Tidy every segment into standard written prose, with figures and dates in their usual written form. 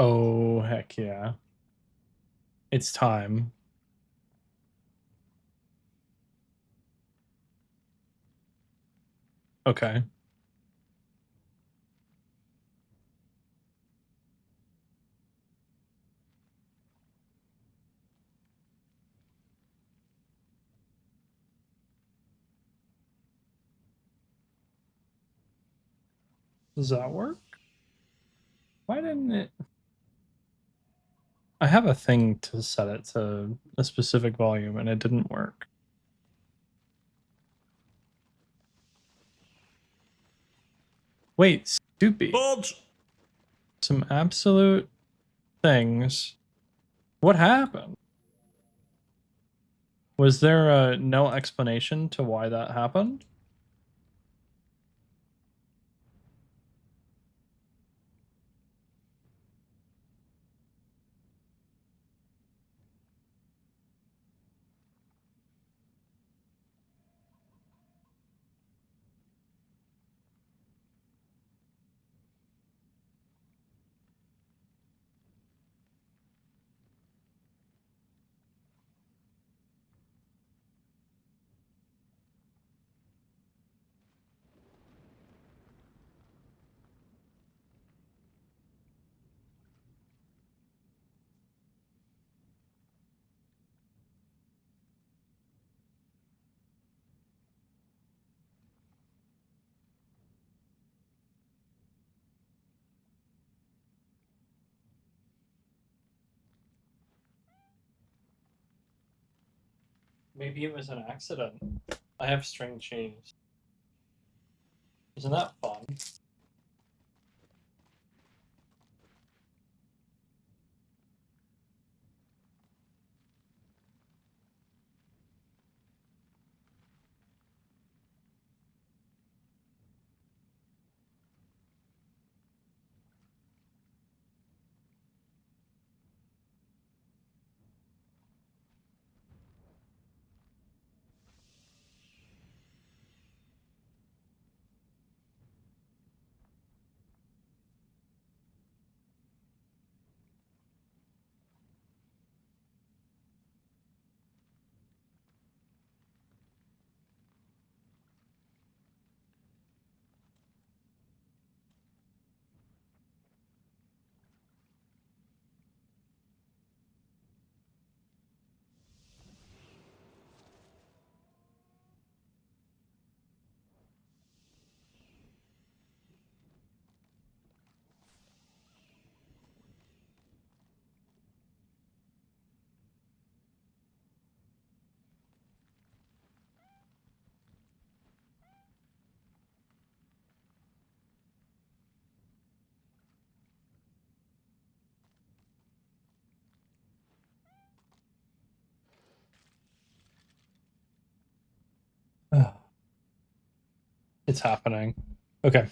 Oh, heck yeah. It's time. Okay. Does that work? Why didn't it? I have a thing to set it to a specific volume and it didn't work. Wait, stupid. Bulge! Some absolute things. What happened? Was there no explanation to why that happened? Maybe it was an accident. I have string cheese. Isn't that fun? It's happening. Okay.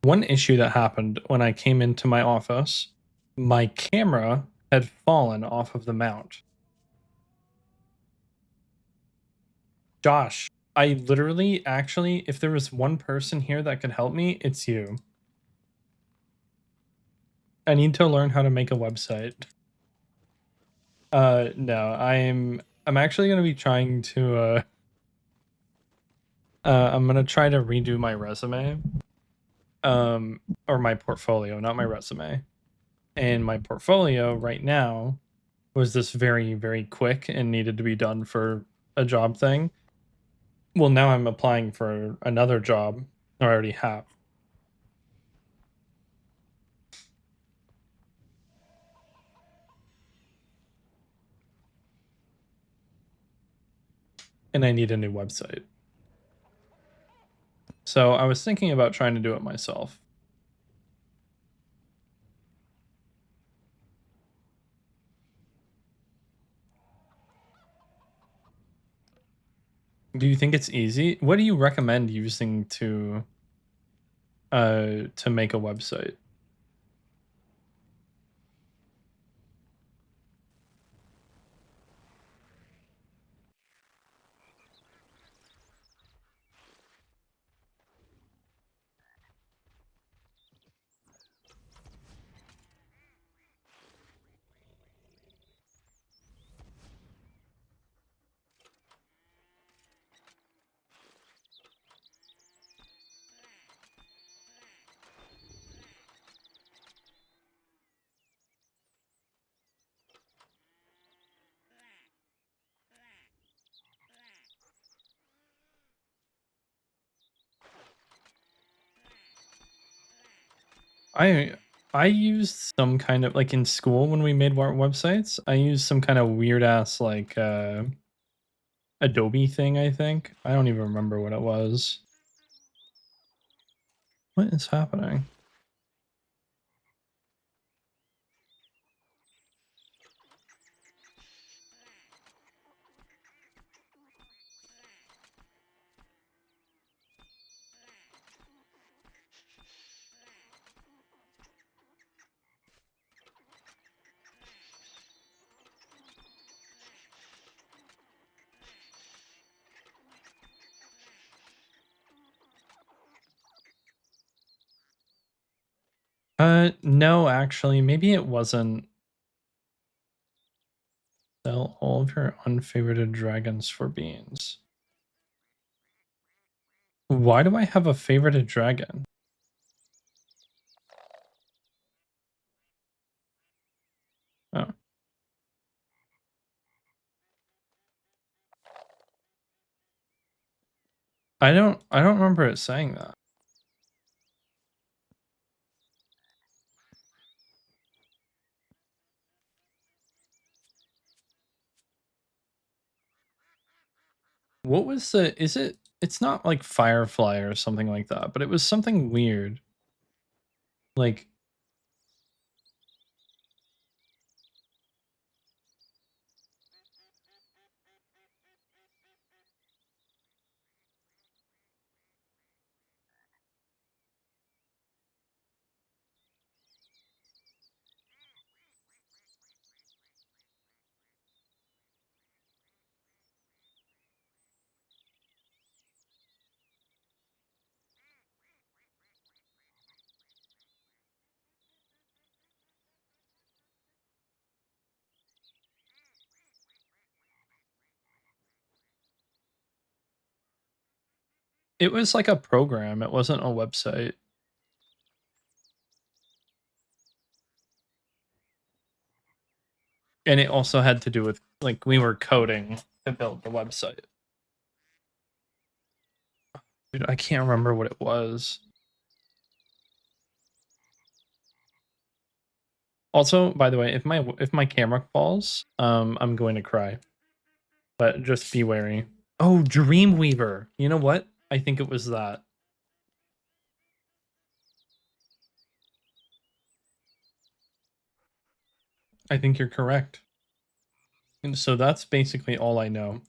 One issue that happened when I came into my office, my camera had fallen off of the mount. Josh, I literally, actually, if there was one person here that could help me, it's you. I need to learn how to make a website. No, I'm actually gonna be trying to I'm gonna try to redo my resume. Or my portfolio, not my resume. And my portfolio right now was this very, very quick and needed to be done for a job thing. Well, now I'm applying for another job I already have. And I need a new website. So I was thinking about trying to do it myself. Do you think it's easy? What do you recommend using to make a website? I used some kind of like in school when we made websites. I used some kind of weird ass like Adobe thing. I think I don't even remember what it was. What is happening? No, actually, maybe it wasn't. Sell all of your unfavorited dragons for beans. Why do I have a favorited dragon? Oh, I don't remember it saying that. What was the? Is it? It's not like Firefly or something like that, but it was something weird. Like it was like a program. It wasn't a website. And it also had to do with like we were coding to build the website. Dude, I can't remember what it was. Also, by the way, if my camera falls, I'm going to cry. But just be wary. Oh, Dreamweaver. You know what? I think it was that. I think you're correct. And so that's basically all I know.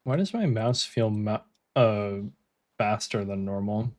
Why does my mouse feel faster than normal?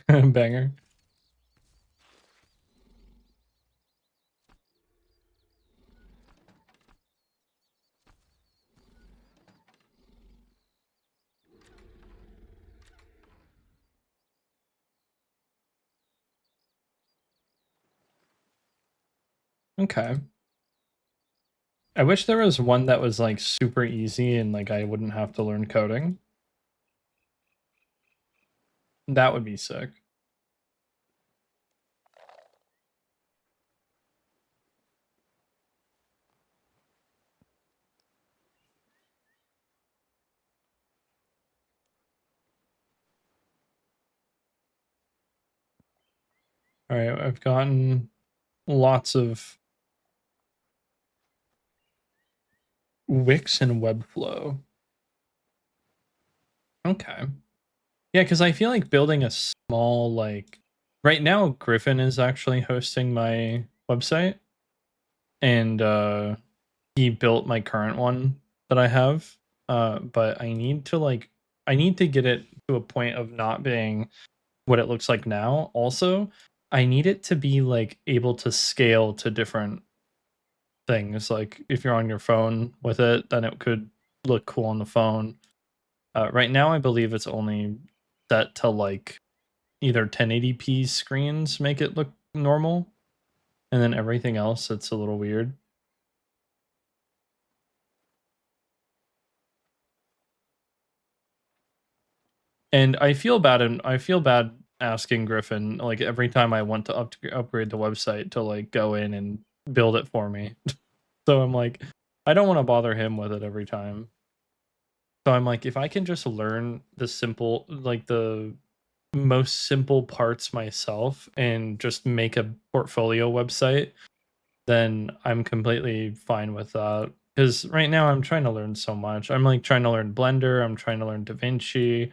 Banger. Okay. I wish there was one that was like super easy and like I wouldn't have to learn coding. That would be sick. All right, I've gotten lots of Wix and Webflow. Okay. Yeah, because I feel like building a small like right now Griffin is actually hosting my website and he built my current one that I have. But I need to get it to a point of not being what it looks like now also. I need it to be, like, able to scale to different things, like, if you're on your phone with it, then it could look cool on the phone. Right now, I believe it's only set to, like, either 1080p screens make it look normal, and then everything else, it's a little weird. And I feel bad asking Griffin, like, every time I want to upgrade the website to, like, go in and build it for me. So I'm like, I don't wanna bother him with it every time. So I'm like, if I can just learn the most simple parts myself and just make a portfolio website, then I'm completely fine with that. Because right now I'm trying to learn so much. I'm like trying to learn Blender, I'm trying to learn DaVinci,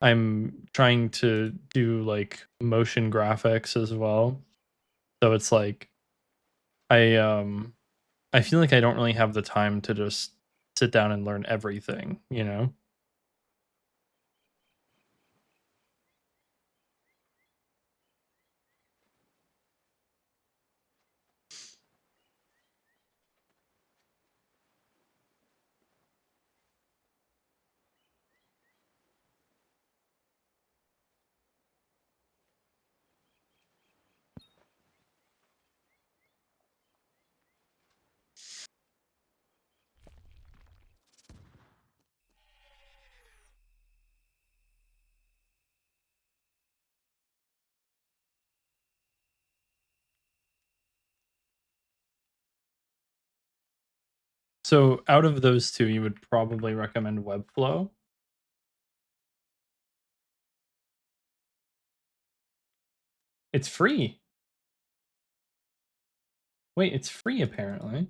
I'm trying to do like motion graphics as well. So it's like I um I feel like I don't really have the time to just sit down and learn everything, you know? So out of those 2, you would probably recommend Webflow? It's free. Wait, it's free apparently.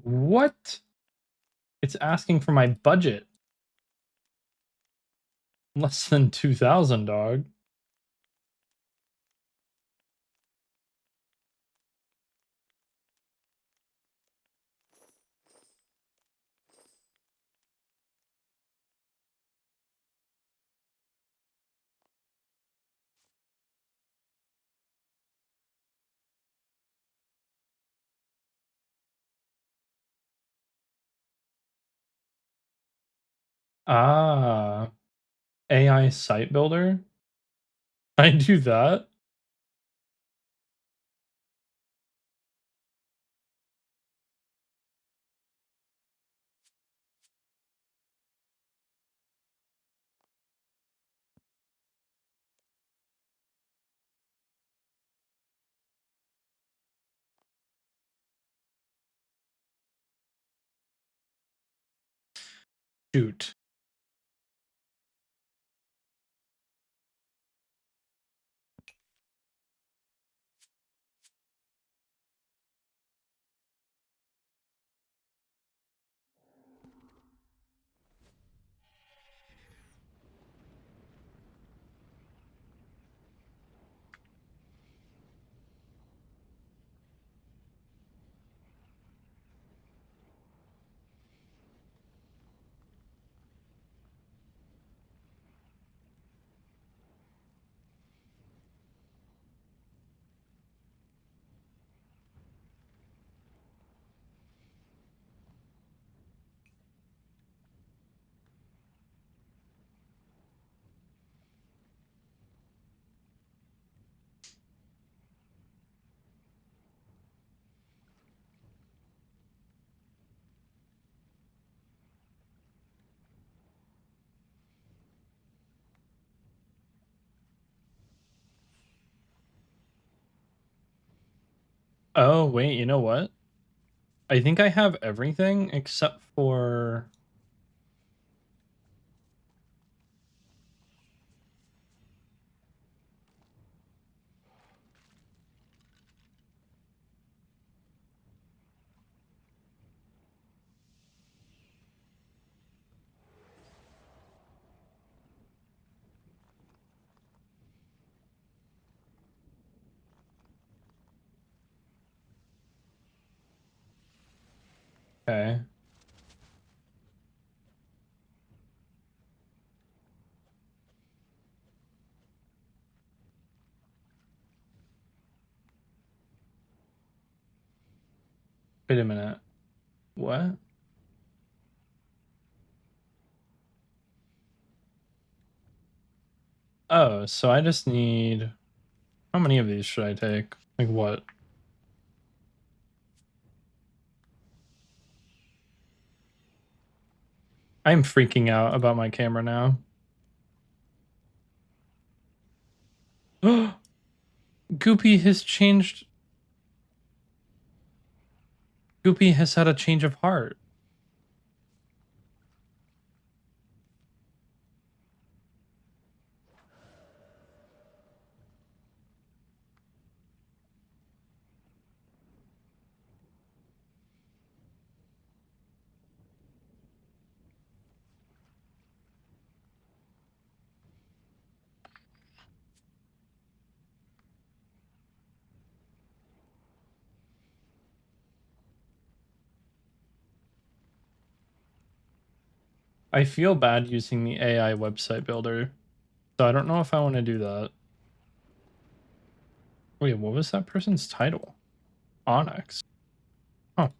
What? It's asking for my budget. Less than 2,000, dog. Ah, AI site builder? I do that? Shoot. Oh, wait, you know what? I think I have everything except for... Okay. Wait a minute. What? Oh, so I just need... How many of these should I take? Like what? I'm freaking out about my camera now. Goopy has changed... Goopy has had a change of heart. I feel bad using the AI website builder, so I don't know if I want to do that. Wait, what was that person's title? Onyx. Oh,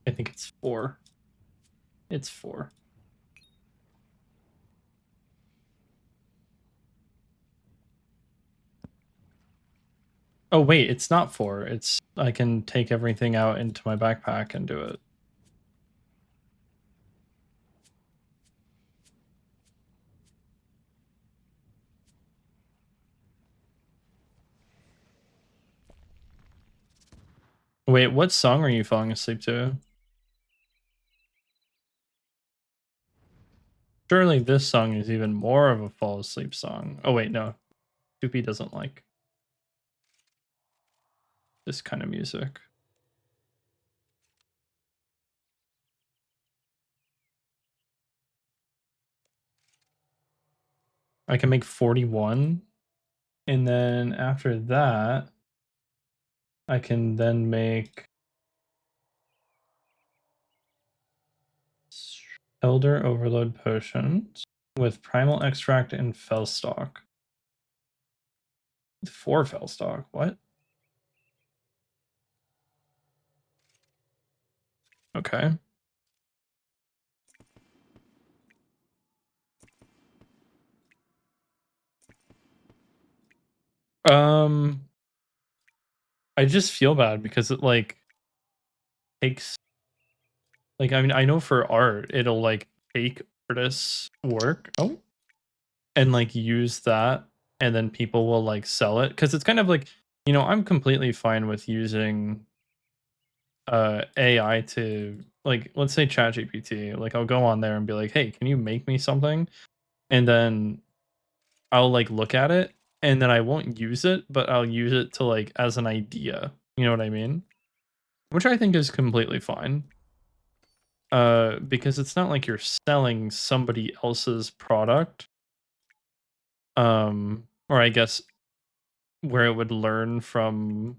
I think it's 4. It's 4. Oh wait, it's not 4. It's I can take everything out into my backpack and do it. Wait, what song are you falling asleep to? Surely this song is even more of a fall asleep song. Oh wait, no. Doopy doesn't like this kind of music. I can make 41, and then after that, I can then make Elder Overload Potions with Primal Extract and Fellstock. 4 Fellstock, what? Okay. Um, I just feel bad because it like takes like I mean I know for art it'll like take artists' work and like use that and then people will like sell it because it's kind of like I'm completely fine with using AI to like let's say ChatGPT like I'll go on there and be like hey can you make me something and then I'll like look at it and then I won't use it but I'll use it to like as an idea, you know what I mean, which I think is completely fine. Because it's not like you're selling somebody else's product. Or I guess where it would learn from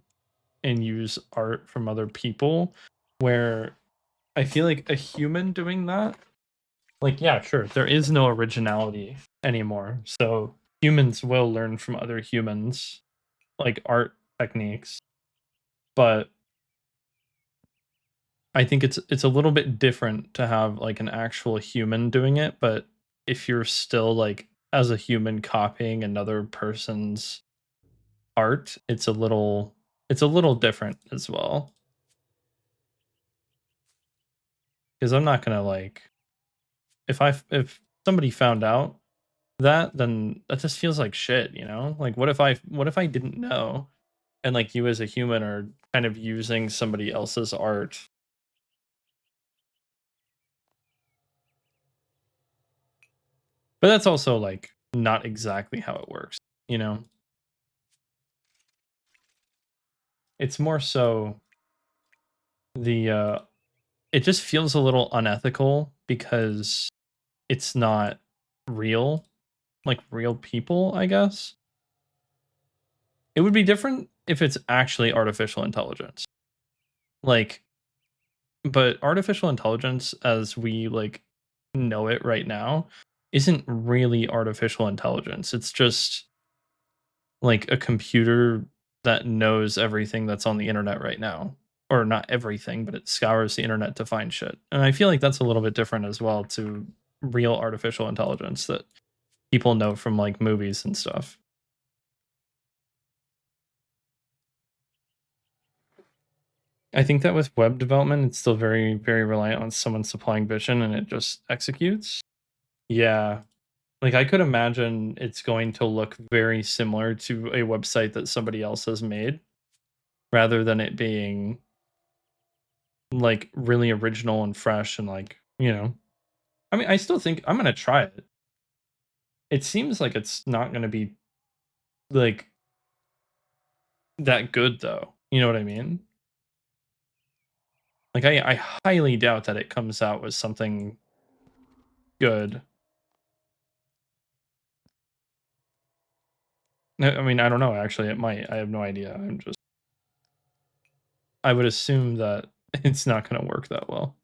and use art from other people, where I feel like a human doing that, like, yeah, sure, there is no originality anymore. So humans will learn from other humans, like art techniques, but I think it's a little bit different to have like an actual human doing it, but if you're still like as a human copying another person's art, it's a little different as well. because I'm not gonna like if somebody found out that, then that just feels like shit, you know? Like what if I didn't know and like you as a human are kind of using somebody else's art. But that's also like not exactly how it works, you know? It's more so the it just feels a little unethical because it's not real, like real people, I guess. It would be different if it's actually artificial intelligence. Like, but artificial intelligence as we like know it right now isn't really artificial intelligence. It's just like a computer that knows everything that's on the internet right now. Or not everything, but it scours the internet to find shit. And I feel like that's a little bit different as well to real artificial intelligence that people know from like movies and stuff. I think that with web development, it's still very, very reliant on someone supplying vision and it just executes. Yeah. Like I could imagine it's going to look very similar to a website that somebody else has made rather than it being like really original and fresh and like, you know. I mean, I still think I'm going to try it. It seems like it's not going to be like that good though. You know what I mean? Like I highly doubt that it comes out with something good. I mean, I don't know actually. It might. I have no idea. I would assume that it's not going to work that well.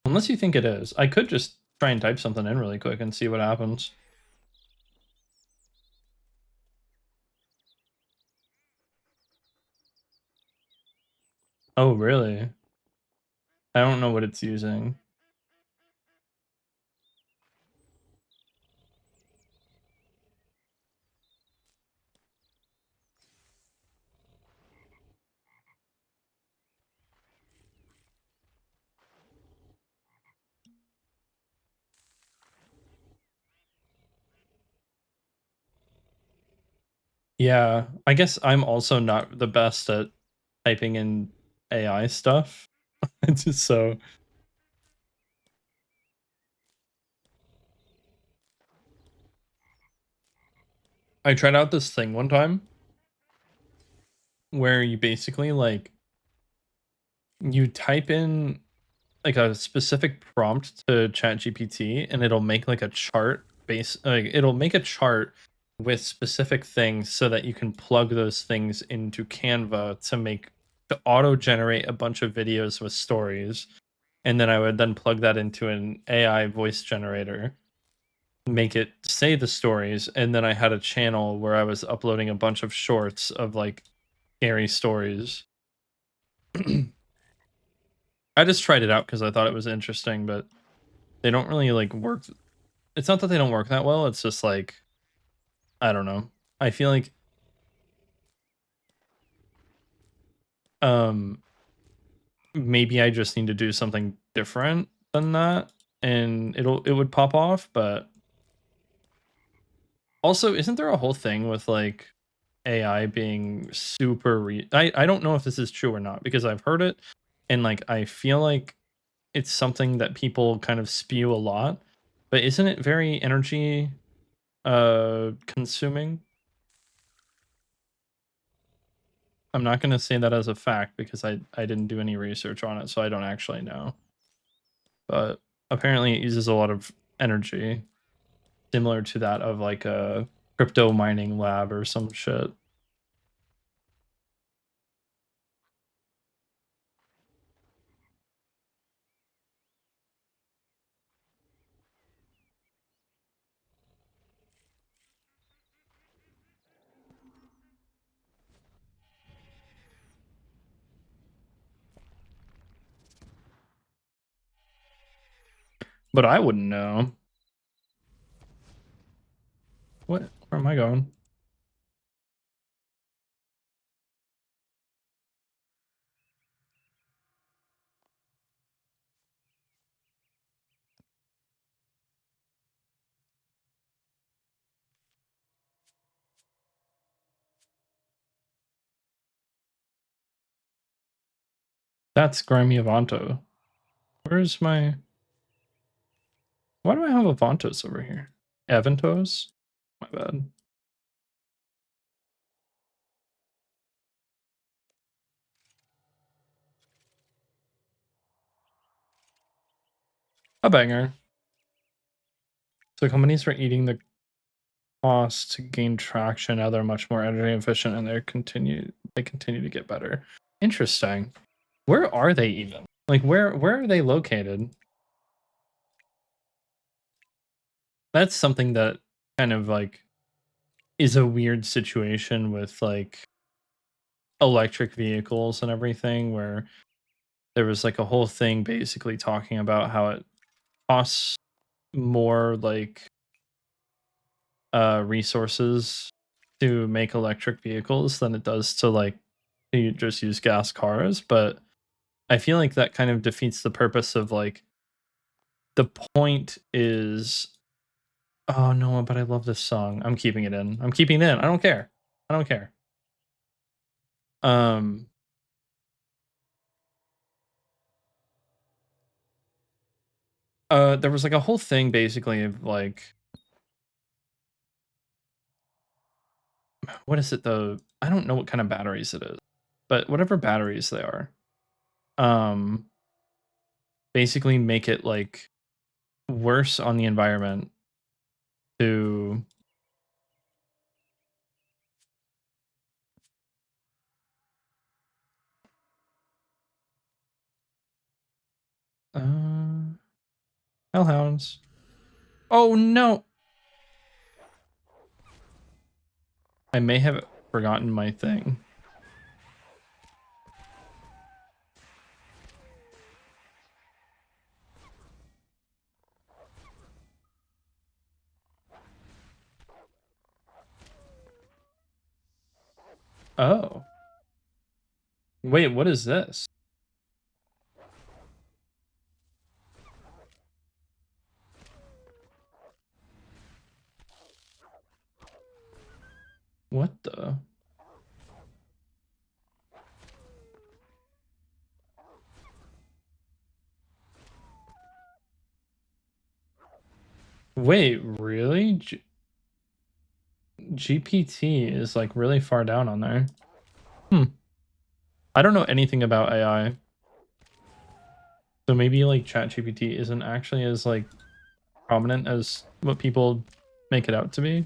Unless you think it is. I could just try and type something in really quick and see what happens. Oh, really? I don't know what it's using. Yeah, I guess I'm also not the best at typing in AI stuff. It's just so I tried out this thing one time where you basically like you type in like a specific prompt to ChatGPT and it'll make like a chart base like it'll make a chart with specific things so that you can plug those things into Canva to auto generate a bunch of videos with stories. And then I would then plug that into an AI voice generator, make it say the stories, and then I had a channel where I was uploading a bunch of shorts of like scary stories. I just tried it out because I thought it was interesting, but they don't really like work. It's not that they don't work that well. It's just like I don't know. I feel like um maybe I just need to do something different than that and it would pop off, but also isn't there a whole thing with like AI being super I don't know if this is true or not because I've heard it and like I feel like it's something that people kind of spew a lot, but isn't it very energy consuming? I'm not going to say that as a fact because I didn't do any research on it, so I don't actually know. But apparently it uses a lot of energy, similar to that of like a crypto mining lab or some shit. But I wouldn't know. What? Where am I going? That's Grimy Avanto. Where's my... Why do I have Avantos over here? Avantos? My bad. A banger. So companies were eating the cost to gain traction. Now they're much more energy efficient and they continue to get better. Interesting. Where are they even? Like where are they located? That's something that kind of like is a weird situation with like electric vehicles and everything, where there was like a whole thing basically talking about how it costs more like resources to make electric vehicles than it does to like to just use gas cars. But I feel like that kind of defeats the purpose of like the point is, oh no, but I love this song. I'm keeping it in. I'm keeping it in. I don't care. I don't care. Um there was like a whole thing basically of like, what is it though? I don't know what kind of batteries it is. But whatever batteries they are, um basically make it like worse on the environment to hellhounds. Oh no. I may have forgotten my thing. Oh. Wait, what is this? What the? Wait, really? GPT is like really far down on there. Hmm. I don't know anything about AI. So maybe like ChatGPT isn't actually as like prominent as what people make it out to be.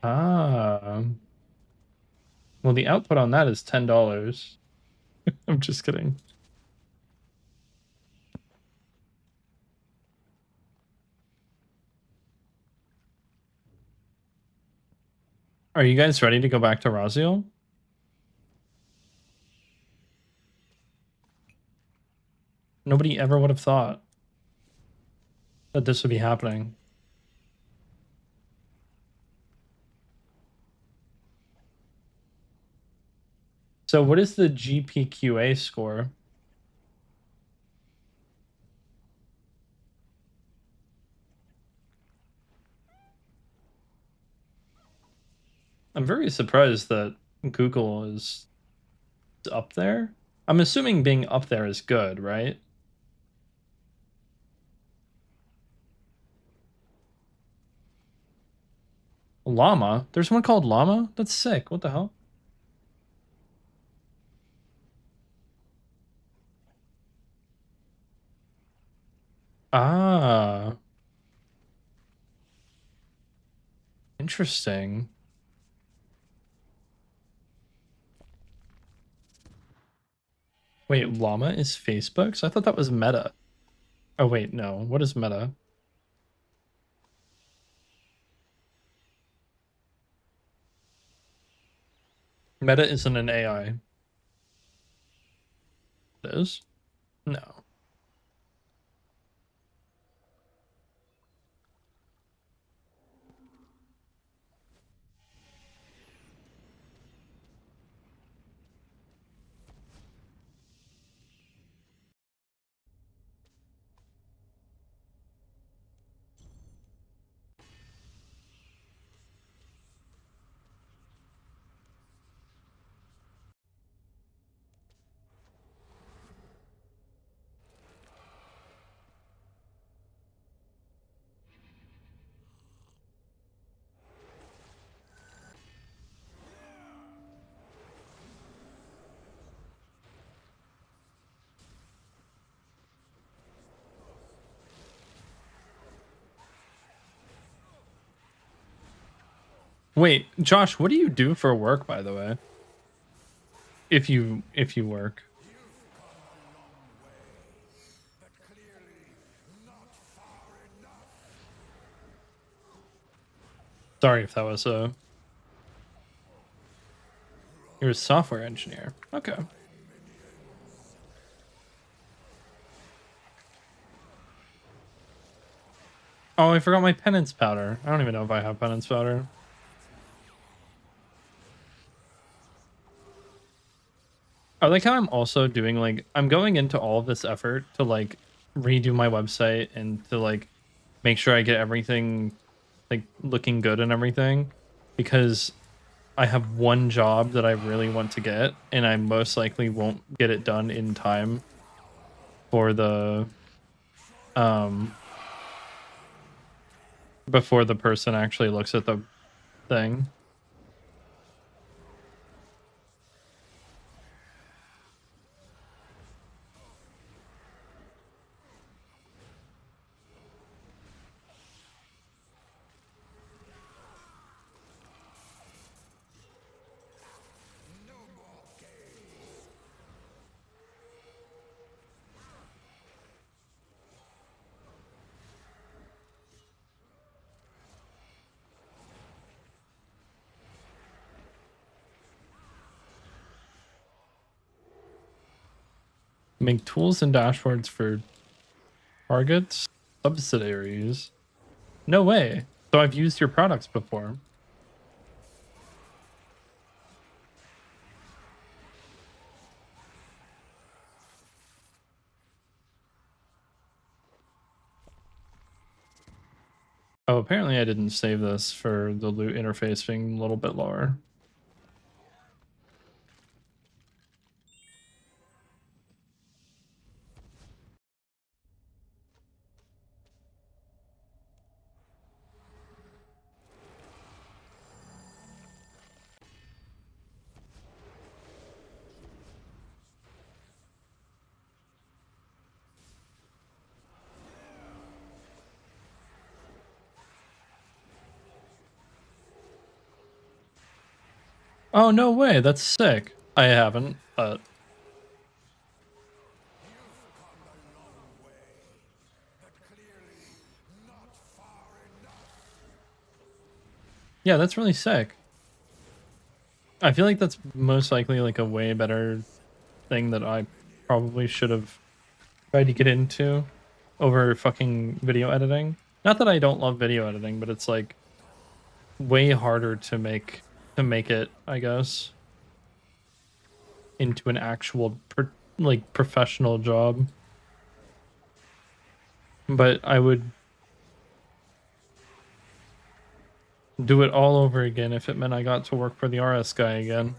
Ah. Well, the output on that is $10. I'm just kidding. Are you guys ready to go back to rasial? Nobody ever would have thought that this would be happening. So what is the GPQA score? I'm very surprised that Google is up there. I'm assuming being up there is good, right? Llama? There's one called Llama? That's sick. What the hell? Ah, interesting. Wait, Llama is Facebook? So I thought that was Meta. Oh wait, no. What is meta? Meta isn't an AI. It is? No. Wait, Josh, what do you do for work, by the way? If you work. Sorry if that was a you're a software engineer. Okay. Oh, I forgot my penance powder. I don't even know if I have penance powder. I like how I'm also doing like I'm going into all of this effort to like redo my website and to like make sure I get everything like looking good and everything because I have one job that I really want to get and I most likely won't get it done in time for the um before the person actually looks at the thing. Make tools and dashboards for targets, subsidiaries. No way. So I've used your products before. Oh, apparently I didn't save this for the loot interface being a little bit lower. Oh, no way. That's sick. I haven't, but yeah, that's really sick. I feel like that's most likely like a way better thing that I probably should have tried to get into over fucking video editing. Not that I don't love video editing, but it's like way harder to make it, I guess, into an actual like professional job. But I would do it all over again if it meant I got to work for the RS guy again.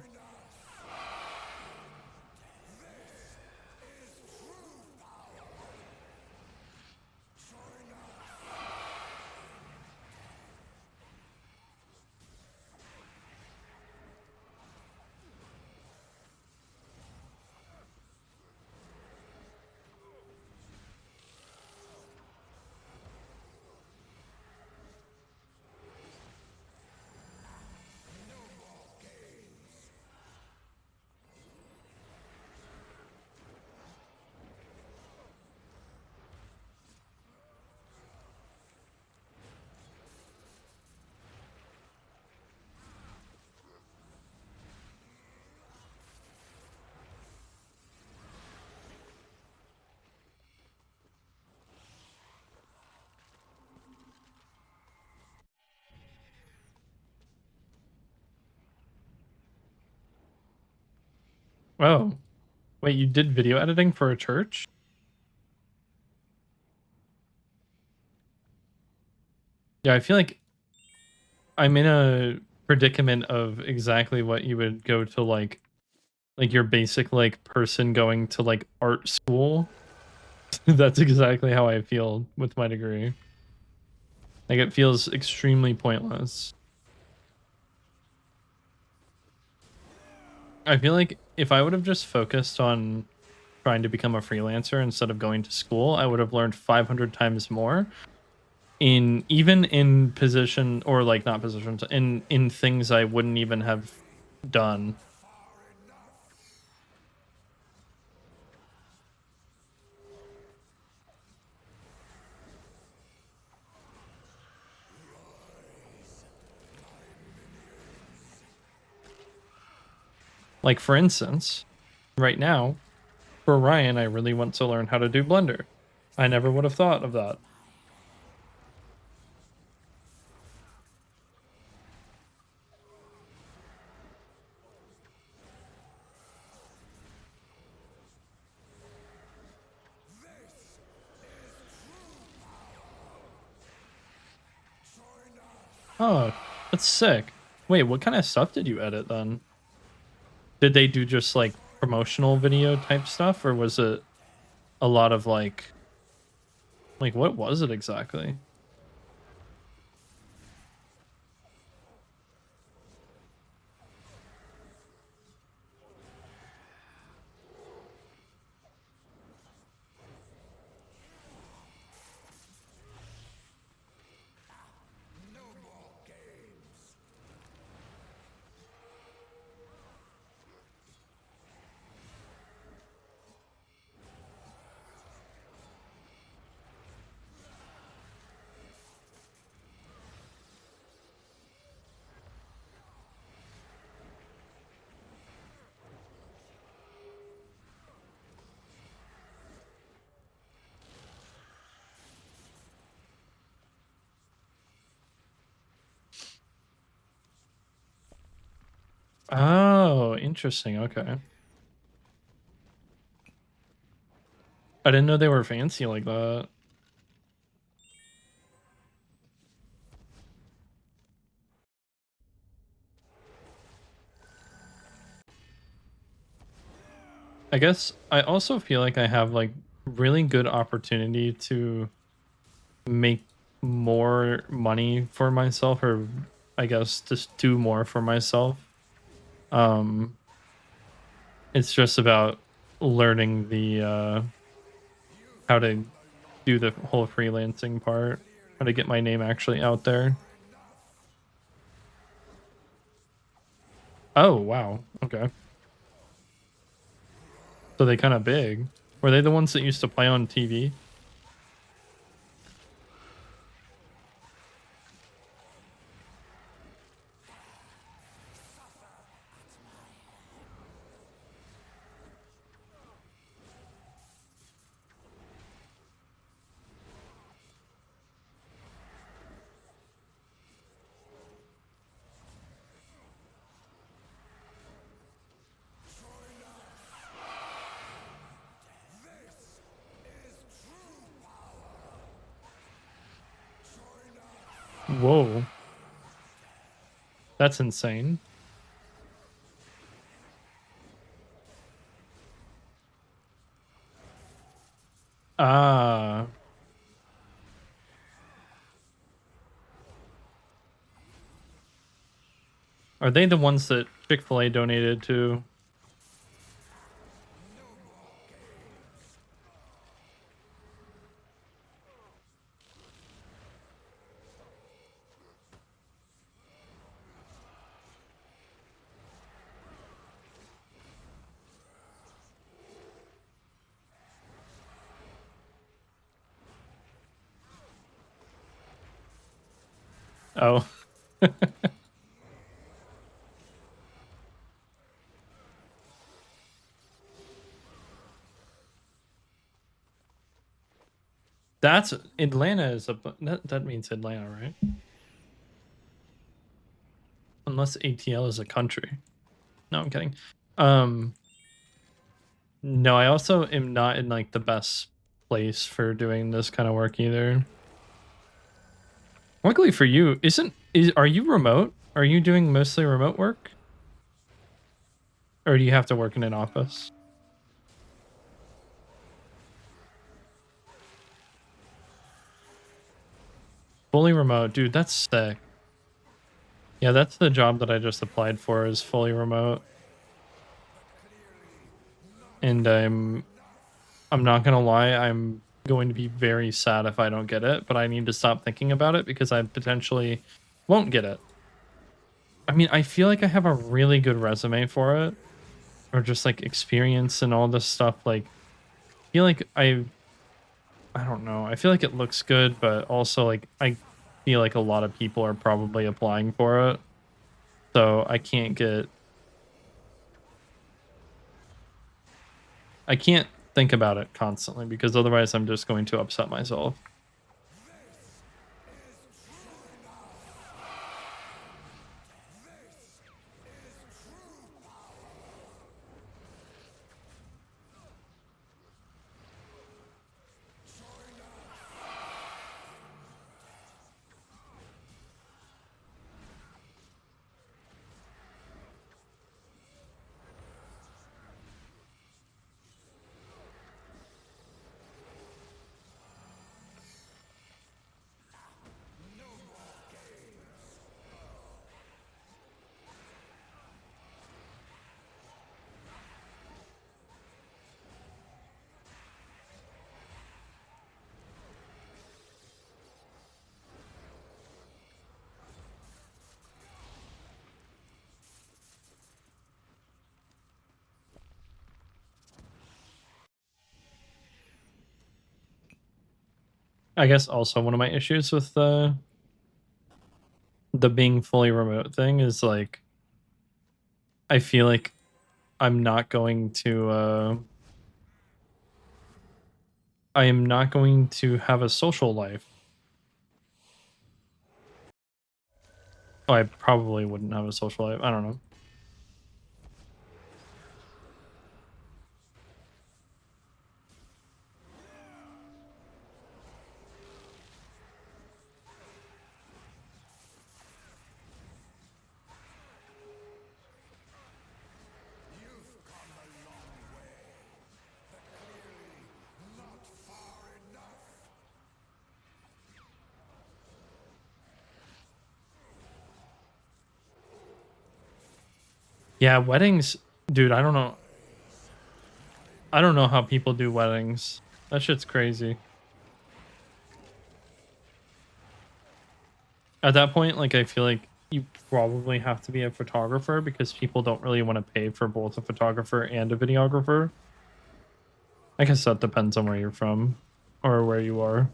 Oh, wait, you did video editing for a church? Yeah, I feel like I'm in a predicament of exactly what you would go to like your basic like person going to like art school. That's exactly how I feel with my degree. Like it feels extremely pointless. I feel like if I would have just focused on trying to become a freelancer instead of going to school, I would have learned 500 times more in even in position or like not positions in things I wouldn't even have done. Like for instance, right now for Ryan, I really want to learn how to do Blender. I never would have thought of that. Oh, that's sick. Wait, what kind of stuff did you edit then? Did they do just like promotional video type stuff, or was it a lot of like what was it exactly? Oh, interesting. Okay. I didn't know they were fancy like that. I guess I also feel like I have like really good opportunity to make more money for myself, or I guess just do more for myself. Um it's just about learning the how to do the whole freelancing part, how to get my name actually out there. Oh, wow. Okay. So they kind of big. Were they the ones that used to play on TV? Whoa. That's insane. Ah. Are they the ones that Chick-fil-A donated to? Oh. That's Atlanta is that means Atlanta, right? Unless ATL is a country. No, I'm kidding. Um No, I also am not in like the best place for doing this kind of work either. Luckily for you, are you remote? Are you doing mostly remote work? Or do you have to work in an office? Fully remote, dude, that's sick. Yeah, that's the job that I just applied for is fully remote. And I'm not gonna lie, I'm going to be very sad if I don't get it, but I need to stop thinking about it because I potentially won't get it. I mean, I feel like I have a really good resume for it, or just like experience and all this stuff. Like, I feel like I don't know. I feel like it looks good, but also like I feel like a lot of people are probably applying for it. So I can't think about it constantly because otherwise I'm just going to upset myself. I guess also one of my issues with the being fully remote thing is like I feel like I'm not going to I am not going to have a social life. Oh, I probably wouldn't have a social life. I don't know. Yeah, weddings, dude, I don't know. I don't know how people do weddings. That shit's crazy. At that point, like I feel like you probably have to be a photographer because people don't really want to pay for both a photographer and a videographer. I guess that depends on where you're from or where you are.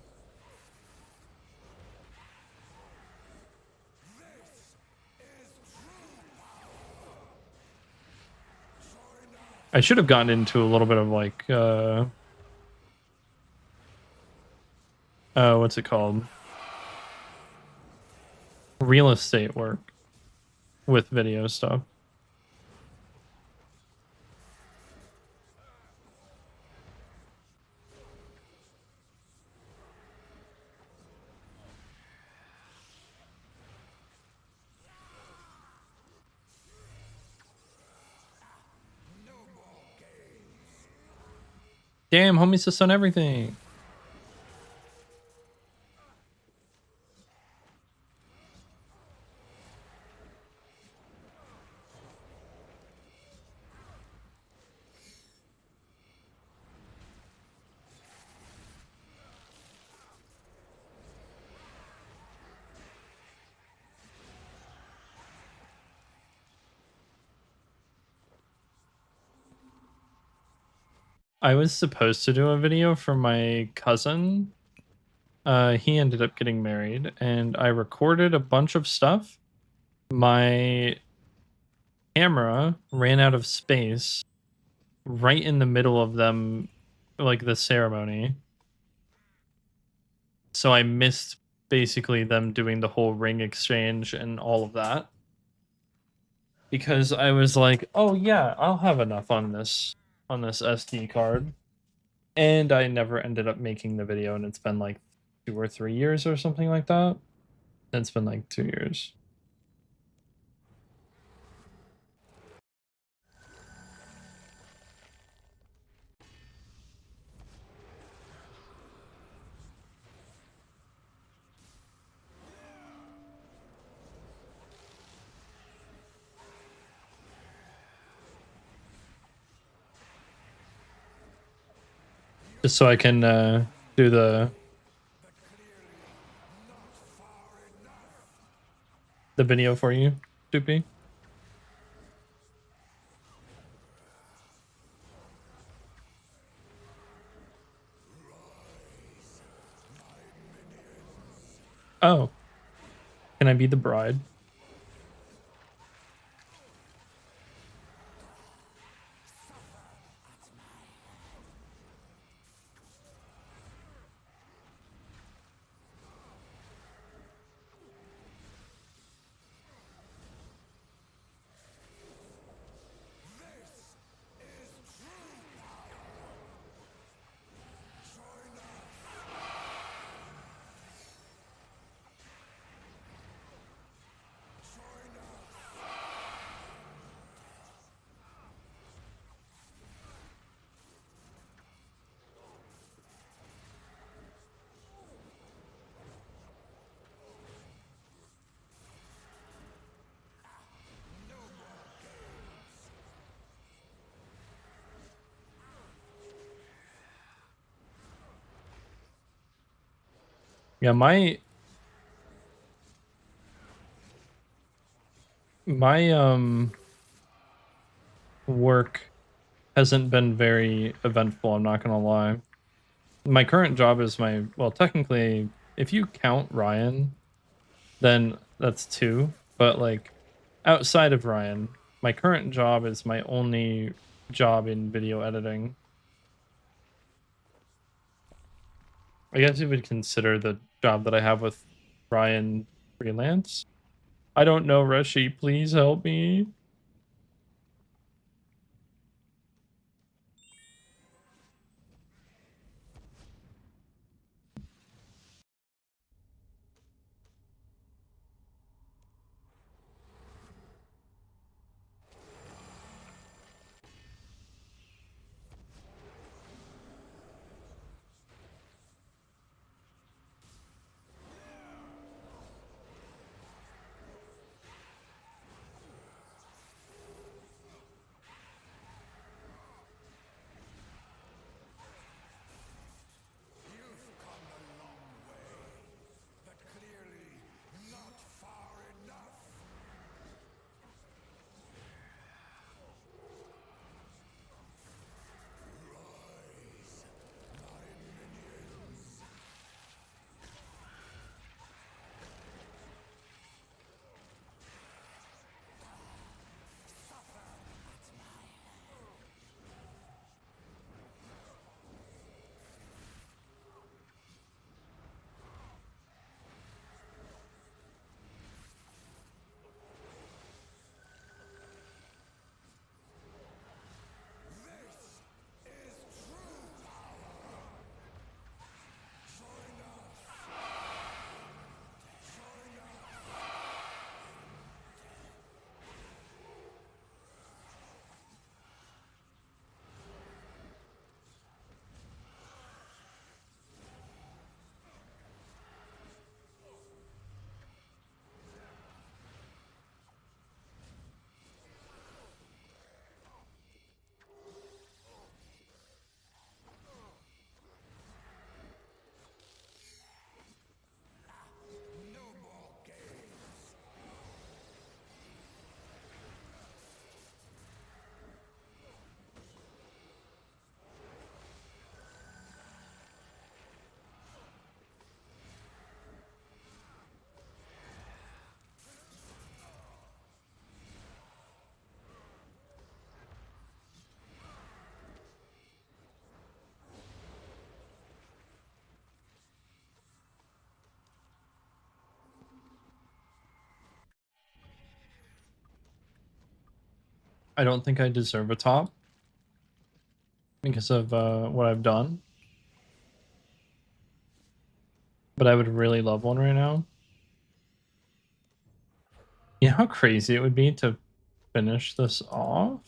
I should have gotten into a little bit of like what's it called? Real estate work with video stuff. Damn, homies just on everything. I was supposed to do a video for my cousin. He ended up getting married, and I recorded a bunch of stuff. My camera ran out of space right in the middle of them, like the ceremony. So I missed basically them doing the whole ring exchange and all of that. Because I was like, oh yeah, I'll have enough on this. on this SD card, and I never ended up making the video, and it's been like 2 or 3 years or something like that. It's been like 2 years. Just so I can do the video for you, Doopy. Oh, can I be the bride? Yeah, my work hasn't been very eventful, I'm not gonna lie. My current job is well, technically, if you count Ryan, then that's 2, but, like, outside of Ryan, my current job is my only job in video editing. I guess you would consider the job that I have with Ryan freelance. I don't know, Reshi, please help me. I don't think I deserve a top. because of what I've done. But I would really love one right now. You know how crazy it would be to finish this off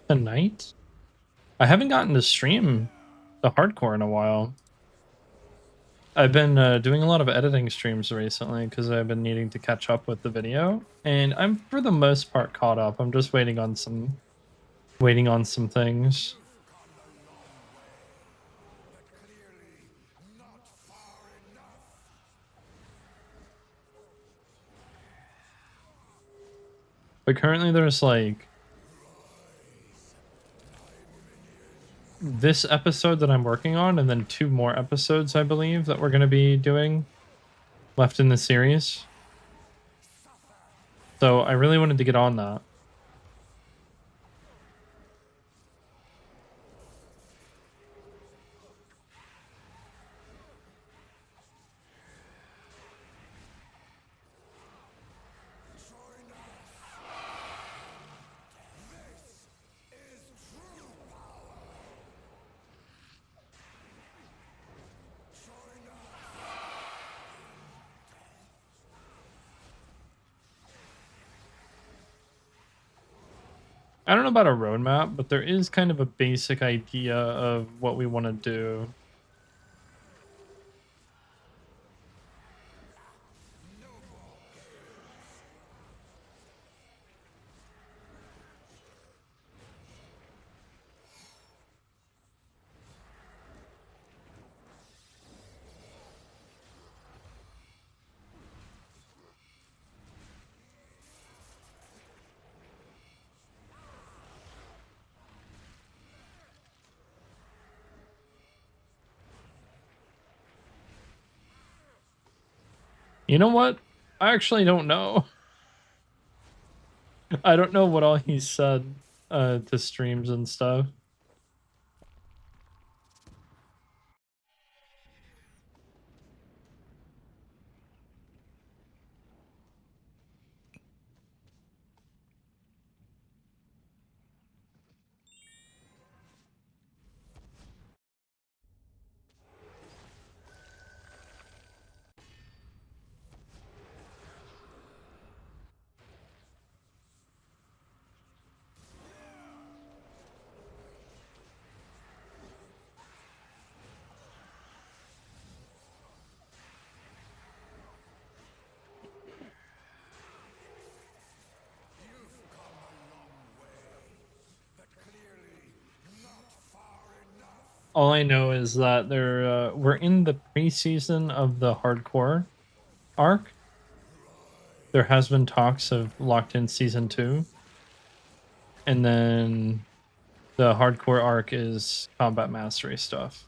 tonight? I haven't gotten to stream the hardcore in a while. I've been doing a lot of editing streams recently because I've been needing to catch up with the video, and I'm for the most part caught up. I'm just waiting on some things. But currently there's like this episode that I'm working on, and then 2 more episodes, I believe, that we're going to be doing left in the series. So I really wanted to get on that. I don't know about a roadmap, but there is kind of a basic idea of what we want to do. You know what? I actually don't know. I don't know what all he said to streams and stuff. All I know is that we're in the preseason of the hardcore arc. There has been talks of locked in season 2, and then the hardcore arc is combat mastery stuff.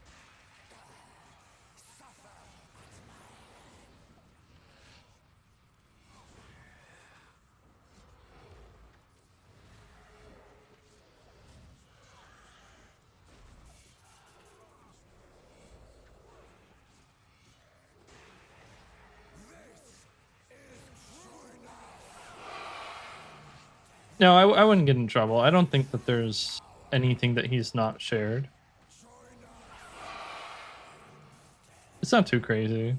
No, I wouldn't get in trouble. I don't think that there's anything that he's not shared. It's not too crazy.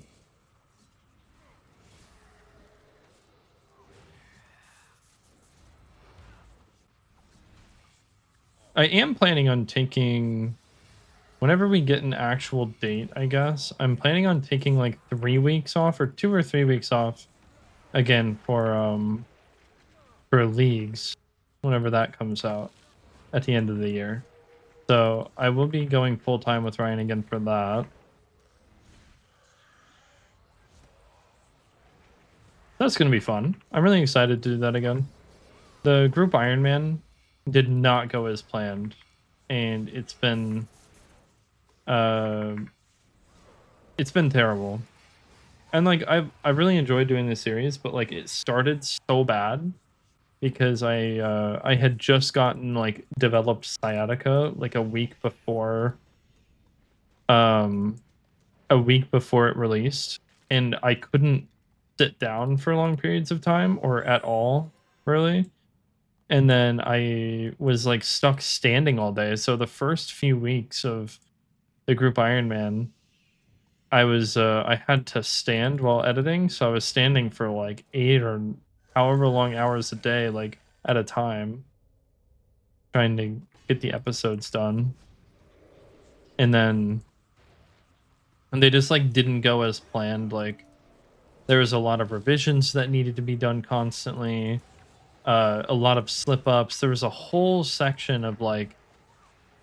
I am planning on taking whenever we get an actual date, I guess. I'm planning on taking like 3 weeks off or 2 or 3 weeks off again for leagues whenever that comes out at the end of the year. So, I will be going full time with Ryan again for that. That's going to be fun. I'm really excited to do that again. The group Ironman did not go as planned, and uh it's been terrible. And like I really enjoyed doing this series, but like it started so bad because I had just gotten like developed sciatica like um a week before it released, and I couldn't sit down for long periods of time or at all, really. And then I was like stuck standing all day. So the first few weeks of the group Ironman, I had to stand while editing. So I was standing for like 8 or however long hours a day, like at a time, trying to get the episodes done. And then and they just like didn't go as planned. Like there was a lot of revisions that needed to be done constantly, a lot of slip ups. There was a whole section of like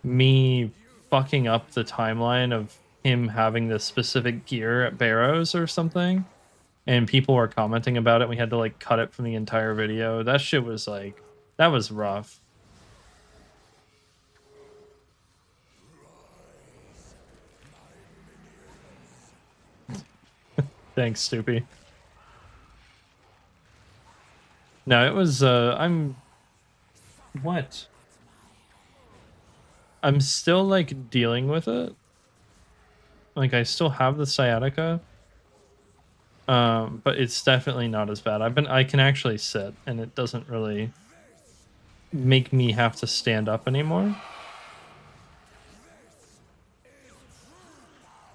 me fucking up the timeline of him having this specific gear at Barrows or something, and people were commenting about it. We had to like cut it from the entire video. That shit was like that was rough. Thanks, Stoopy. No, it was I'm what? I'm still like dealing with it. Like I still have the sciatica. But it's definitely not as bad. I can actually sit and it doesn't really make me have to stand up anymore.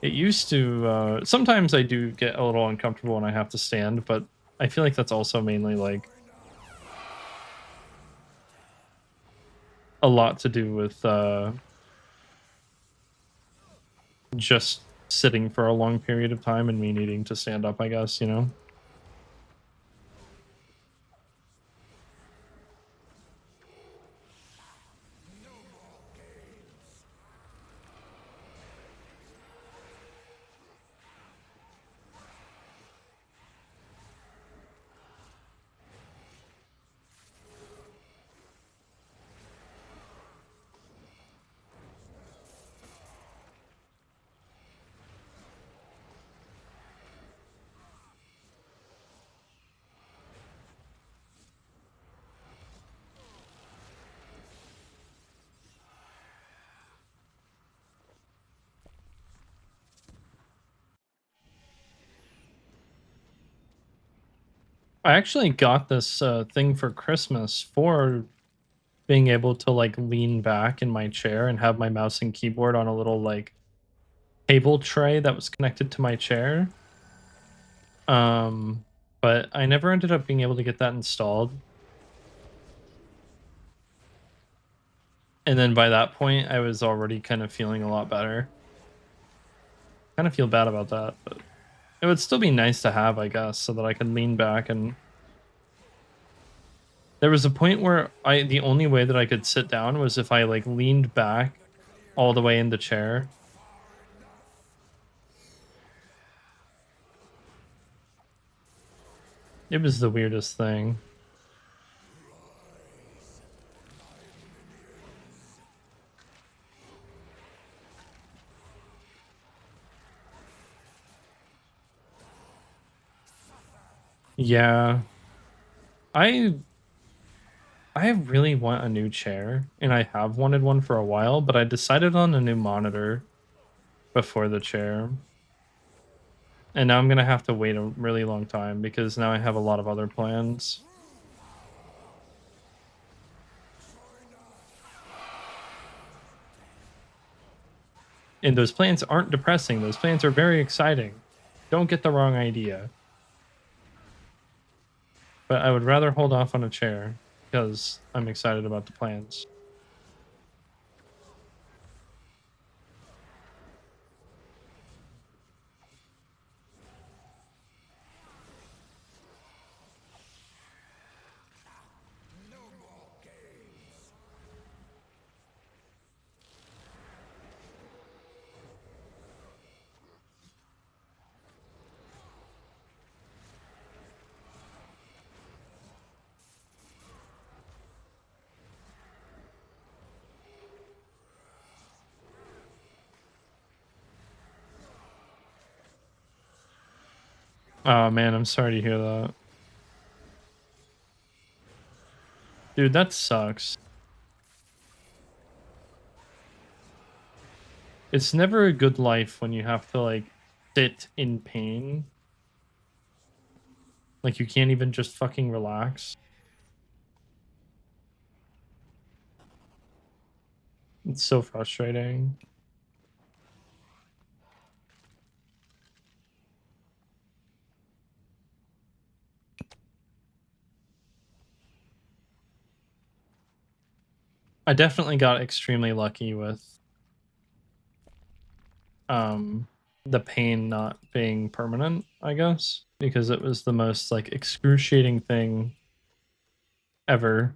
It used to sometimes I do get a little uncomfortable when I have to stand, but I feel like that's also mainly like a lot to do with just sitting for a long period of time and me needing to stand up, I guess, you know. I actually got this thing for Christmas for being able to like lean back in my chair and have my mouse and keyboard on a little like table tray that was connected to my chair. Um, but I never ended up being able to get that installed. And then by that point, I was already kind of feeling a lot better. Kind of feel bad about that, but it would still be nice to have, I guess, so that I could lean back. And there was a point where the only way that I could sit down was if I like leaned back all the way in the chair. It was the weirdest thing. Yeah. I I really want a new chair, and I have wanted one for a while, but I decided on a new monitor before the chair. And now I'm gonna have to wait a really long time because now I have a lot of other plans. And those plans aren't depressing. Those plans are very exciting. Don't get the wrong idea. But I would rather hold off on a chair because I'm excited about the plans. Oh man, I'm sorry to hear that. Dude, that sucks. It's never a good life when you have to like sit in pain. Like, you can't even just fucking relax. It's so frustrating. I definitely got extremely lucky with the pain not being permanent, I guess, because it was the most like excruciating thing ever.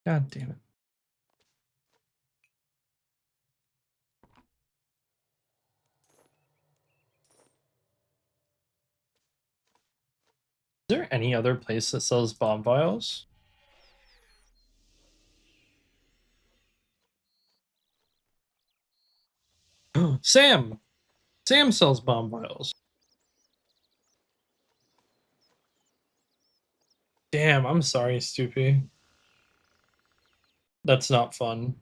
God damn it. Is there any other place that sells bomb vials? Sam! Sam sells bomb vials. Damn, I'm sorry, Stoopy. That's not fun.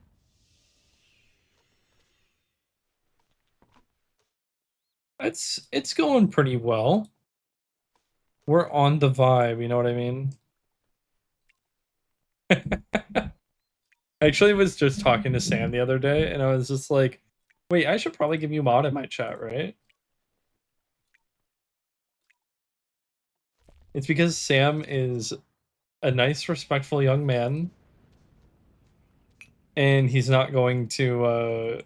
It's going pretty well. We're on the vibe, you know what I mean? I actually was just talking to Sam the other day, and I was just like, wait, I should probably give you mod in my chat, right? It's because Sam is a nice, respectful young man, and he's not going to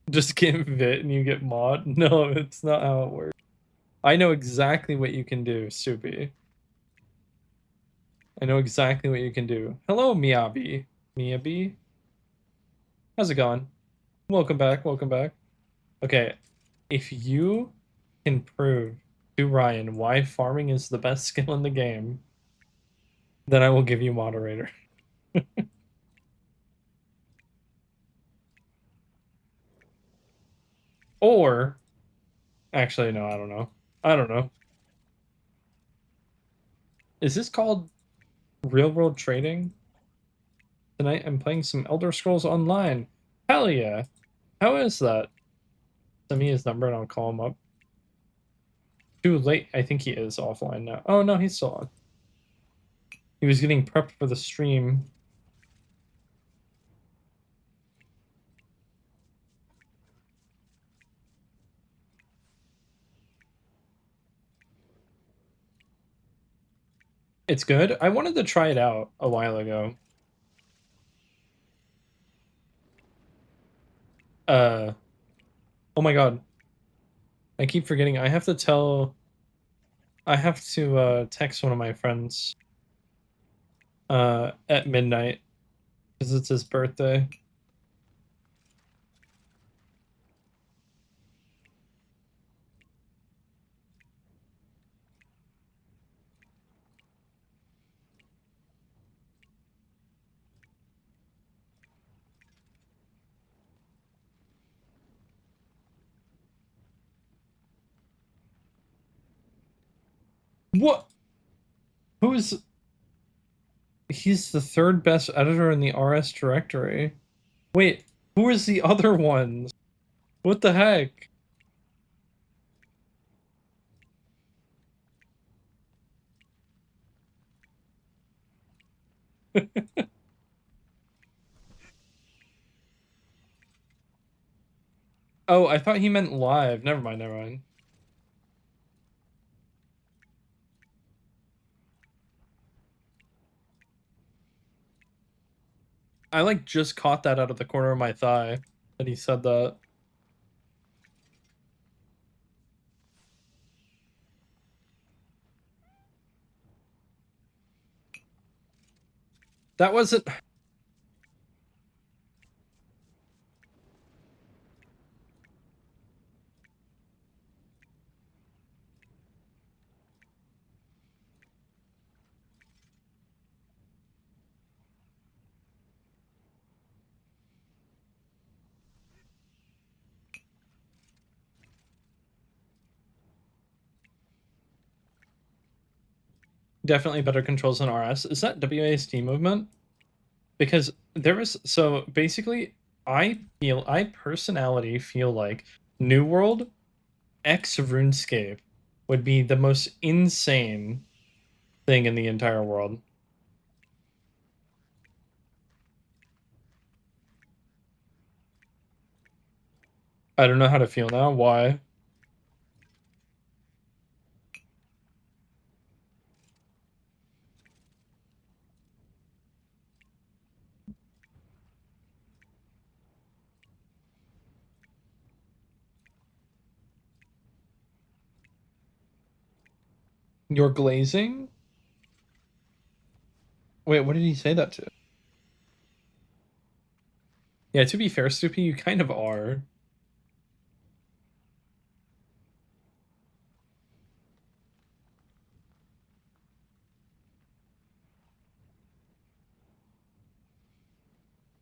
just get vit and you get mod. No, it's not how it works. I know exactly what you can do, Soupy. I know exactly what you can do. Hello, Miyabi. Miyabi? How's it going? Welcome back, welcome back. Okay, if you can prove to Ryan why farming is the best skill in the game, then I will give you moderator. Or, actually, no, I don't know. I don't know. Is this called real world trading? Tonight I'm playing some Elder Scrolls Online. Hell yeah. How is that? Send me his number and I'll call him up. Too late. I think he is offline now. Oh no, he's still on. He was getting prepped for the stream. It's good. I wanted to try it out a while ago. Oh my god. I keep forgetting. I have to text one of my friends at midnight because it's his birthday. What? Who's He's the third best editor in the RS directory. Wait, who is the other ones? What the heck? Oh, I thought he meant live. Never mind, never mind. I like just caught that out of the corner of my thigh that he said that. That wasn't. Definitely better controls than RS. Is that WASD movement? Because there was, so basically I personality feel like New World X RuneScape would be the most insane thing in the entire world. I don't know how to feel now. Why? You're glazing? Wait, what did he say that to? Yeah, to be fair, Stoopy, you kind of are.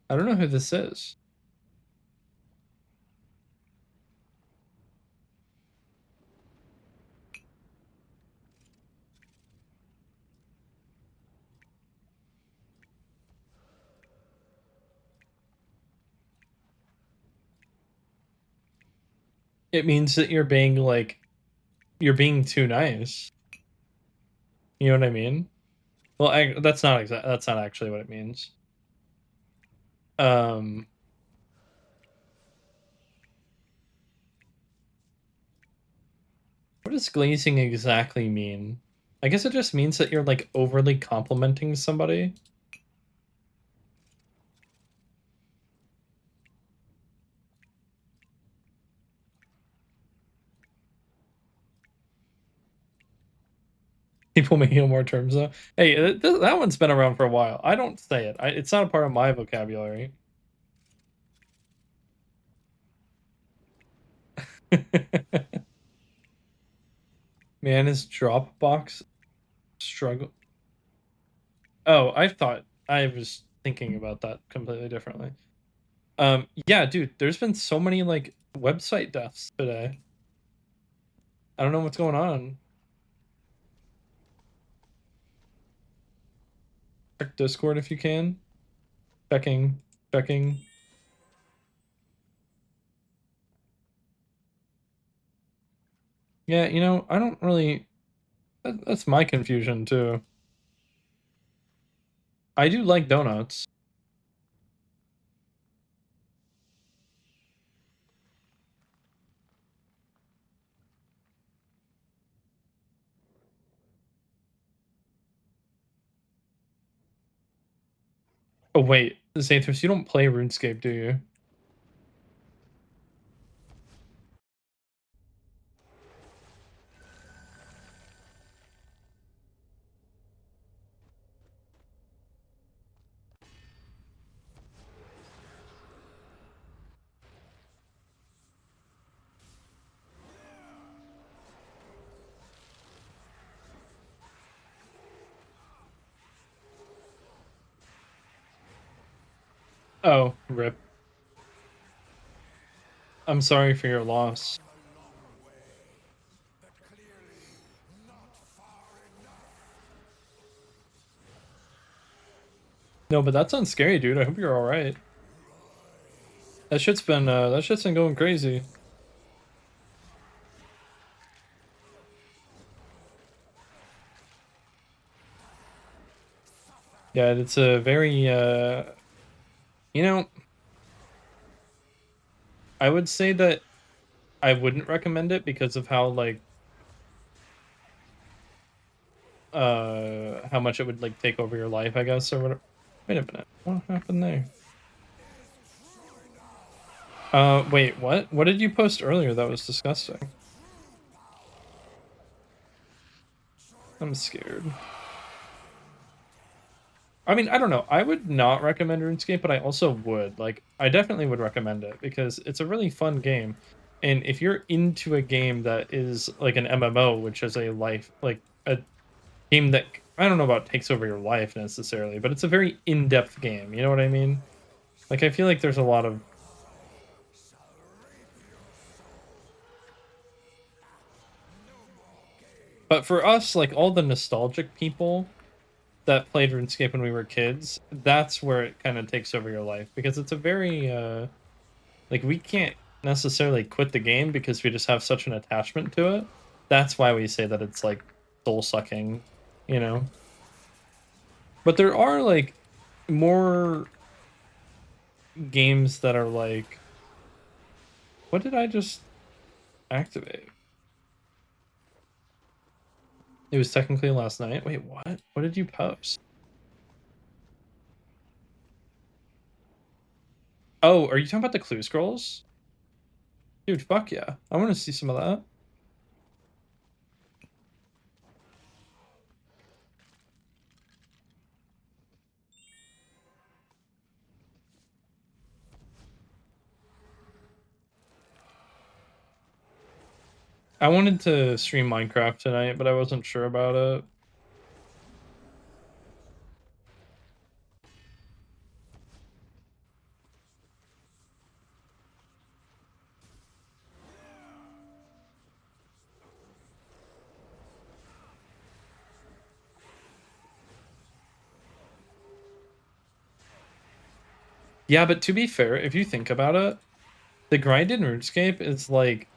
I don't know who this is. It means that you're being like, you're being too nice. You know what I mean? Well, that's not actually what it means. Um, what does glazing exactly mean? I guess it just means that you're like overly complimenting somebody. People making more terms though. Hey, that one's been around for a while. I don't say it. It's not a part of my vocabulary. Man, his Dropbox struggle. Oh, I was thinking about that completely differently. Yeah, dude, there's been so many like website deaths today. I don't know what's going on. Check Discord if you can. Checking, checking. Yeah, I don't really. That's my confusion too. I do like donuts. Oh wait, Xanthos, you don't play RuneScape, do you? Oh, rip. I'm sorry for your loss. No, but that sounds scary, dude. I hope you're all right. That shit's been going crazy. Yeah, it's a very you know, I would say that I wouldn't recommend it because of how like how much it would like take over your life, I guess, or whatever. Wait a minute. What happened there? Wait, what? What did you post earlier that was disgusting? I'm scared. I mean, I don't know. I would not recommend RuneScape, but I also would. Like, I definitely would recommend it because it's a really fun game. And if you're into a game that is like an MMO, which is a life, like a game that I don't know about takes over your life necessarily, but it's a very in-depth game. You know what I mean? Like, I feel like there's a lot of. But for us, like all the nostalgic people, that played RuneScape when we were kids, that's where it kind of takes over your life, because it's a very like, we can't necessarily quit the game because we just have such an attachment to it. That's why we say that it's like soul sucking, you know. But there are like more games that are like, what did I just activate? It was technically last night. Wait, what? What did you post? Oh, are you talking about the clue scrolls? Dude, fuck yeah. I want to see some of that. I wanted to stream Minecraft tonight, but I wasn't sure about it. Yeah, but to be fair, if you think about it, the grind in RuneScape is like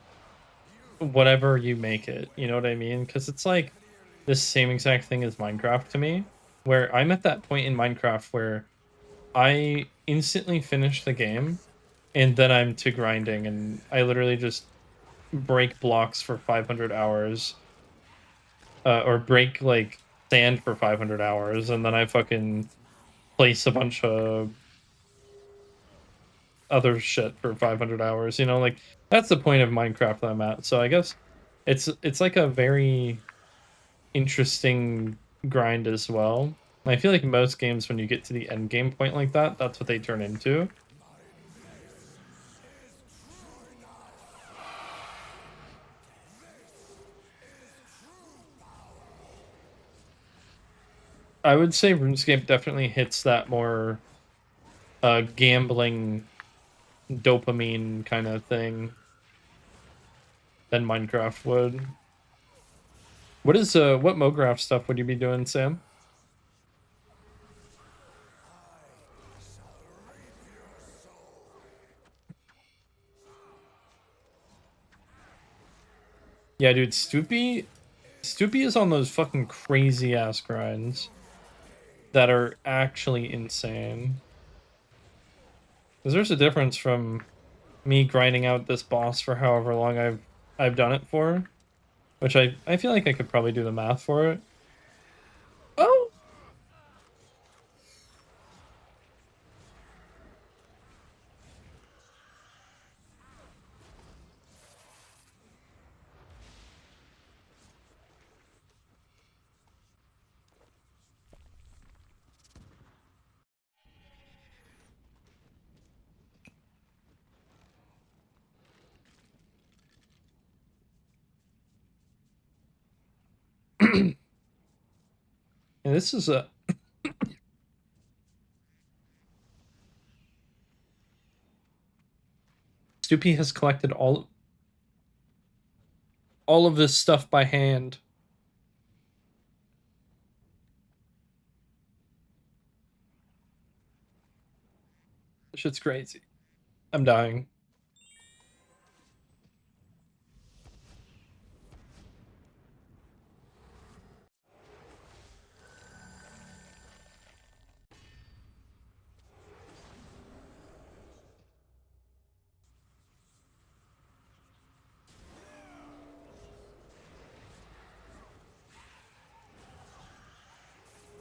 whatever you make it. You know what I mean? Because it's like the same exact thing as Minecraft to me, where I'm at that point in Minecraft where I instantly finish the game and then I'm to grinding, and I literally just break blocks for 500 hours, or break like sand for 500 hours, and then I fucking place a bunch of other shit for 500 hours. You know, like that's the point of Minecraft that I'm at. So I guess it's like a very interesting grind as well. And I feel like most games, when you get to the end game point like that, that's what they turn into. I would say RuneScape definitely hits that more gambling dopamine kind of thing than Minecraft would. What MoGraph stuff would you be doing, Sam? Yeah, dude, Stoopy is on those fucking crazy ass grinds that are actually insane. Because there's a difference from me grinding out this boss for however long I've done it for, which I feel like I could probably do the math for it. Oh, and this is a Stoopy has collected all of this stuff by hand. This shit's crazy. I'm dying.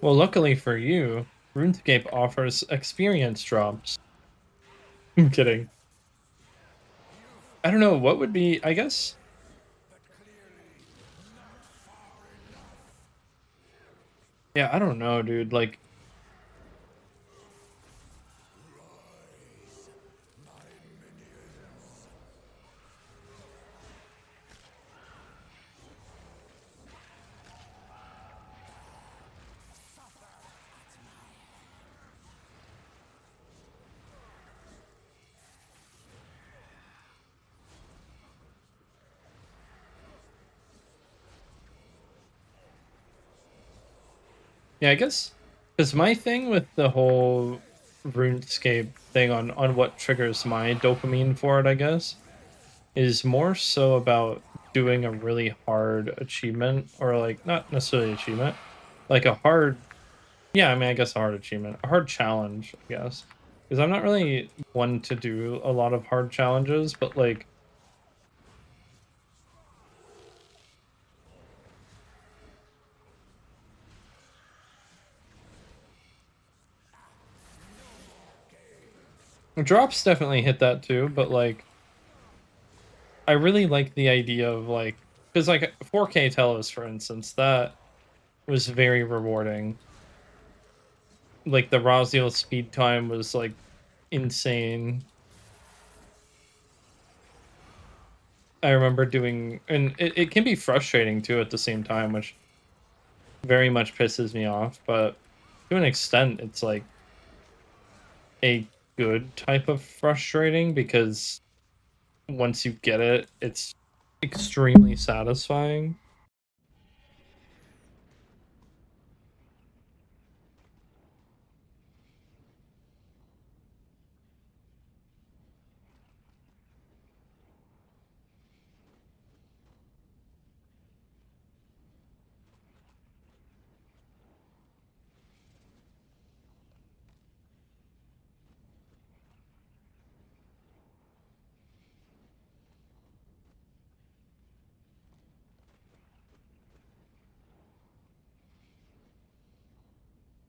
Well, luckily for you, RuneScape offers experience drops. I'm kidding. I don't know what would be. I guess. Yeah, I don't know, dude. Like, yeah, I guess Because my thing with the whole RuneScape thing on what triggers my dopamine for it, I guess, is more so about doing a really hard achievement, or like not necessarily achievement, like a hard, yeah, I mean, I guess a hard achievement, a hard challenge, I guess. Because I'm not really one to do a lot of hard challenges, but like drops definitely hit that too, but like I really like the idea of like, because like 4K Telos, for instance, that was very rewarding. Like the rasial speed time was like insane. I remember doing, and it can be frustrating too at the same time, which very much pisses me off. But to an extent, it's like a good type of frustrating, because once you get it, it's extremely satisfying.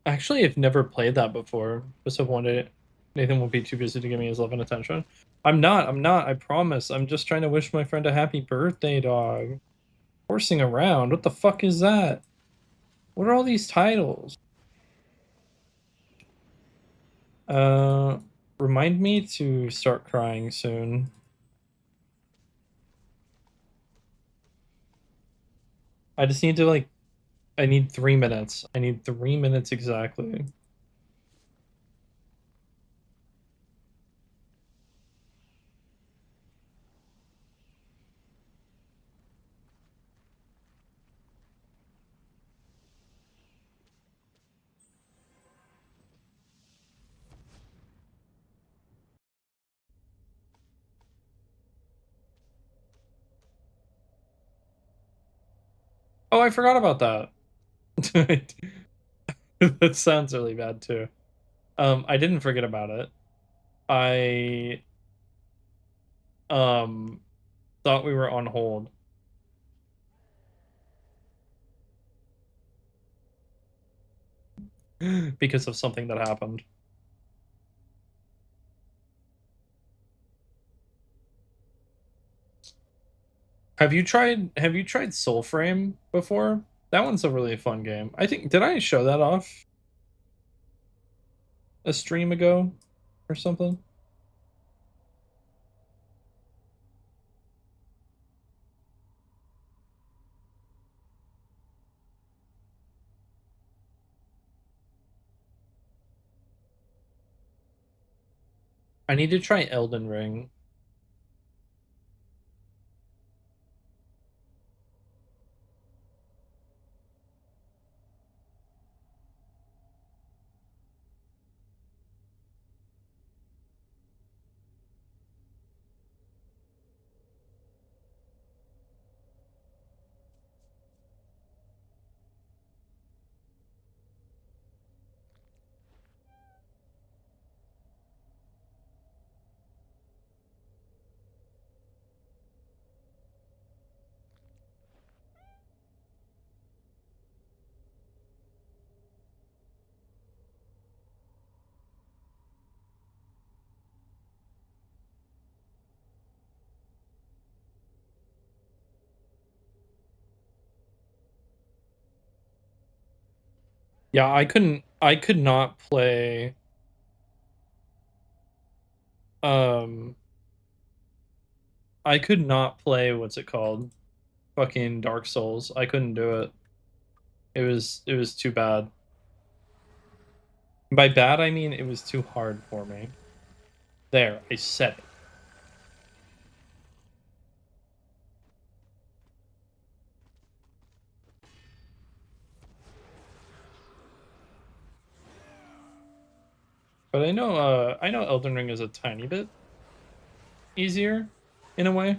Actually, I've never played that before. Just have wanted Nathan will be too busy to give me his love and attention. I'm not, I promise. I'm just trying to wish my friend a happy birthday, dog. Horsing around. What the fuck is that? What are all these titles? Uh, Remind me to start crying soon. I just need to like, I need 3 minutes. I need 3 minutes exactly. Oh, I forgot about that. That sounds really bad too. I didn't forget about it. I um thought we were on hold because of something that happened. Have you tried Soulframe before? That one's a really fun game. I think, did I show that off a stream ago or something? I need to try Elden Ring. Yeah, I could not play um I could not play, what's it called? Fucking Dark Souls. I couldn't do it. It was too bad. By bad I mean it was too hard for me. There, I said it. But I know Elden Ring is a tiny bit easier in a way.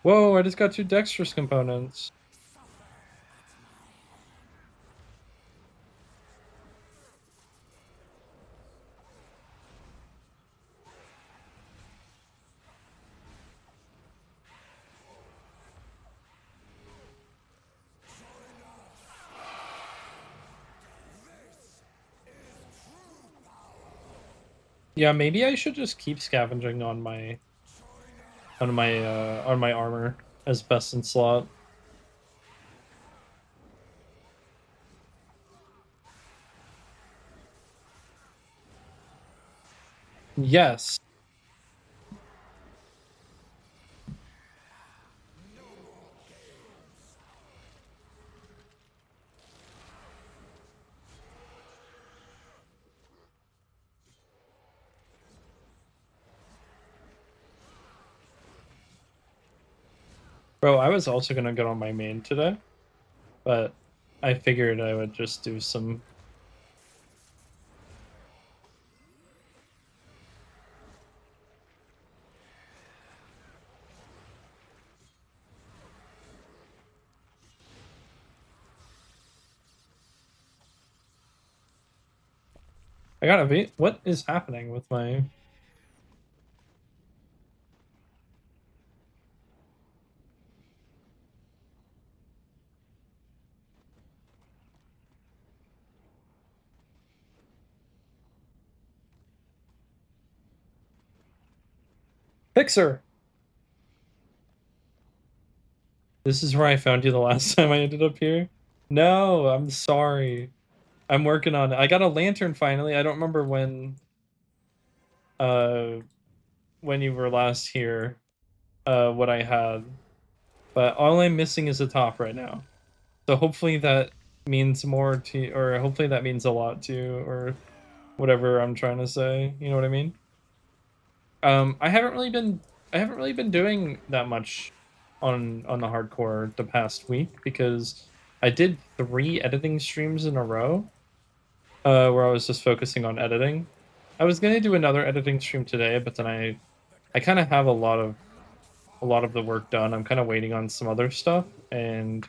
Whoa, I just got 2 dexterous components. Yeah, maybe I should just keep scavenging on my armor as best in slot. Yes. Bro, I was also gonna get on my main today, but I figured I would just do some. I gotta be. What is happening with my? Fixer! This is where I found you the last time I ended up here? No, I'm sorry. I'm working on it. I got a lantern finally. I don't remember uh when you were last here, what I had. But all I'm missing is the top right now. So hopefully that means more to, or hopefully that means a lot to you, or whatever I'm trying to say. You know what I mean? I haven't really been doing that much on the hardcore the past week because I did 3 editing streams in a row, where I was just focusing on editing. I was gonna do another editing stream today, but then I kind of have a lot of the work done. I'm kind of waiting on some other stuff, and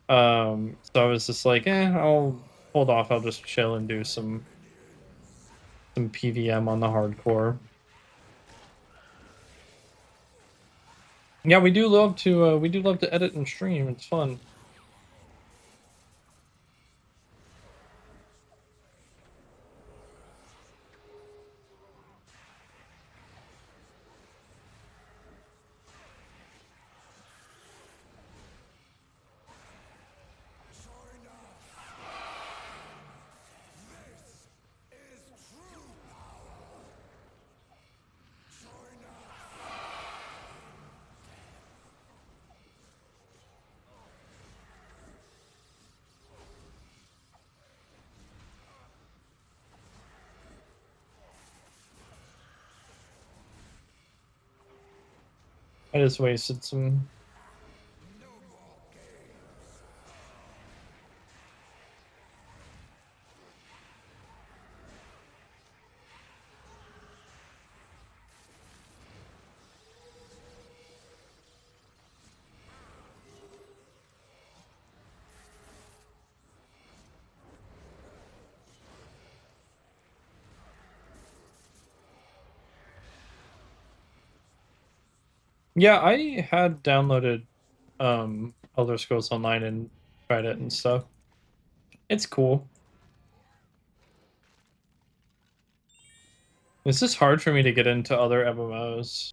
so I was just like, I'll hold off. I'll just chill and do some PVM on the hardcore. Yeah, we do love to edit and stream. It's fun. I just wasted some. Yeah, I had downloaded Elder Scrolls Online and tried it and stuff. It's cool. It's just hard for me to get into other MMOs.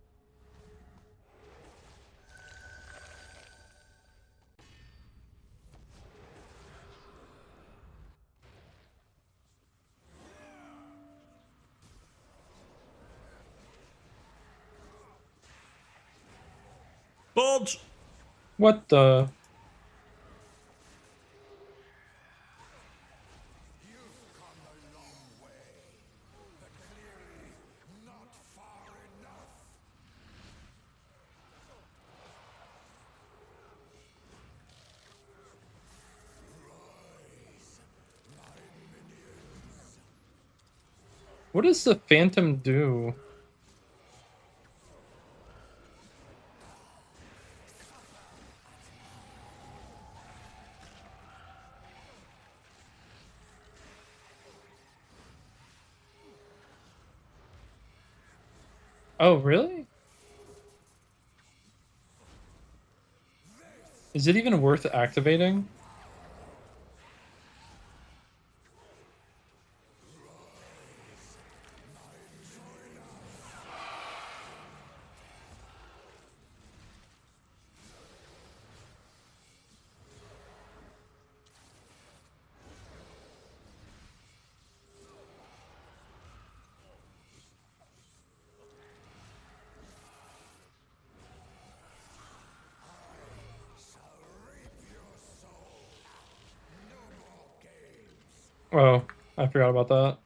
Bulge! What the? What does the Phantom do? Oh, really? Is it even worth activating? Oh, I forgot about that.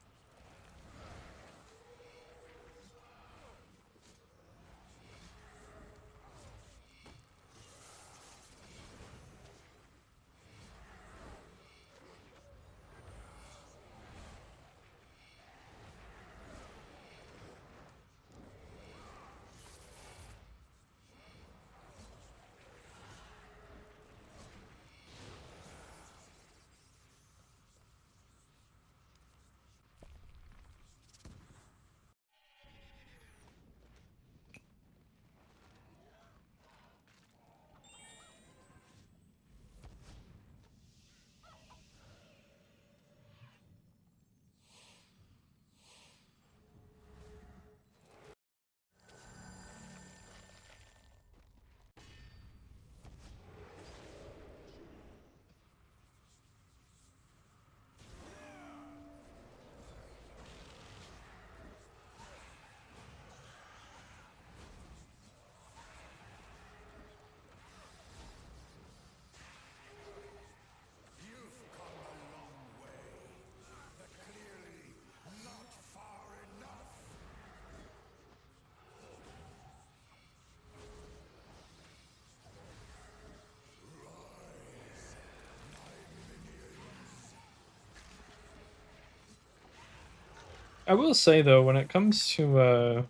I will say though, when it comes to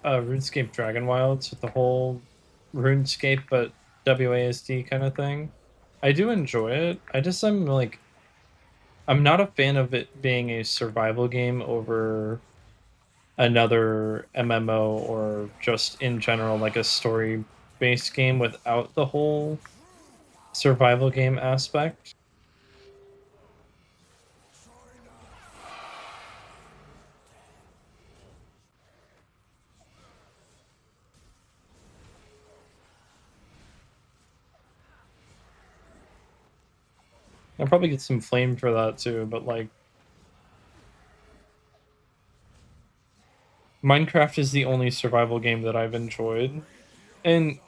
RuneScape Dragon Wilds with the whole RuneScape but WASD kind of thing, I do enjoy it. I'm not a fan of it being a survival game over another MMO or just in general like a story based game without the whole survival game aspect. I'll probably get some flame for that too, but like Minecraft is the only survival game that I've enjoyed. And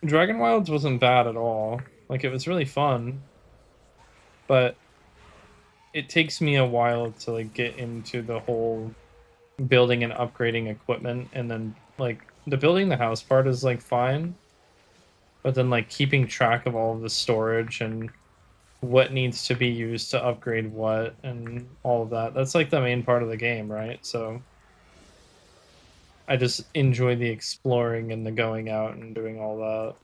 Dragon Wilds wasn't bad at all. Like it was really fun, but it takes me a while to like get into the whole building and upgrading equipment, and then like the building the house part is like fine, but then like keeping track of all of the storage and what needs to be used to upgrade what and all of that. That's like the main part of the game, right? So I just enjoy the exploring and the going out and doing all that.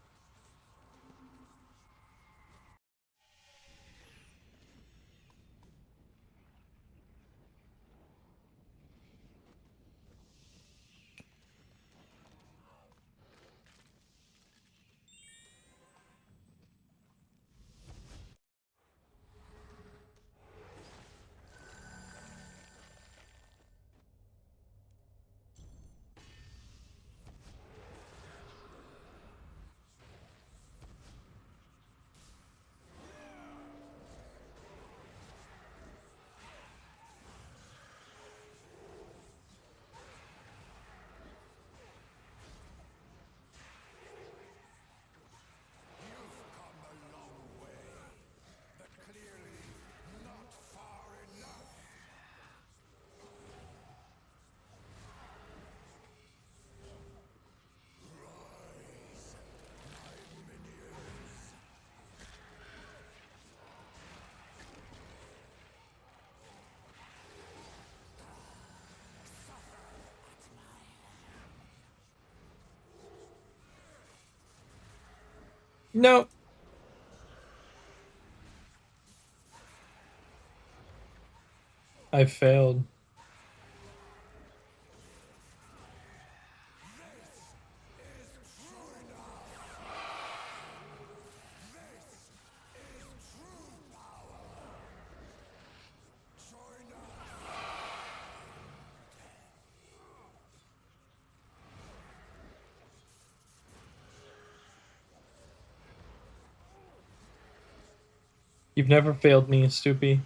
No. I failed. You've never failed me, Stoopy.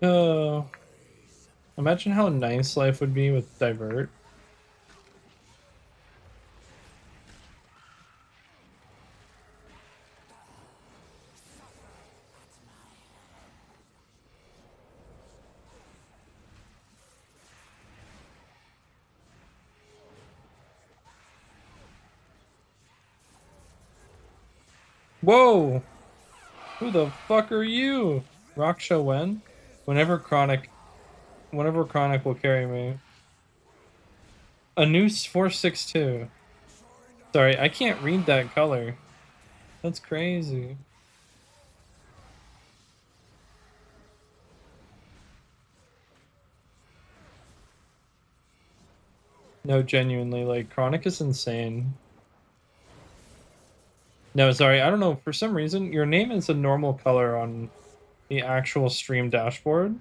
Oh. Imagine how nice life would be with Divert. Whoa! Who the fuck are you? Raksha when? Whenever Chronic will carry me. A noose 462. Sorry, I can't read that color. That's crazy. No, genuinely, like, Chronic is insane. No, sorry, I don't know, for some reason, your name is a normal color on the actual stream dashboard,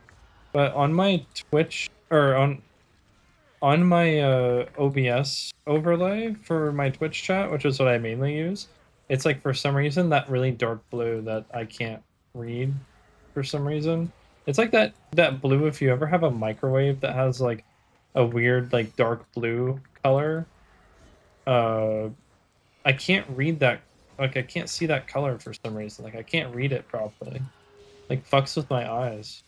but on my Twitch, or on my OBS overlay for my Twitch chat, which is what I mainly use, it's like for some reason that really dark blue that I can't read for some reason. It's like that blue if you ever have a microwave that has like a weird like dark blue color. Uh I can't read that, like I can't see that color for some reason. Like I can't read it properly. Like fucks with my eyes.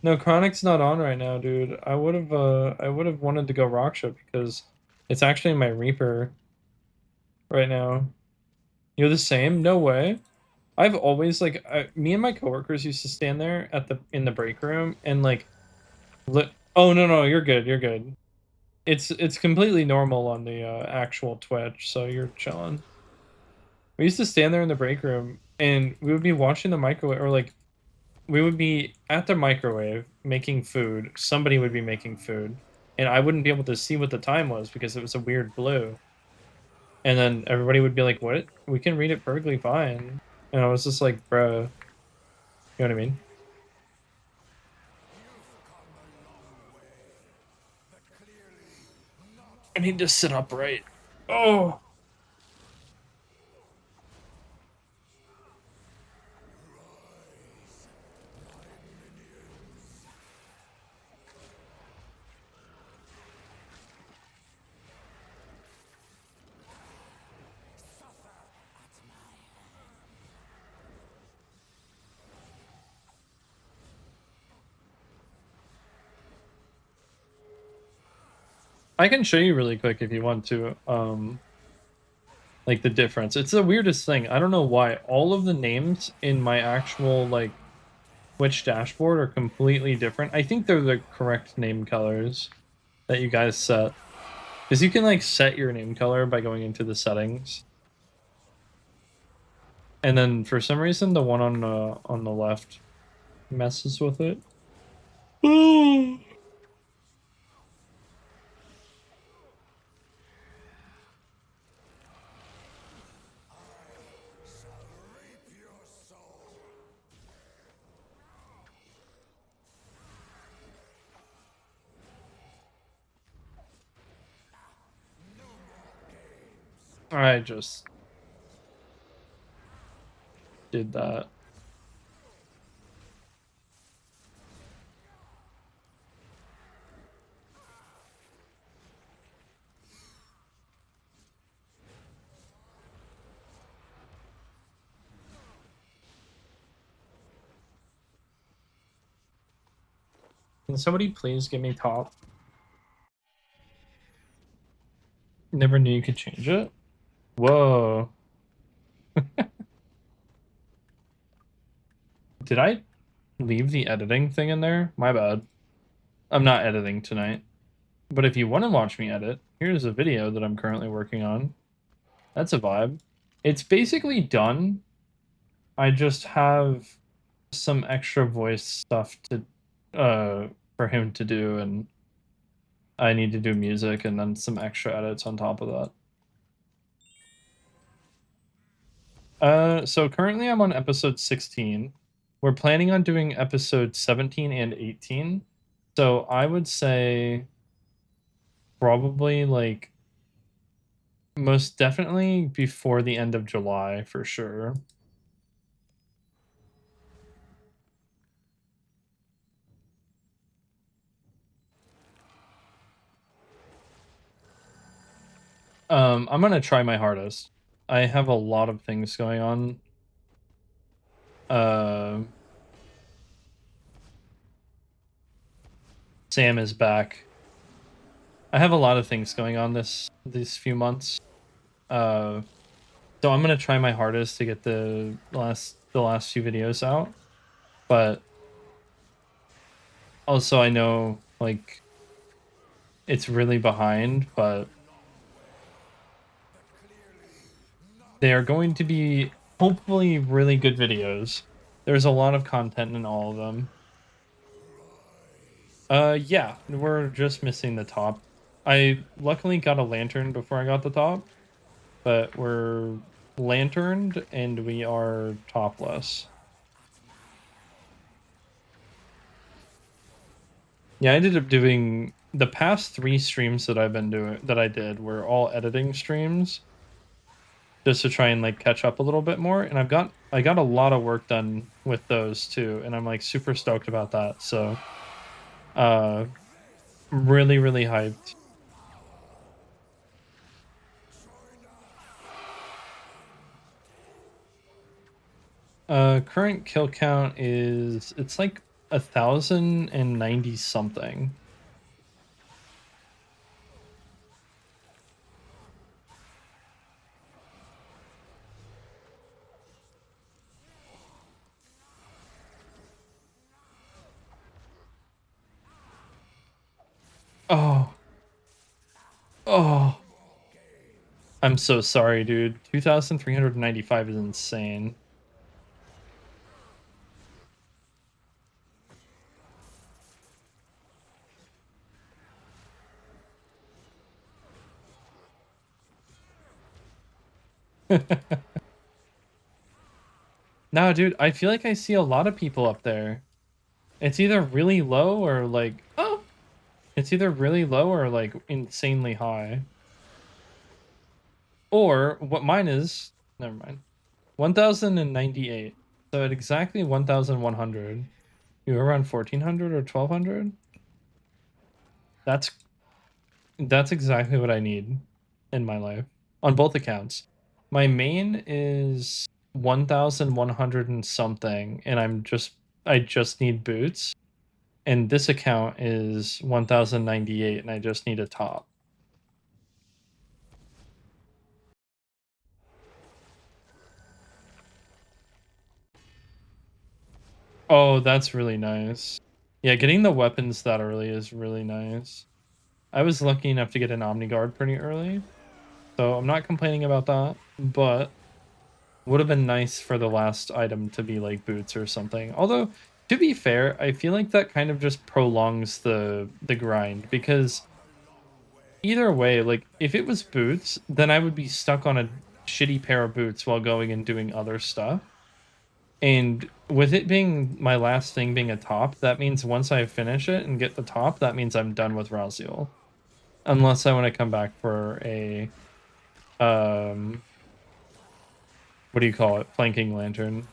No, Chronic's not on right now, dude. I would have wanted to go Raksha because it's actually my Reaper right now. You're the same? No way. I've always like me and my coworkers used to stand there at the in the break room and like oh no, you're good. You're good. It's completely normal on the actual Twitch, so you're chilling. We used to stand there in the break room and we would be watching the microwave, or like we would be at the microwave making food. Somebody would be making food, and I wouldn't be able to see what the time was because it was a weird blue. And then everybody would be like, "What? We can read it perfectly fine." And I was just like, "Bro, you know what I mean?" I need to sit upright. Oh, I can show you really quick if you want to, like the difference. It's the weirdest thing. I don't know why all of the names in my actual like Twitch dashboard are completely different. I think they're the correct name colors that you guys set. Because you can like set your name color by going into the settings. And then for some reason the one on the left messes with it. I just did that. Can somebody please give me top? Never knew you could change it. Whoa. Did I leave the editing thing in there? My bad. I'm not editing tonight. But if you want to watch me edit, here's a video that I'm currently working on. That's a vibe. It's basically done. I just have some extra voice stuff to for him to do, and I need to do music and then some extra edits on top of that. So currently I'm on episode 16. We're planning on doing episode 17 and 18. So I would say probably like most definitely before the end of July for sure. I'm gonna try my hardest. I have a lot of things going on. Sam is back. I have a lot of things going on these few months. So I'm gonna try my hardest to get the last few videos out. But also I know like it's really behind, but they are going to be hopefully really good videos. There's a lot of content in all of them. Yeah, we're just missing the top. I luckily got a lantern before I got the top, but we're lanterned and we are topless. Yeah, I ended up doing the past 3 streams that I did were all editing streams just to try and like catch up a little bit more, and I got a lot of work done with those too, and I'm like super stoked about that. So uh really hyped. Current kill count is it's like 1,090 something. Oh. Oh. I'm so sorry, dude. 2,395 is insane. No, dude, I feel like I see a lot of people up there. It's either really low or like, oh, it's either really low or like insanely high. Or what mine is, never mind. 1,098. So at exactly 1,100, you're around 1,400 or 1,200. That's exactly what I need in my life on both accounts. My main is 1,100 and something, and I just need boots. And this account is 1,098, and I just need a top. Oh, that's really nice. Yeah, getting the weapons that early is really nice. I was lucky enough to get an Omni Guard pretty early, so I'm not complaining about that, but would have been nice for the last item to be like boots or something. Although, to be fair, I feel like that kind of just prolongs the grind because either way, like if it was boots, then I would be stuck on a shitty pair of boots while going and doing other stuff. And with it being my last thing being a top, that means once I finish it and get the top, that means I'm done with rasial. Unless I want to come back for a um what do you call it? Flanking lantern,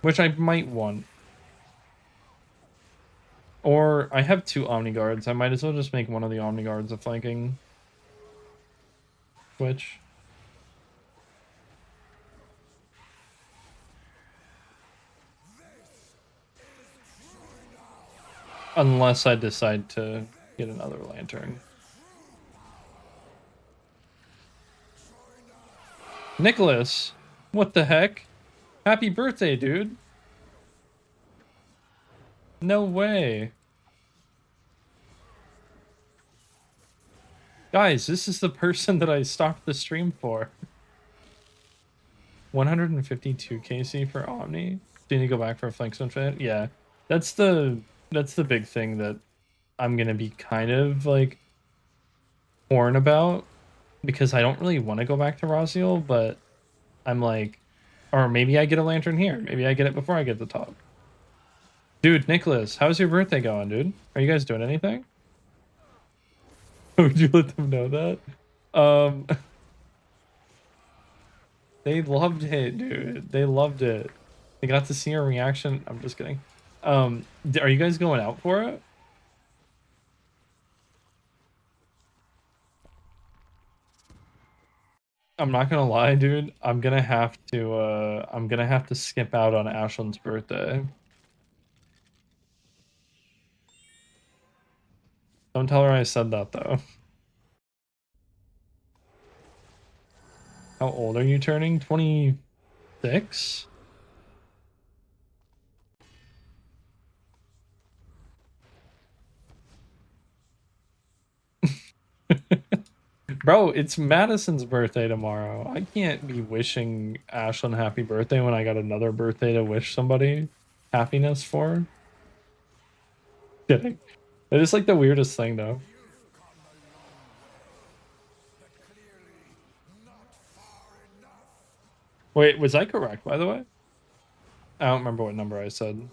which I might want. Or I have two Omni Guards. I might as well just make one of the Omni Guards a flanking switch. Unless I decide to get another lantern. Nicholas, what the heck? Happy birthday, dude. No way. Guys, this is the person that I stopped the stream for. 152 KC for Omni. Do you need to go back for a flank switch fit? Yeah. That's the big thing that I'm gonna be kind of like torn about because I don't really want to go back to Rosiel, but I'm like, or maybe I get a lantern here. Maybe I get it before I get the top. Dude, Nicholas, how's your birthday going, dude? Are you guys doing anything? Would you let them know that? Um, they loved it, dude. They loved it. They got to see your reaction. I'm just kidding. Are you guys going out for it? I'm not gonna lie, dude. I'm gonna have to skip out on Ashlyn's birthday. Don't tell her I said that though. How old are you turning? 26? Bro, it's Madison's birthday tomorrow. I can't be wishing Ashlyn happy birthday when I got another birthday to wish somebody happiness for. Kidding. It is like the weirdest thing though. Wait, was I correct by the way? I don't remember what number I said.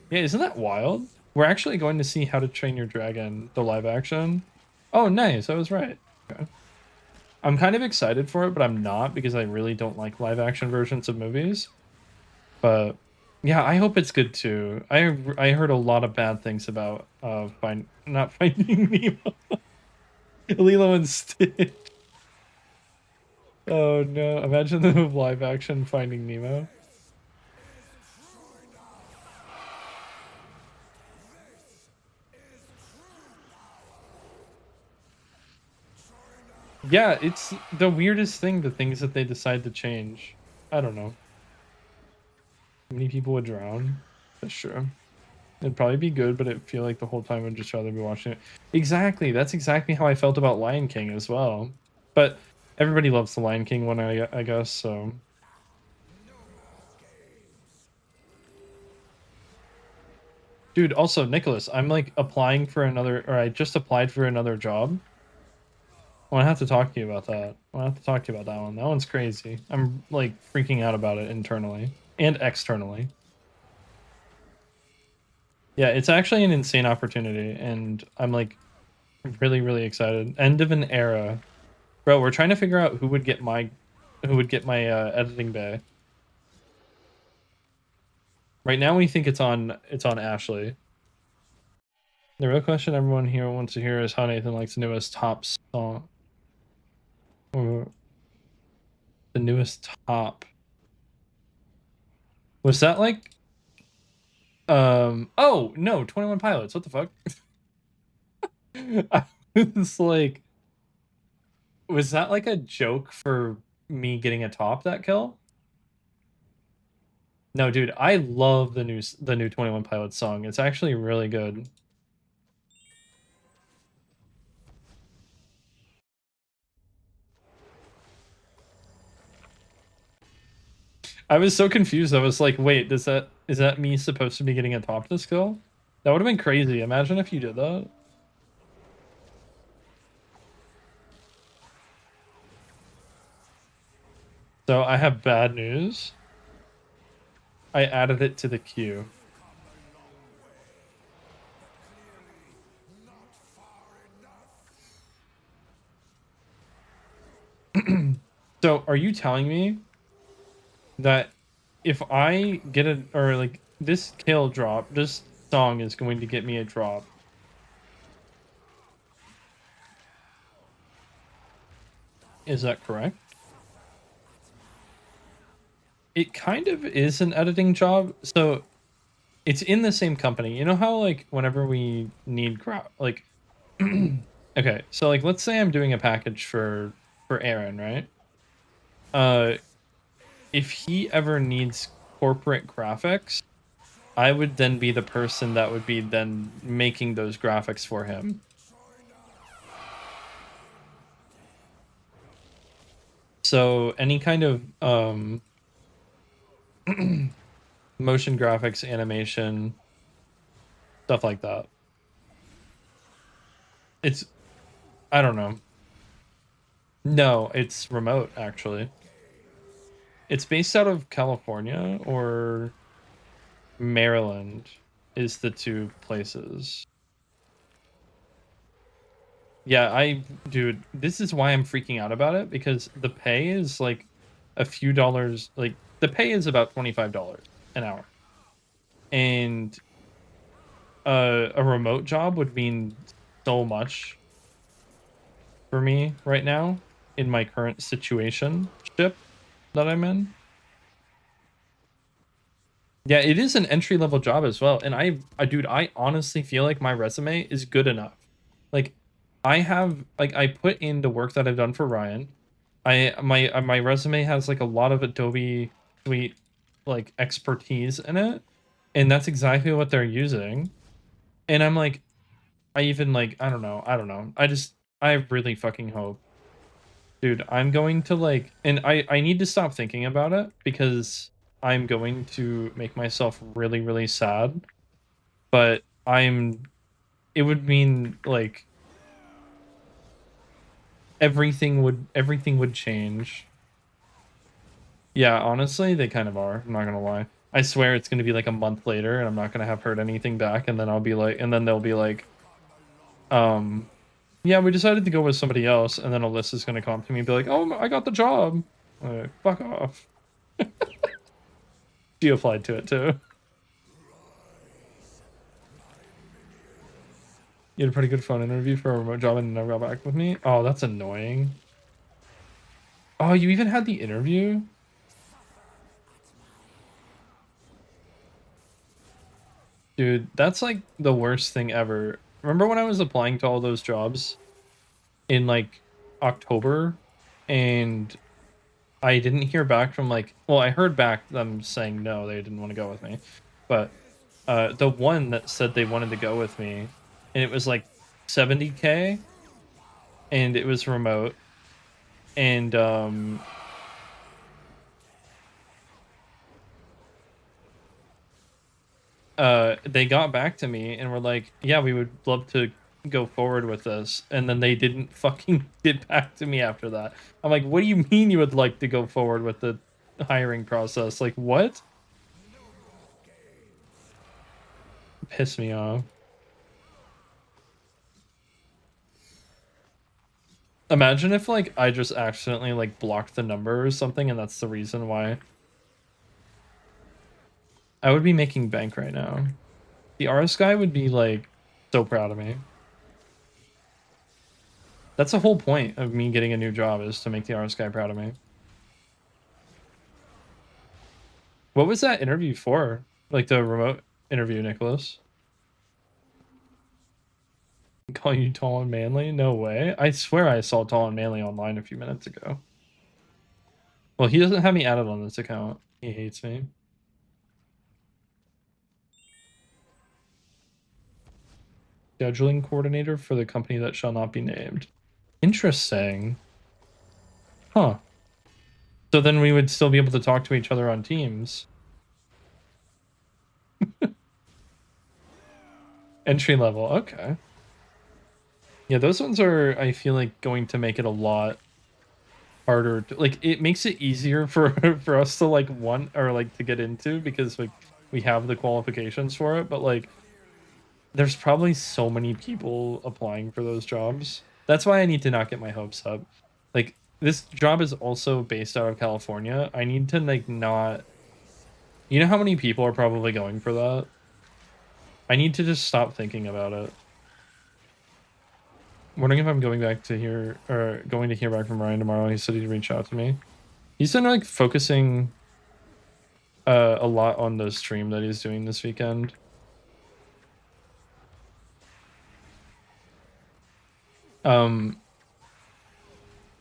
Yeah, isn't that wild? We're actually going to see How to Train Your Dragon, the live action. Oh, nice. I was right. Okay. I'm kind of excited for it, but I'm not because I really don't like live action versions of movies. But yeah, I hope it's good too. I heard a lot of bad things about not Finding Nemo. Lilo and Stitch. Oh no! Imagine the live action Finding Nemo. Yeah, it's the weirdest thing, the things that they decide to change. I don't know. Many people would drown. That's true. It'd probably be good, but it feel like the whole time I'd just rather be watching it. Exactly. That's exactly how I felt about Lion King as well. But everybody loves the Lion King one, I guess, so. Dude, also, Nicholas, I'm like applying for another, or I just applied for another job. I want to have to talk to you about that. I want to have to talk to you about that one. That one's crazy. I'm like freaking out about it internally and externally. Yeah, it's actually an insane opportunity, and I'm like really, really excited. End of an era. Bro, we're trying to figure out who would get my editing bay. Right now we think it's on Ashley. The real question everyone here wants to hear is how Nathan likes the newest top song. Or the newest top. Was that like oh no, 21 Pilots, what the fuck? I was like, was that like a joke for me getting a top that kill? No, dude, I love the new 21 Pilots song. It's actually really good. I was so confused. I was like, wait, is that me supposed to be getting a top disc kill? That would have been crazy. Imagine if you did that. So I have bad news. I added it to the queue. So are you telling me that if I get a, or like this kill drop, this song is going to get me a drop? Is that correct? It kind of is an editing job. So it's in the same company. You know how like whenever we need like okay, so like let's say I'm doing a package for Aaron, right? Uh if he ever needs corporate graphics, I would then be the person that would be then making those graphics for him. So any kind of motion graphics, animation, stuff like that. It's I don't know. No, it's remote actually. It's based out of California or Maryland is the two places. Yeah, dude, this is why I'm freaking out about it because the pay is like a few dollars, like the pay is about $25 an hour. And a remote job would mean so much for me right now in my current situation ship that I'm in. Yeah, it is an entry level job as well. And dude, I honestly feel like my resume is good enough. Like, I put in the work that I've done for Ryan. My resume has like a lot of Adobe Suite like expertise in it, and that's exactly what they're using. And I'm like, I even like, I don't know. I really fucking hope, dude. I'm going to like, and I need to stop thinking about it because I'm going to make myself really really sad. But it would mean like everything would change. Yeah, honestly, they kind of are. I'm not gonna lie. I swear it's gonna be like a month later, and I'm not gonna have heard anything back, and then I'll be like, and then they'll be like, um, yeah, we decided to go with somebody else, and then Alyssa's gonna come up to me and be like, oh, I got the job. Fuck off. She applied to it too. You had a pretty good phone interview for a remote job and never got back with me. Oh, that's annoying. Oh, you even had the interview? Dude, that's like the worst thing ever. Remember when I was applying to all those jobs in like October and I didn't hear back from like, well, I heard back them saying no, they didn't want to go with me. But the one that said they wanted to go with me and it was like 70K and it was remote and they got back to me and were like, yeah, we would love to go forward with this, and then they didn't fucking get back to me after that. I'm like, what do you mean you would like to go forward with the hiring process? Like, what? Piss me off. Imagine if like I just accidentally like blocked the number or something and that's the reason why. I would be making bank right now. The RS guy would be like so proud of me. That's the whole point of me getting a new job is to make the RS guy proud of me. What was that interview for? Like the remote interview, Nicholas? Calling you tall and manly? No way. I swear I saw tall and manly online a few minutes ago. Well, he doesn't have me added on this account. He hates me. scheduling coordinator for the company that shall not be named. Interesting. Huh. So then we would still be able to talk to each other on Teams. Entry level, okay. Yeah, those ones are, I feel like, going to make it a lot harder to, like, it makes it easier for for us to like want or like to get into because like we have the qualifications for it, but like there's probably so many people applying for those jobs. That's why I need to not get my hopes up. Like this job is also based out of California. I need to like not, you know how many people are probably going for that? I need to just stop thinking about it. Wondering if I'm going back to hear or going to hear back from Ryan tomorrow. He said he'd reach out to me. He's been like focusing a lot on the stream that he's doing this weekend. Um,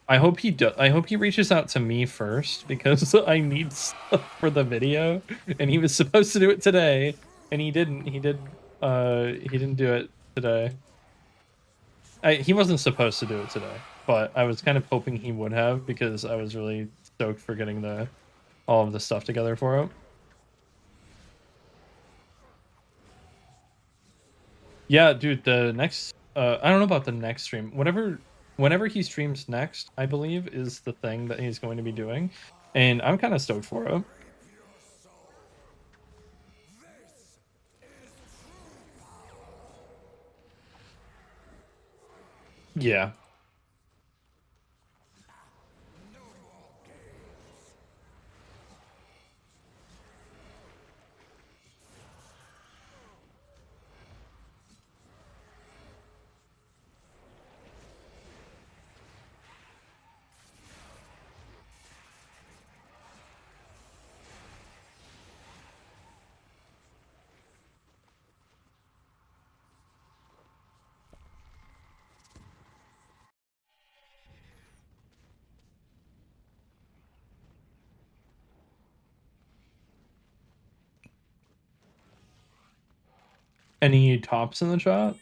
I hope he does. I hope he reaches out to me first because I need stuff for the video, and he was supposed to do it today, and he didn't. He did. He didn't do it today. He wasn't supposed to do it today, but I was kind of hoping he would have because I was really stoked for getting the all of the stuff together for him. Yeah, dude, the next I don't know about the next stream. Whenever he streams next, I believe is the thing that he's going to be doing. And I'm kind of stoked for it. Yeah. Any tops in the chat?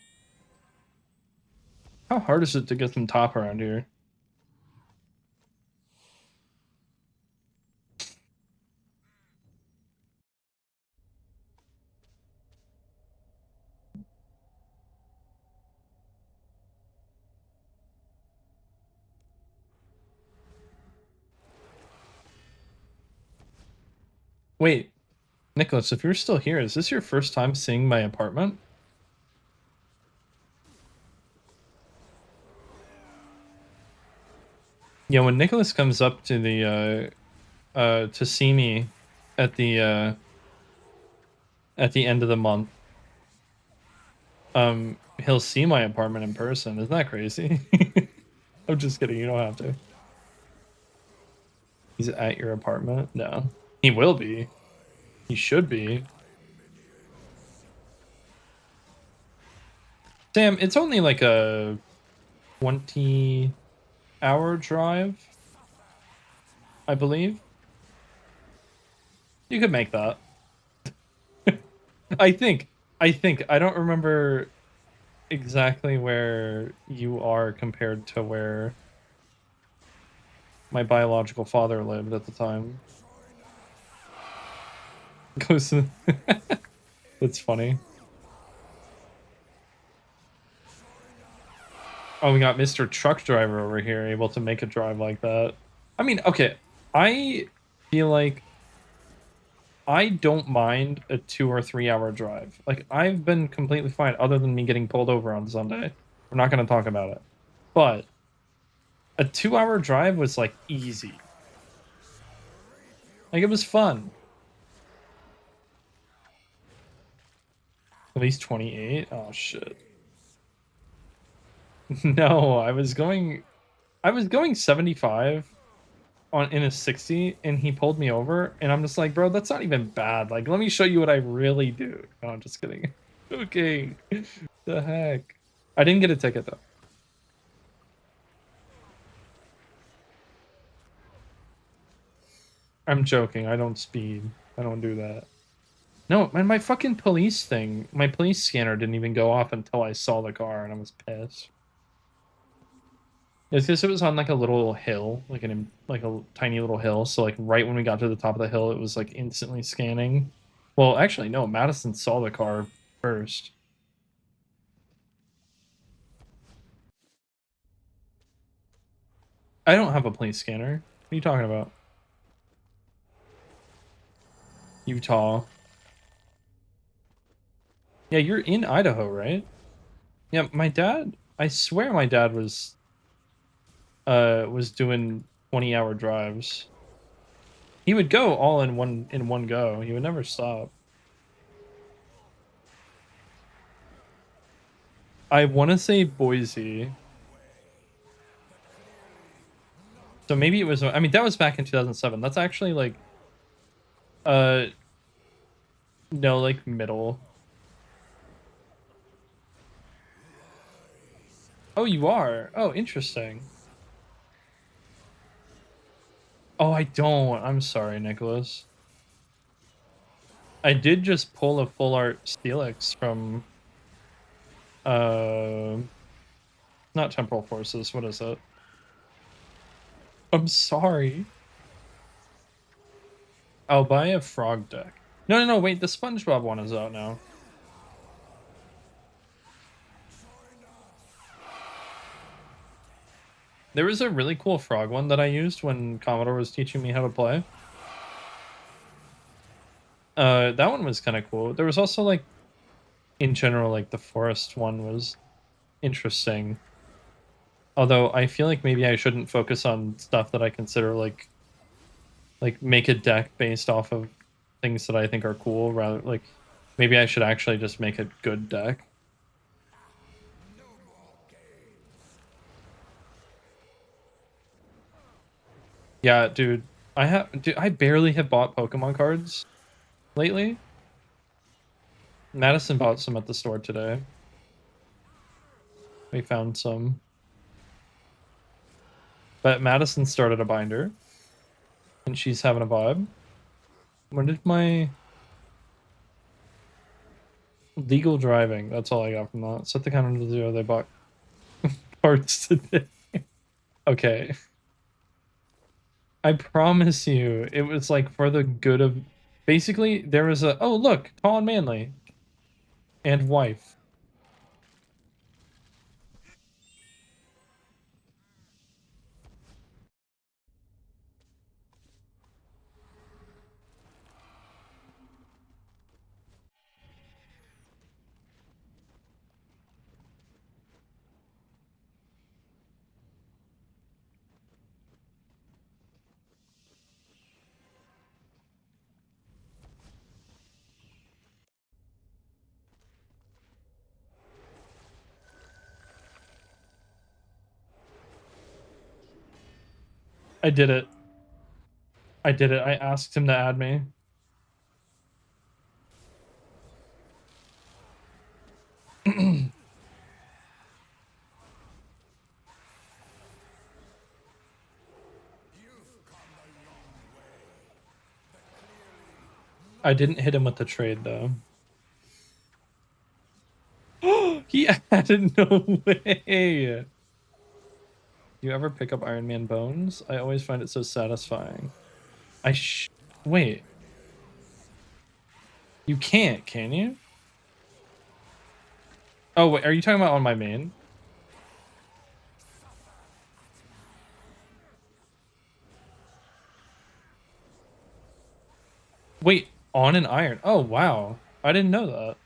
How hard is it to get some top around here? Wait, Nicholas, if you're still here, is this your first time seeing my apartment? Yeah, when Nicholas comes up to the to see me at the end of the month, he'll see my apartment in person. Isn't that crazy? I'm just kidding, you don't have to. He's at your apartment? No. He will be. He should be. Sam, it's only like a 20-hour drive, I believe. You could make that. I think. I don't remember exactly where you are compared to where my biological father lived at the time. Goes. That's funny. Oh, we got Mr. Truck Driver over here, able to make a drive like that. I mean, okay, I feel like I don't mind a 2 or 3 hour drive. Like, I've been completely fine other than me getting pulled over on Sunday. We're not going to talk about it. But a 2-hour drive was like easy. Like, it was fun. At least 28? Oh, shit. No, I was going 75 on in a 60 and he pulled me over and I'm just like, bro, that's not even bad. Like, let me show you what I really do. No, I'm just kidding. Okay. The heck. I didn't get a ticket though. I'm joking. I don't speed. I don't do that. No, man, my fucking police thing, my police scanner didn't even go off until I saw the car, and I was pissed. It's because it was on like a little hill, like a tiny little hill. So like right when we got to the top of the hill, it was like instantly scanning. Well, actually, no, Madison saw the car first. I don't have a police scanner. What are you talking about? Utah. Yeah, you're in Idaho, right? Yeah, my dad, I swear my dad was doing 20-hour drives. He would go all in one go. He would never stop. I want to say Boise. So maybe it was, I mean, that was back in 2007. That's actually like uh no, like middle. Oh, you are. Oh, interesting. Oh, I don't. I'm sorry, Nicholas. I did just pull a full art Steelix from uh not Temporal Forces. What is it? I'm sorry. I'll buy a frog deck. No, no, no, wait, the SpongeBob one is out now. There was a really cool frog one that I used when Commodore was teaching me how to play. That one was kind of cool. There was also like in general, like the forest one was interesting. Although I feel like maybe I shouldn't focus on stuff that I consider like make a deck based off of things that I think are cool rather like maybe I should actually just make a good deck. Yeah, dude. I barely have bought Pokemon cards lately. Madison bought some at the store today. We found some. But Madison started a binder and she's having a vibe. When did my legal driving? That's all I got from that. Set the counter to 0. They bought cards today. Okay. I promise you, it was like for the good of. Basically, there was a. Oh, look, tall and manly. And wife. I did it. I did it. I asked him to add me. I didn't hit him with the trade, though. He added, no way. Do you ever pick up Iron Man bones? I always find it so satisfying. Wait. You can't, can you? Oh, wait, are you talking about on my main? Wait, on an iron. Oh, wow. I didn't know that.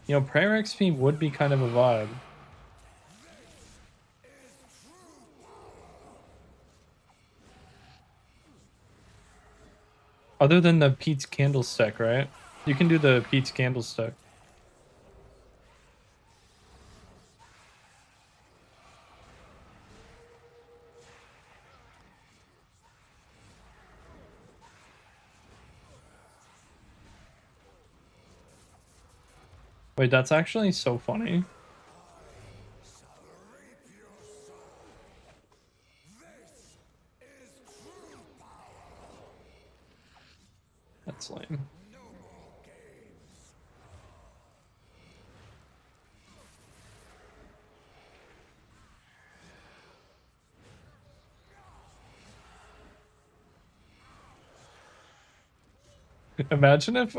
You know, prayer XP would be kind of a vibe. Other than the Pete's candlestick, right? You can do the Pete's candlestick. Wait, that's actually so funny. Imagine if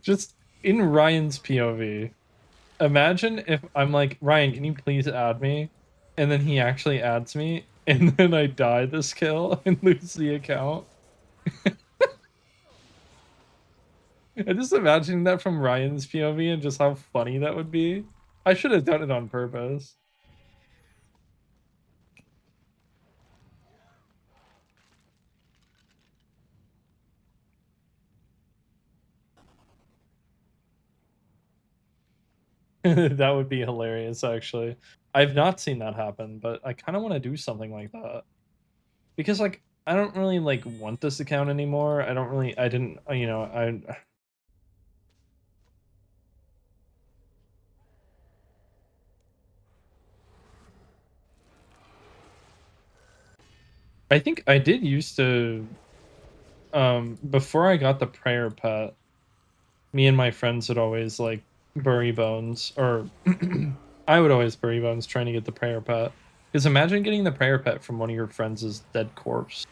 just in Ryan's POV, imagine if I'm like, Ryan, can you please add me? And then he actually adds me, and then I die this kill and lose the account. I just imagine that from Ryan's POV and just how funny that would be. I should have done it on purpose. That would be hilarious, actually. I've not seen that happen, but I kind of want to do something like that. Because, like, I don't really, like, want this account anymore. I don't really, I didn't, you know, I think I did used to, before I got the prayer pet, me and my friends would always, like, bury bones, or I would always bury bones trying to get the prayer pet. Because imagine getting the prayer pet from one of your friends' dead corpse.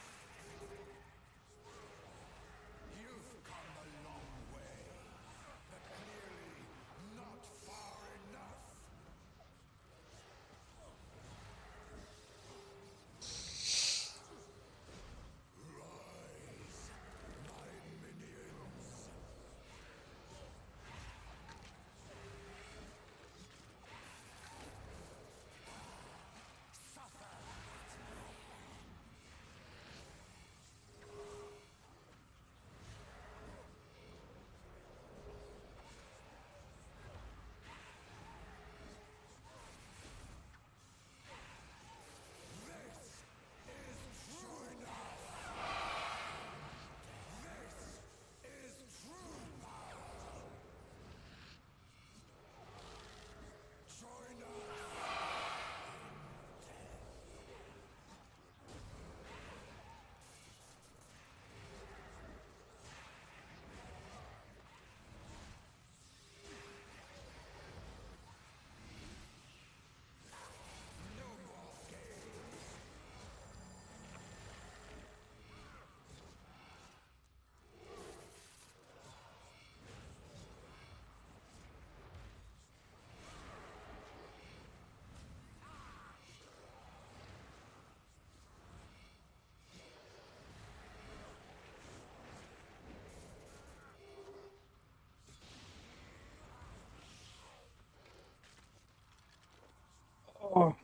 Oh.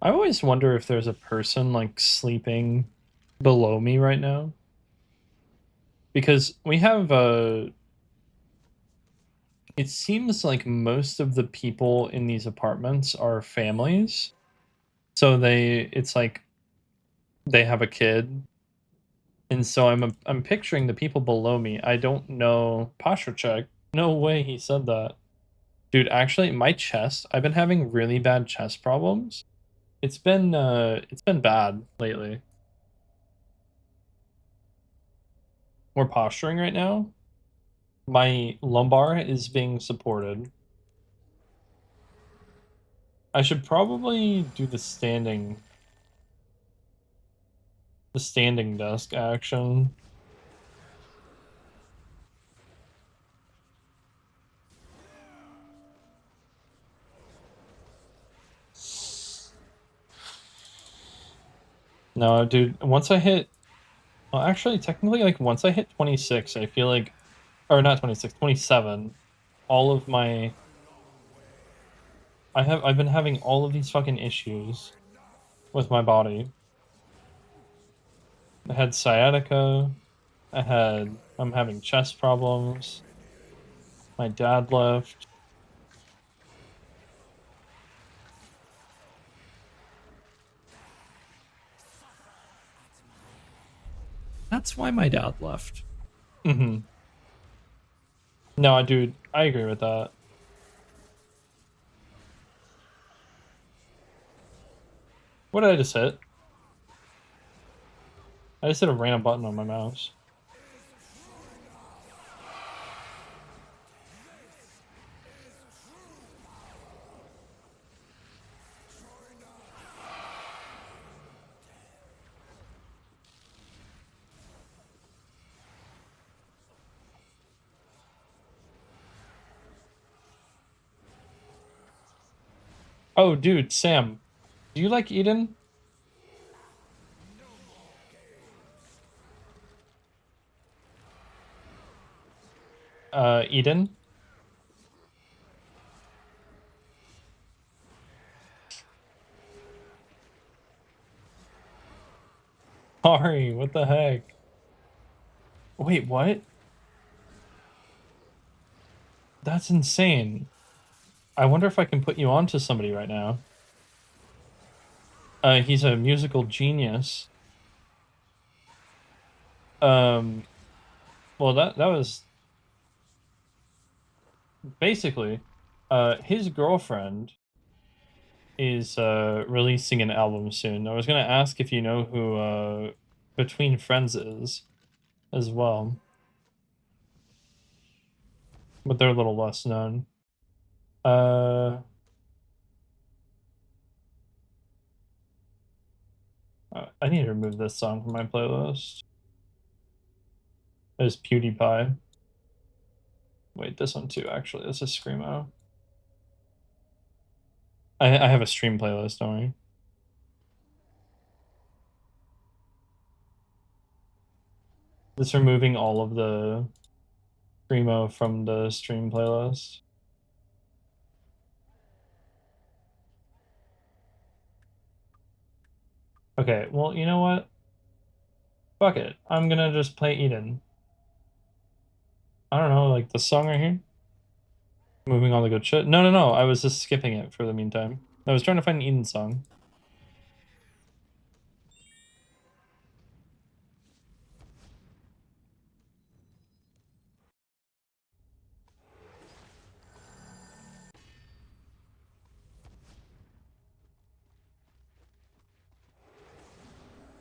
I always wonder if there's a person like sleeping below me right now. Because we have it seems like most of the people in these apartments are families. So it's like they have a kid. And so I'm picturing the people below me. I don't know. Posture check. No way he said that. Dude, actually my chest, I've been having really bad chest problems. It's been bad lately. We're posturing right now. My lumbar is being supported. I should probably do the standing desk action. No, dude, once I hit, well, actually, technically, like, once I hit 26, I feel like, or not 26, 27, all of my, I've been having all of these fucking issues with my body. I had sciatica, I'm having chest problems, my dad left. That's why my dad left. Hmm. No, dude, I agree with that. What did I just hit? I just hit a random button on my mouse. Oh, dude, Sam, do you like Eden? Eden? Sorry, what the heck? Wait, what? That's insane. I wonder if I can put you on to somebody right now. He's a musical genius. Um, well, that was basically, his girlfriend is releasing an album soon. I was gonna ask if you know who Between Friends is as well, but they're a little less known. Uh, I need to remove this song from my playlist. There's PewDiePie. Wait, this one too, actually. This is Screamo. I have a stream playlist, don't worry. It's removing all of the Screamo from the stream playlist. Okay, well, you know what? Fuck it. I'm gonna just play Eden. I don't know, like the song right here? Moving all the good shit? No, no, no. I was just skipping it for the meantime. I was trying to find an Eden song.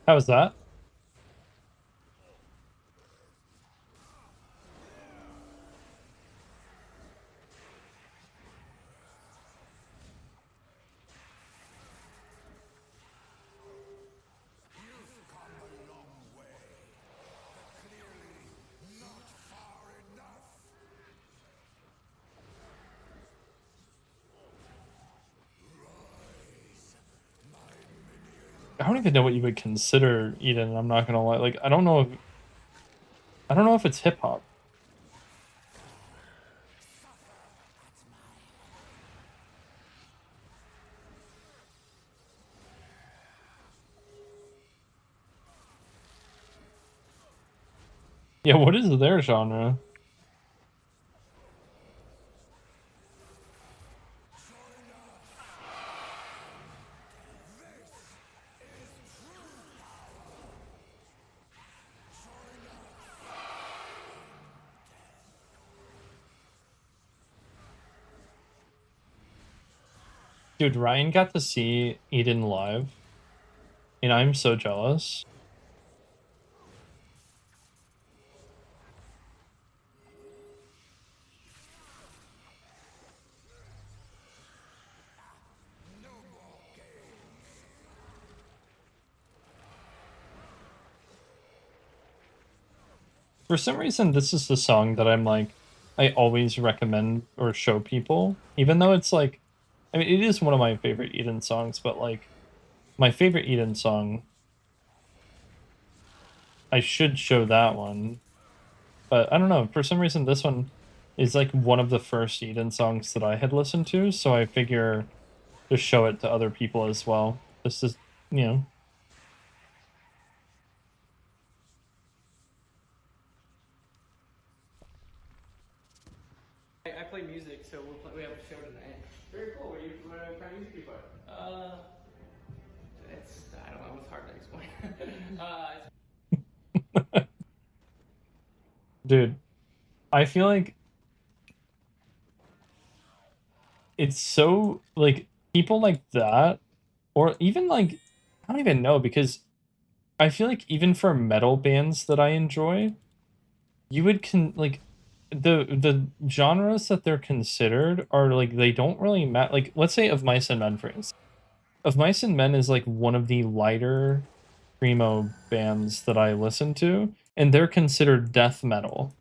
How was that? I don't even know what you would consider Eden, I'm not gonna lie. Like, I don't know if it's hip hop. Yeah, what is their genre? Dude, Ryan got to see Eden live, and I'm so jealous. For some reason, this is the song that I'm like, I always recommend or show people, even though it's like, I mean, it is one of my favorite Eden songs, but like, my favorite Eden song, I should show that one. But I don't know, for some reason, this one is like one of the first Eden songs that I had listened to, so I figure to show it to other people as well. This is, you know, I play music, so we have a show tonight. Very cool. What kind of music do you play? It's I don't know. It's hard to explain. dude, I feel like it's so like people like that, or even like I don't even know because I feel like even for metal bands that I enjoy, you would like the genres that they're considered are like they don't really matter. Like let's say Of Mice and Men, for instance. Of Mice and Men is like one of the lighter primo bands that I listen to, and they're considered death metal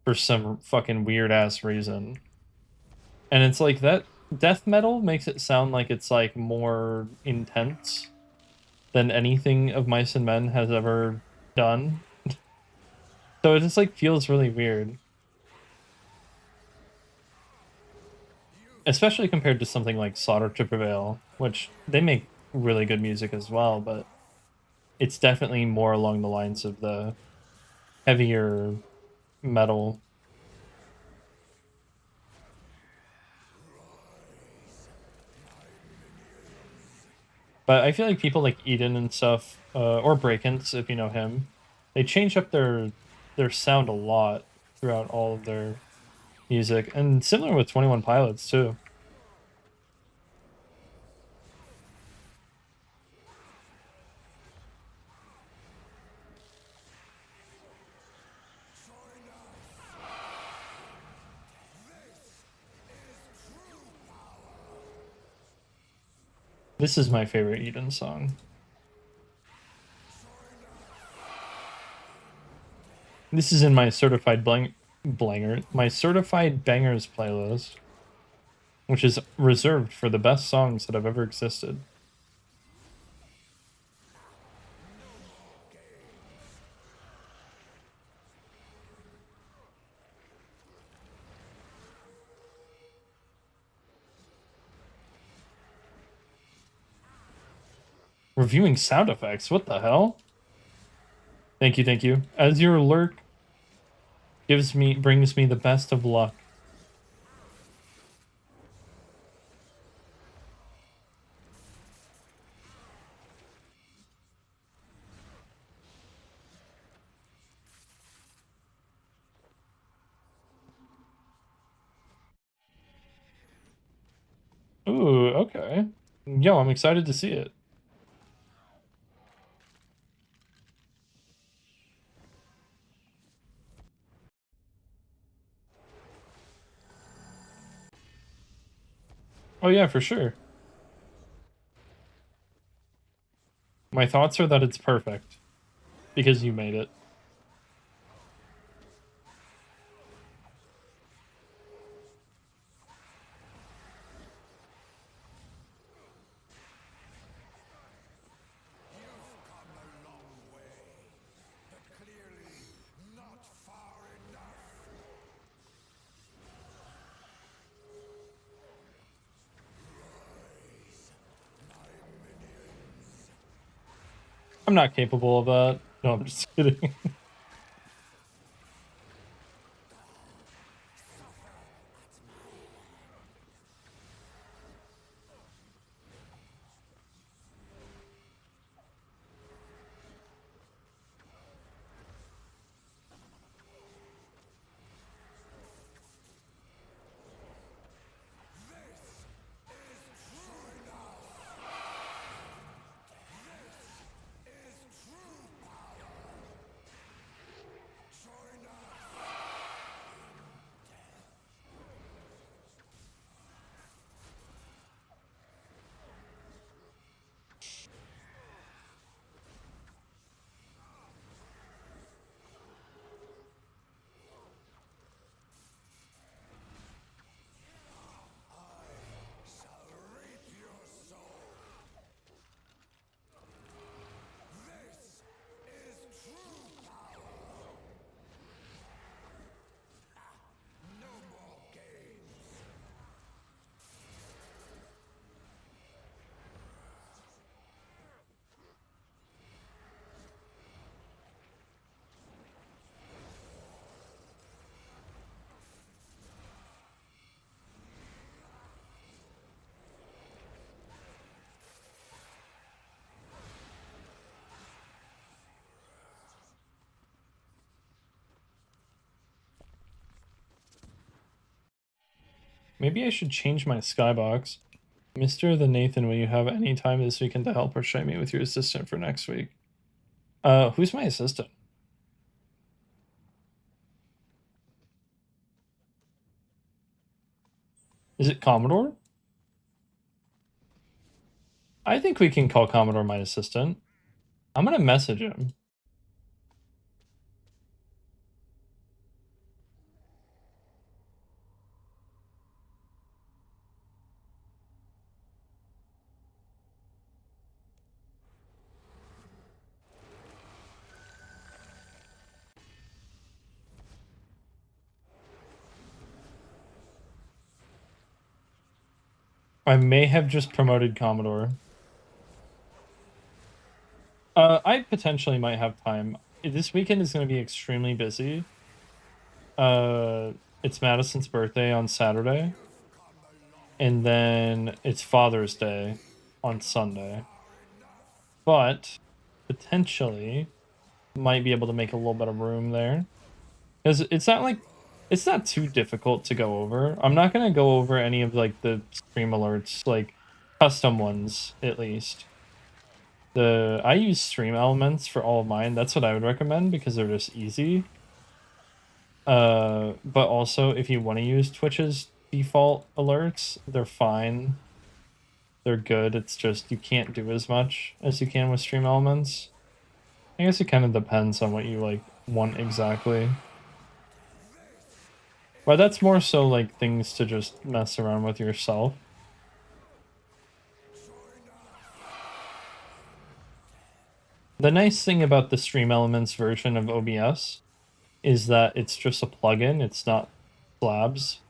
for some fucking weird ass reason. And it's like death metal makes it sound like it's like more intense than anything of Mice and Men has ever done. So it just like feels really weird. Especially compared to something like Slaughter to Prevail, which they make really good music as well, but it's definitely more along the lines of the heavier metal. But I feel like people like Eden and stuff, or Breakins, if you know him, they change up their sound a lot throughout all of their music, and similar with 21 Pilots too. This is my favorite Eden song. This is in my certified my certified bangers playlist, which is reserved for the best songs that have ever existed. Reviewing sound effects, what the hell? Thank you, thank you. As your lurk brings me the best of luck. Ooh, okay. Yo, I'm excited to see it. Oh yeah, for sure. My thoughts are that it's perfect because you made it. I'm not capable of that. No, I'm just kidding. Maybe I should change my skybox. Mr. the Nathan, will you have any time this weekend to help or show me with your assistant for next week? Who's my assistant? Is it Commodore? I think we can call Commodore my assistant. I'm gonna message him. I may have just promoted Commodore. I potentially might have time. This weekend is going to be extremely busy. It's Madison's birthday on Saturday, and then it's Father's Day on Sunday. But potentially might be able to make a little bit of room there. Because it's not too difficult to go over. I'm not gonna go over any of like the stream alerts, like custom ones at least. I use stream elements for all of mine. That's what I would recommend because they're just easy. But also if you want to use Twitch's default alerts, they're fine. They're good. It's just you can't do as much as you can with stream elements. I guess it kind of depends on what you like want exactly. But that's more so like things to just mess around with yourself. The nice thing about the Stream Elements version of OBS is that it's just a plugin, it's not slabs.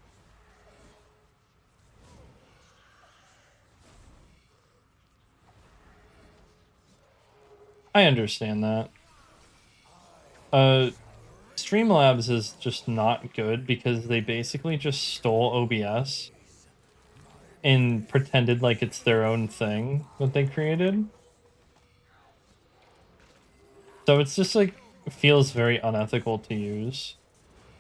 I understand that. Streamlabs is just not good because they basically just stole OBS and pretended like it's their own thing that they created. So it's just like feels very unethical to use.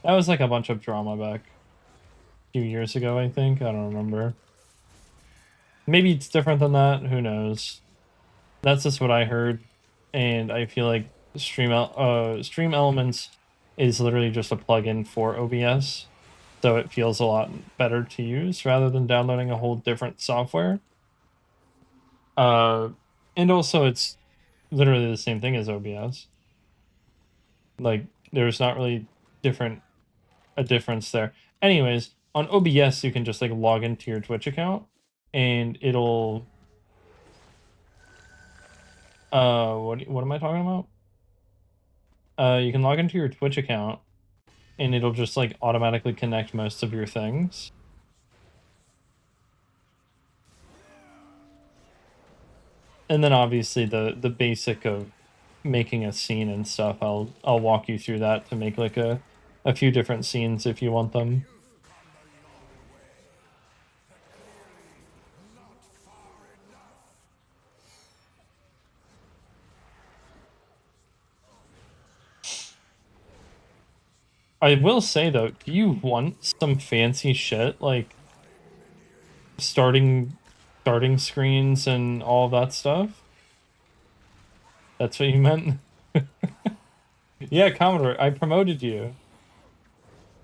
That was like a bunch of drama back a few years ago, I think. I don't remember. Maybe it's different than that. Who knows? That's just what I heard, and I feel like Stream Elements is literally just a plugin for OBS, so it feels a lot better to use rather than downloading a whole different software. And also it's literally the same thing as OBS. Like there's not really a difference there. Anyways, on OBS you can just like log into your Twitch account and it'll what am I talking about? You can log into your Twitch account and it'll just like automatically connect most of your things. And then obviously the basic of making a scene and stuff, I'll walk you through that to make like a few different scenes if you want them. I will say though, do you want some fancy shit like starting screens and all that stuff? That's what you meant? Yeah, Commodore, I promoted you.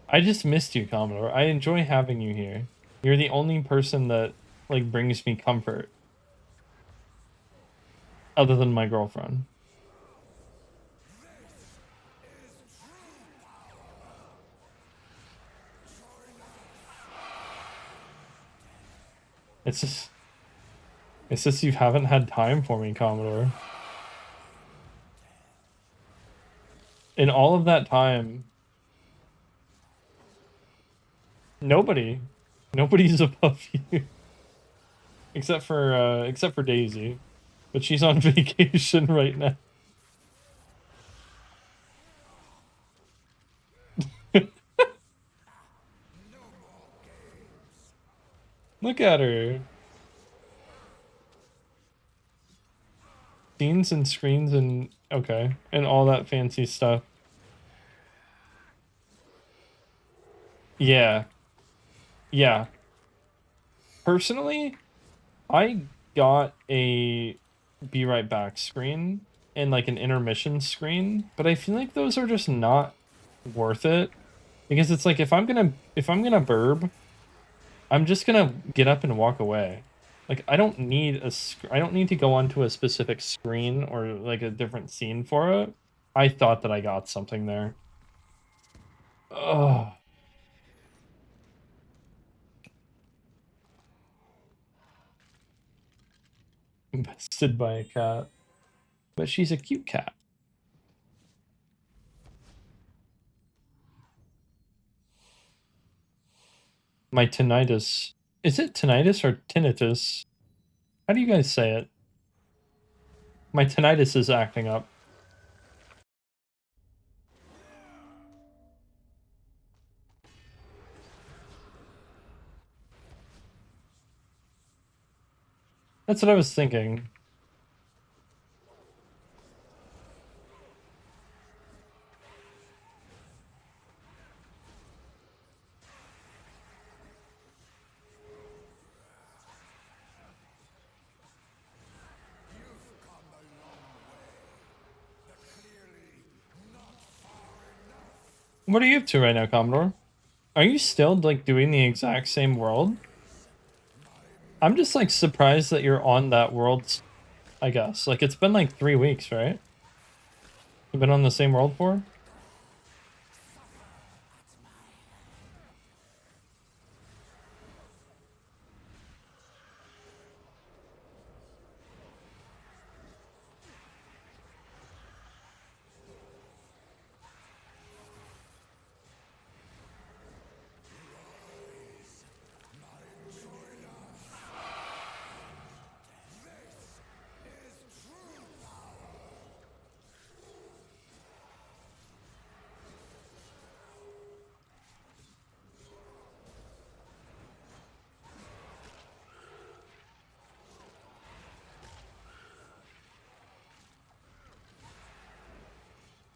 I just missed you, Commodore. I enjoy having you here. You're the only person that like brings me comfort other than my girlfriend. It's just you haven't had time for me, Commodore. In all of that time, nobody's above you except for Daisy, but she's on vacation right now. Look at her. Scenes and screens and okay, and all that fancy stuff. Yeah. Yeah. Personally, I got a be right back screen and like an intermission screen, but I feel like those are just not worth it because it's like if I'm gonna burb, I'm just gonna get up and walk away. Like I don't need I don't need to go onto a specific screen or like a different scene for it. I thought that I got something there. Oh, bested by a cat, but she's a cute cat. My tinnitus Is it tinnitus or tinnitus? How do you guys say it? My tinnitus is acting up. That's what I was thinking. What are you up to right now, Commodore? Are you still like doing the exact same world? I'm just like surprised that you're on that world, I guess. Like it's been like 3 weeks, right? You've been on the same world for?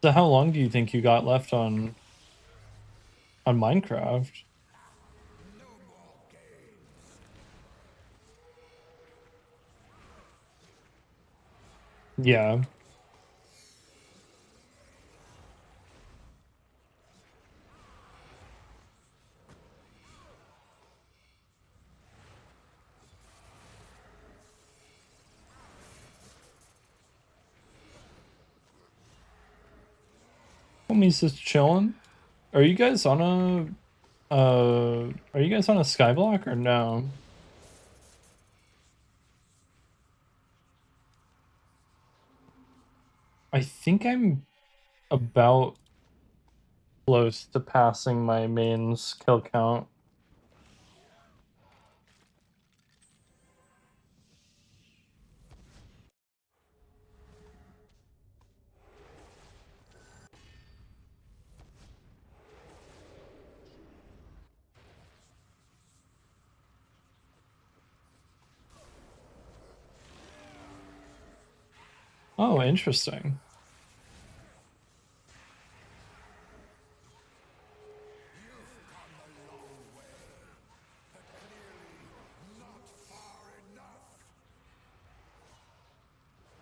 So how long do you think you got left on Minecraft? Yeah. Homies just chilling. Are you guys on are you guys on a skyblock or no? I think I'm about close to passing my mains kill count. Oh, interesting.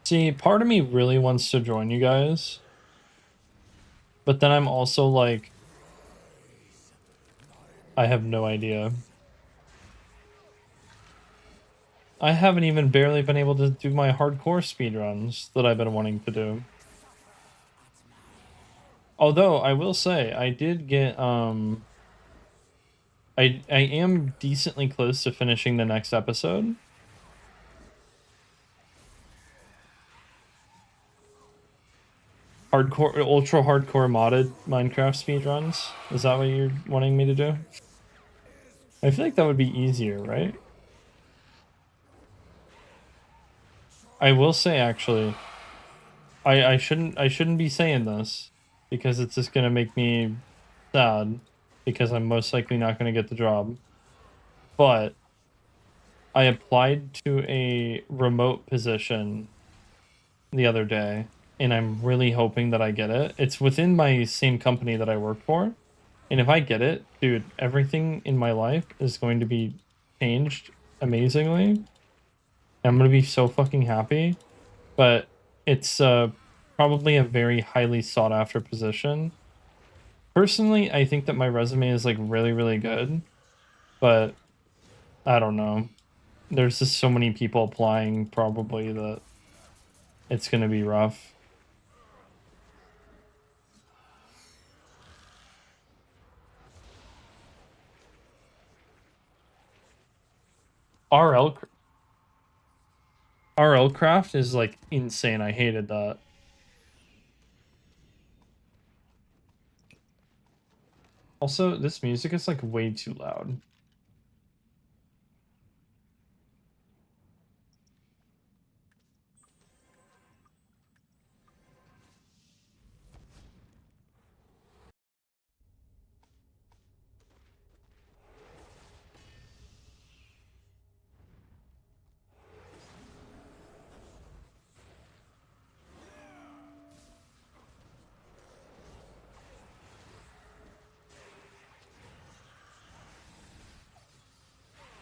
See, part of me really wants to join you guys, but then I'm also like, I have no idea. I haven't even barely been able to do my hardcore speedruns that I've been wanting to do. Although I will say I did get I am decently close to finishing the next episode. Hardcore, ultra hardcore modded Minecraft speedruns. Is that what you're wanting me to do? I feel like that would be easier, right? I will say actually, I shouldn't be saying this because it's just gonna make me sad because I'm most likely not gonna get the job. But I applied to a remote position the other day and I'm really hoping that I get it. It's within my same company that I work for. And if I get it, dude, everything in my life is going to be changed amazingly. I'm going to be so fucking happy. But it's probably a very highly sought after position. Personally, I think that my resume is like really, really good. But I don't know. There's just so many people applying probably that it's going to be rough. RL RL craft is like insane. I hated that. Also, this music is like way too loud.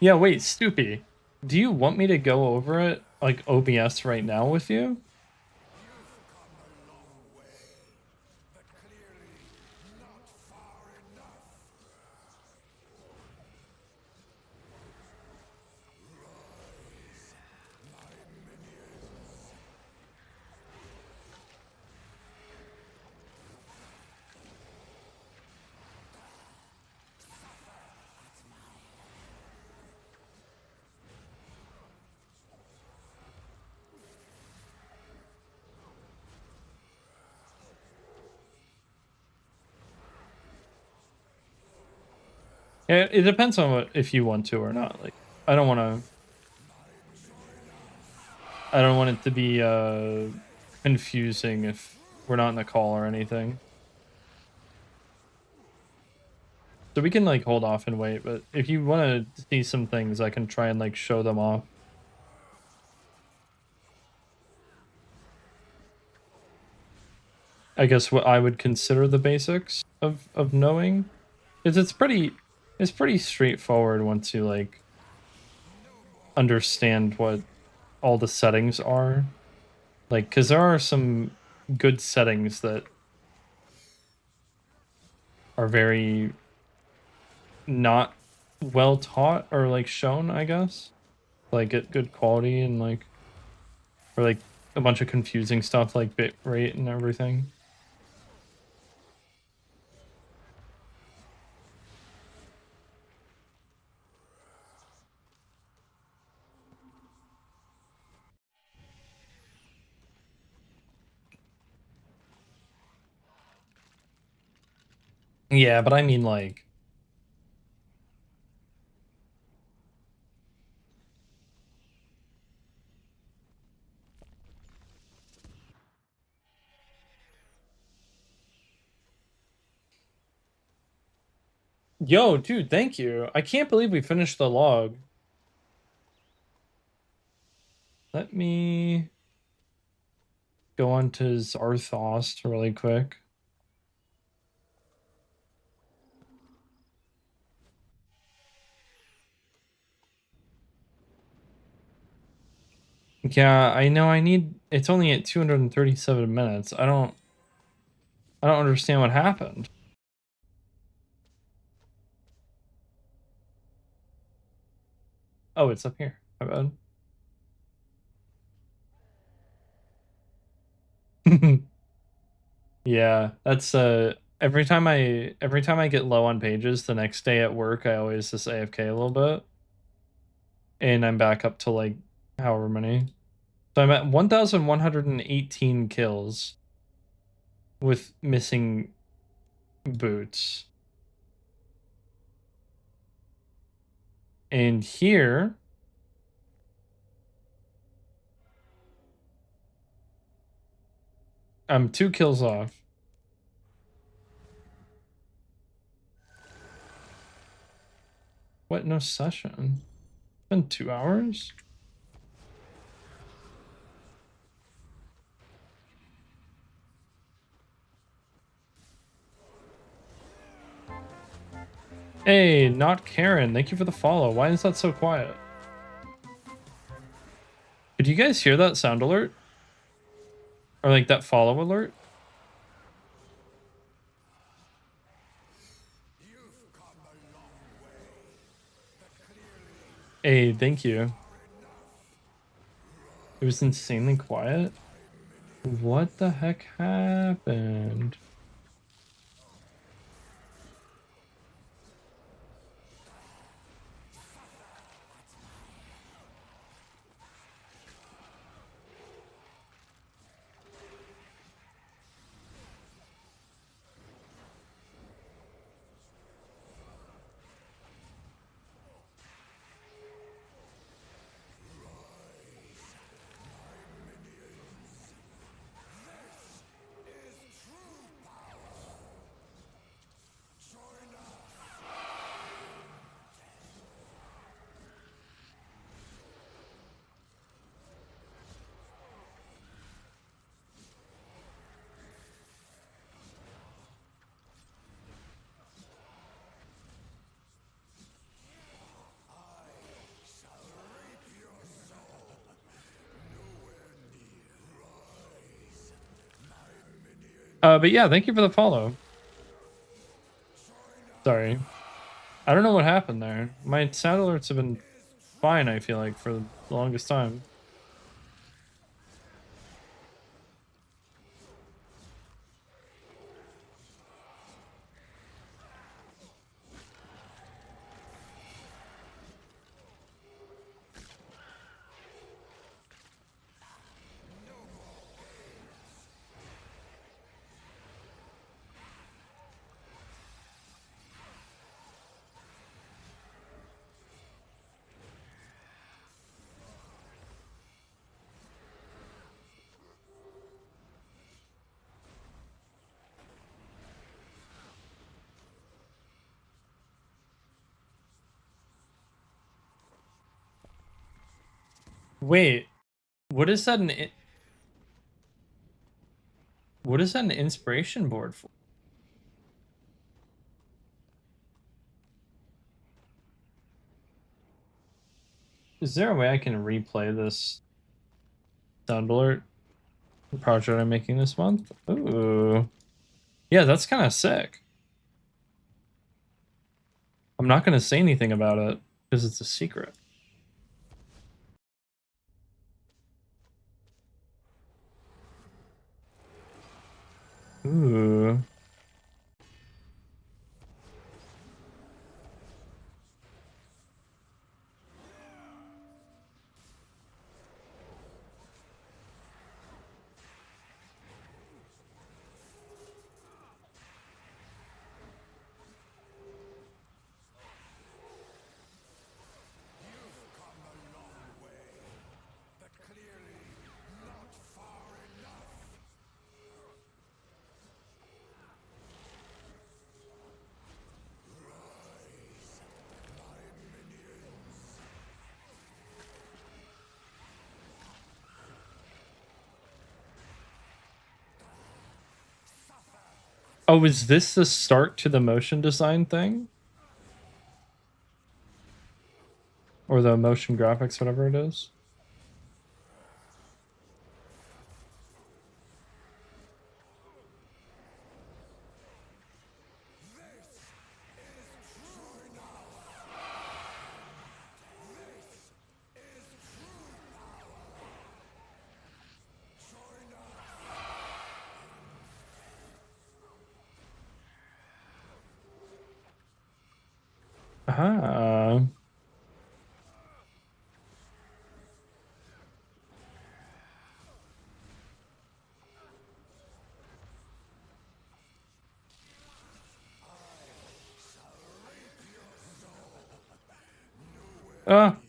Yeah, wait, Stoopy. Do you want me to go over it, like, OBS right now with you? It depends on what, if you want to or not. Like, I don't want to. I don't want it to be confusing if we're not in a call or anything. So we can like hold off and wait, but if you want to see some things, I can try and like show them off. I guess what I would consider the basics of knowing, is it's pretty straightforward once you like understand what all the settings are. Like, because there are some good settings that are very not well taught or like shown, I guess. Like at good quality and like, or like a bunch of confusing stuff like bit rate and everything. Yeah, but I mean like, yo, dude, thank you. I can't believe we finished the log. Let me go on to Zarthost really quick. Yeah, I know I need, it's only at 237 minutes. I don't understand what happened. Oh, it's up here. My bad. Yeah, that's every time I get low on pages the next day at work, I always just AFK a little bit. And I'm back up to like however many. So I'm at 1,118 kills with missing boots. And here I'm 2 kills off. What? No session? It's been 2 hours? Hey, not Karen. Thank you for the follow. Why is that so quiet? Did you guys hear that sound alert? Or like that follow alert? Hey, thank you. It was insanely quiet. What the heck happened? But yeah, thank you for the follow. Sorry. I don't know what happened there. My sound alerts have been fine, I feel like, for the longest time. Wait, what is that what is that an inspiration board for? Is there a way I can replay this sound alert project I'm making this month? Ooh. Yeah, that's kind of sick. I'm not going to say anything about it because it's a secret. Ooh. Oh, is this the start to the motion design thing? Or the motion graphics, whatever it is? Ah. Ah.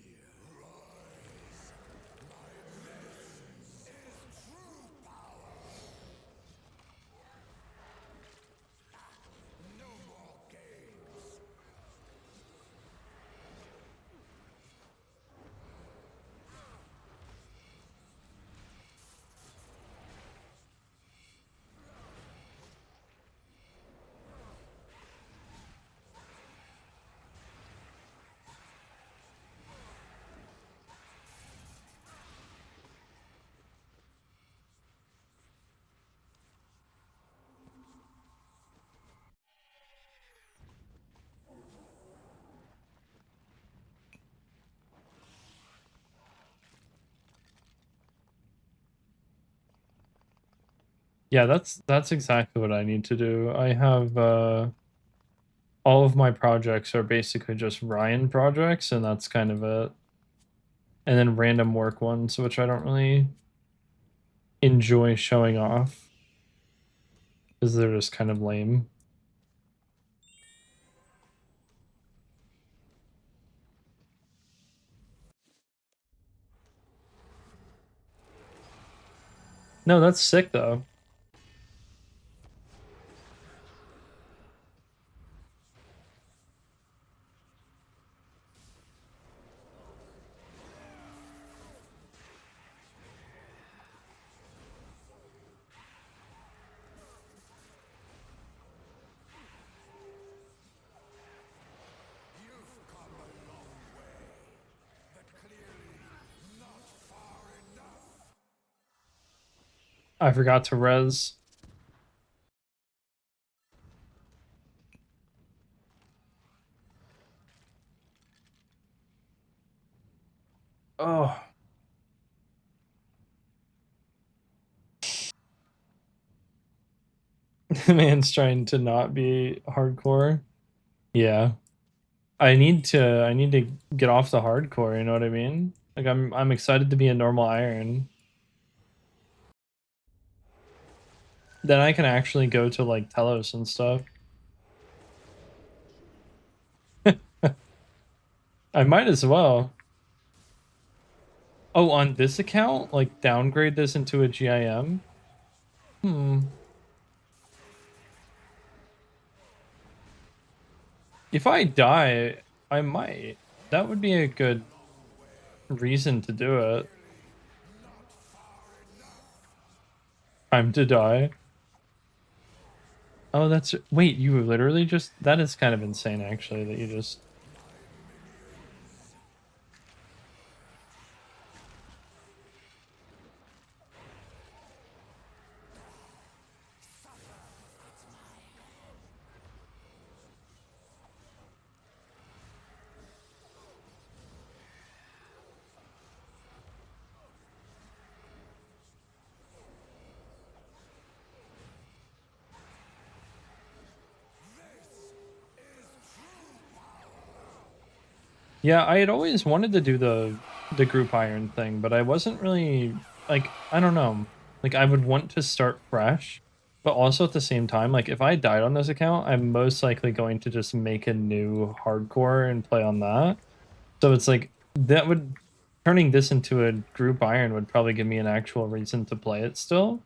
Yeah, that's exactly what I need to do. I have all of my projects are basically just Ryan projects, and that's kind of it. And then random work ones, which I don't really enjoy showing off because they're just kind of lame. No, that's sick though. I forgot to res. The man's trying to not be hardcore. Yeah. I need to get off the hardcore, you know what I mean? Like I'm excited to be a normal iron. Then I can actually go to like Telos and stuff. I might as well. Oh, on this account? Like downgrade this into a GIM? Hmm. If I die, I might. That would be a good reason to do it. Time to die. Oh, that's wait, you literally just that is kind of insane actually that you just Yeah, I had always wanted to do the group iron thing, but I wasn't really like I don't know. Like I would want to start fresh, but also at the same time, like if I died on this account, I'm most likely going to just make a new hardcore and play on that. So it's like that would turning this into a group iron would probably give me an actual reason to play it still.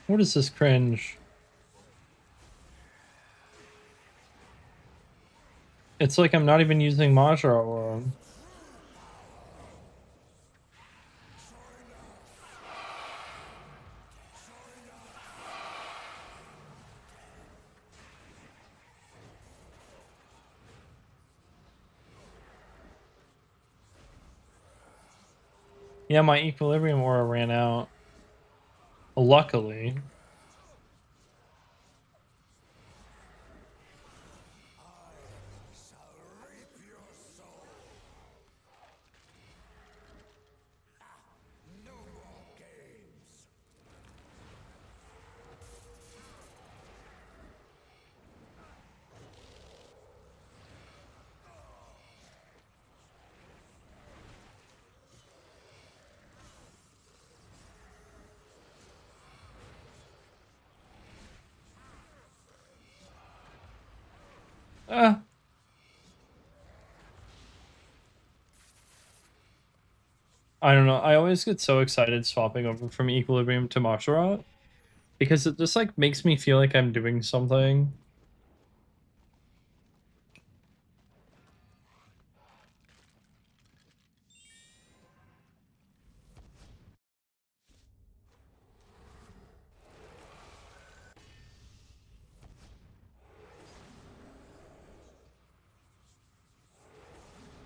What is this cringe? It's like I'm not even using Majra Aura. Yeah, my equilibrium aura ran out. Luckily. Ah, I don't know. I always get so excited swapping over from Equilibrium to Martial because it just like makes me feel like I'm doing something.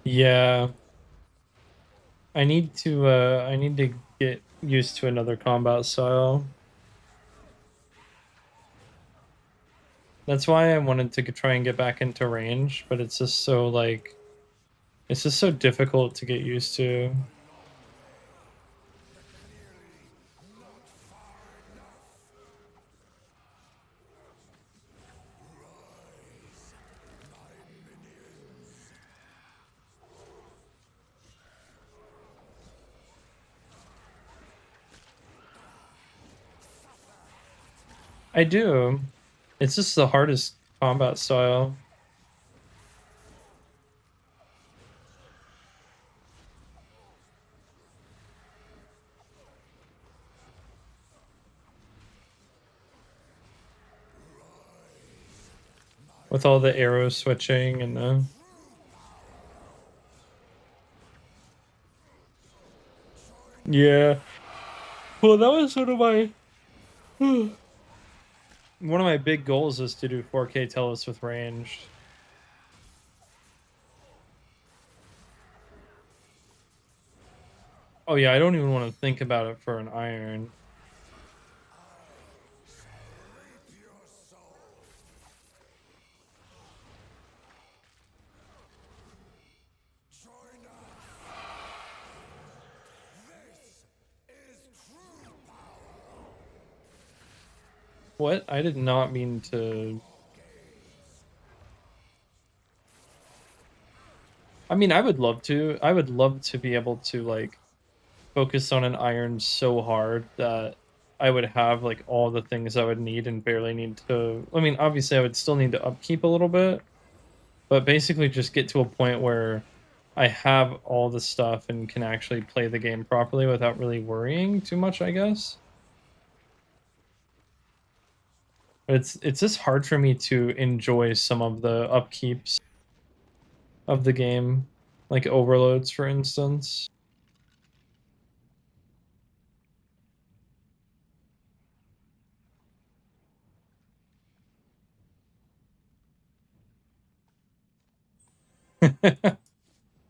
Yeah, I need to get used to another combat style. That's why I wanted to try and get back into range, but it's just so like it's just so difficult to get used to. I do. It's just the hardest combat style. With all the arrow switching and the yeah. Well, that was one of my big goals is to do 4K telus with range. Oh yeah, I don't even want to think about it for an iron. What? I did not mean to. I mean, I would love to. I would love to be able to like focus on an iron so hard that I would have like all the things I would need and barely need to. I mean, obviously, I would still need to upkeep a little bit, but basically just get to a point where I have all the stuff and can actually play the game properly without really worrying too much, I guess. But it's just hard for me to enjoy some of the upkeeps of the game, like overloads, for instance.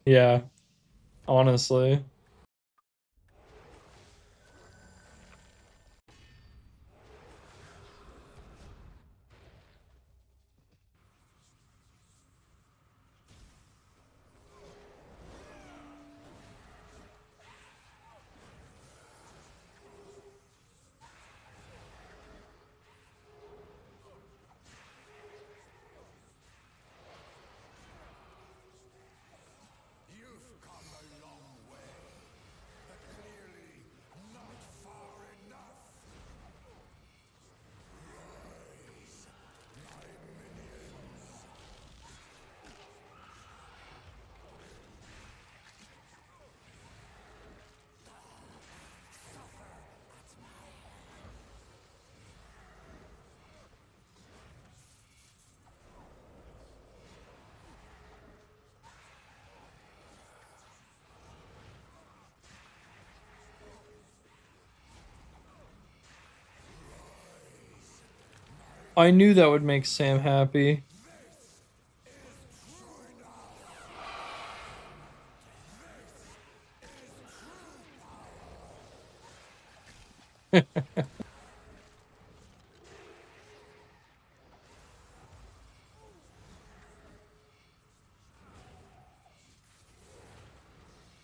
Yeah, honestly. I knew that would make Sam happy.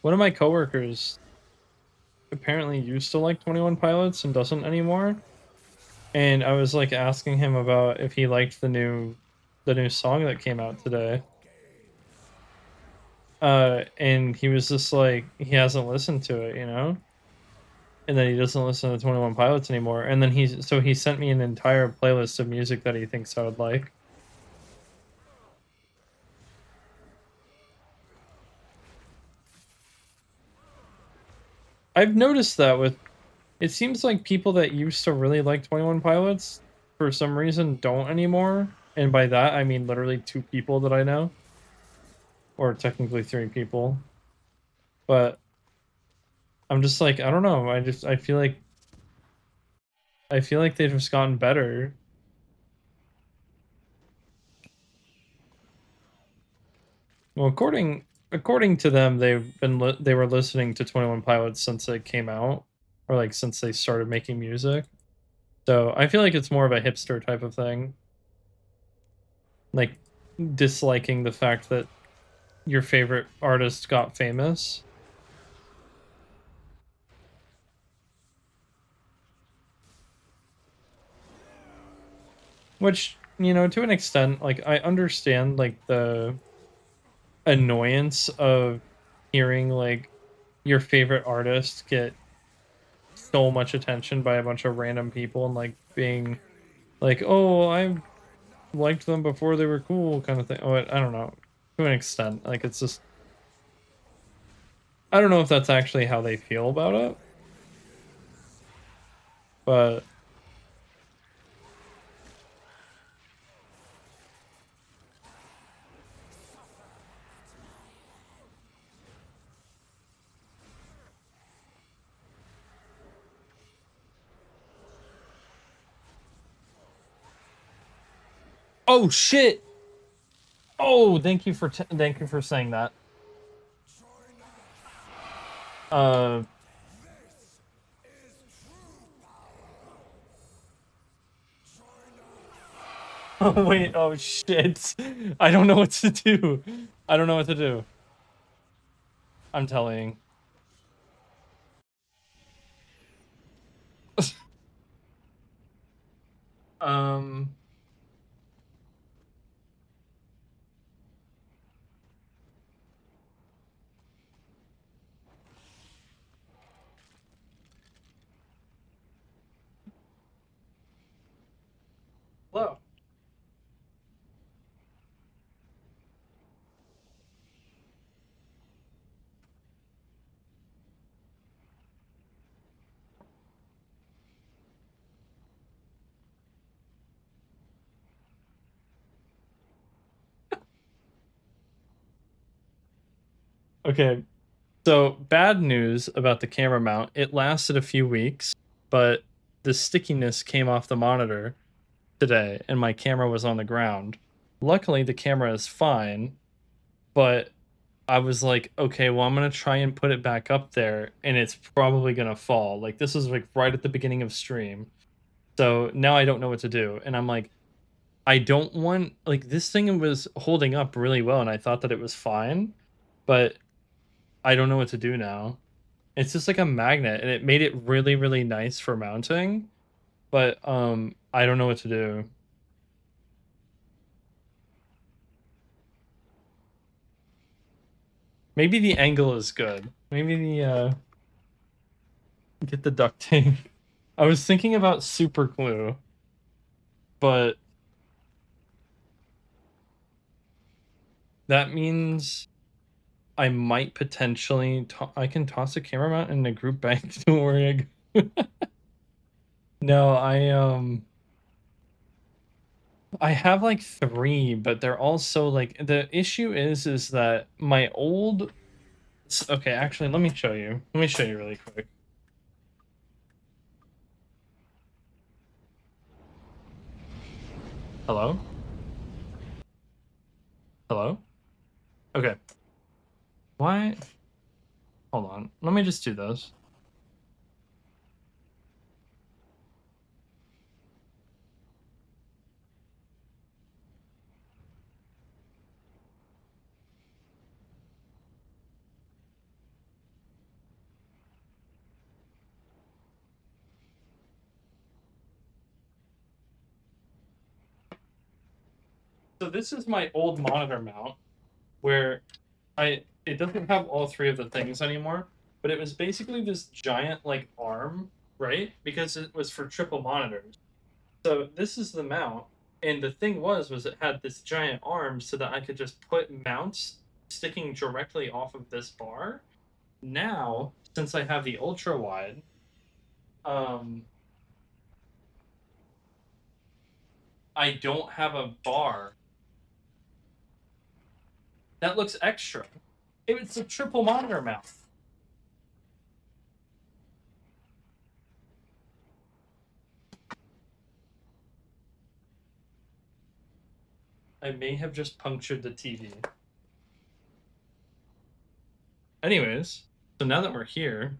One of my coworkers apparently used to like 21 Pilots and doesn't anymore. And I was like asking him about if he liked the new song that came out today. And he was just like he hasn't listened to it, you know? And then he doesn't listen to 21 Pilots anymore. And then he sent me an entire playlist of music that he thinks I would like. I've noticed that with it seems like people that used to really like 21 Pilots for some reason don't anymore. And by that I mean literally 2 people that I know, or technically 3 people. But I'm just like, I don't know. I feel like they've just gotten better. Well, according to them, they were listening to 21 Pilots since it came out, or like since they started making music. So I feel like it's more of a hipster type of thing, like disliking the fact that your favorite artist got famous. Which, you know, to an extent, like I understand like the annoyance of hearing like your favorite artist get so much attention by a bunch of random people and like being like, "Oh, I liked them before they were cool," kind of thing. Oh, I don't know. To an extent, like it's just I don't know if that's actually how they feel about it, but oh shit. Oh, thank you for saying that. Uh oh wait, oh shit. I don't know what to do. I don't know what to do. I'm telling. Um hello. Okay. So, bad news about the camera mount. It lasted a few weeks, but the stickiness came off the monitor today and my camera was on the ground. Luckily, the camera is fine, but I was like, okay, well, I'm going to try and put it back up there and it's probably going to fall. Like, this is like right at the beginning of stream. So now I don't know what to do. And I'm like, I don't want, like, this thing was holding up really well and I thought that it was fine, but I don't know what to do now. It's just like a magnet, and it made it really, really nice for mounting, but, I don't know what to do. Maybe the angle is good. Maybe get the duct tape. I was thinking about super glue, but that means I might potentially I can toss a camera mount in a group bank. Don't worry. No, I have like 3, but they're all so like the issue is that my old okay, actually, let me show you. Let me show you really quick. Hello? Hello? Okay. Why? Hold on. Let me just do this. So this is my old monitor mount where it doesn't have all 3 of the things anymore, but it was basically this giant like arm, right? Because it was for triple monitors. So this is the mount, and the thing was it had this giant arm so that I could just put mounts sticking directly off of this bar. Now, since I have the ultra wide, I don't have a bar that looks extra. It's a triple monitor mount. I may have just punctured the TV. Anyways, so now that we're here,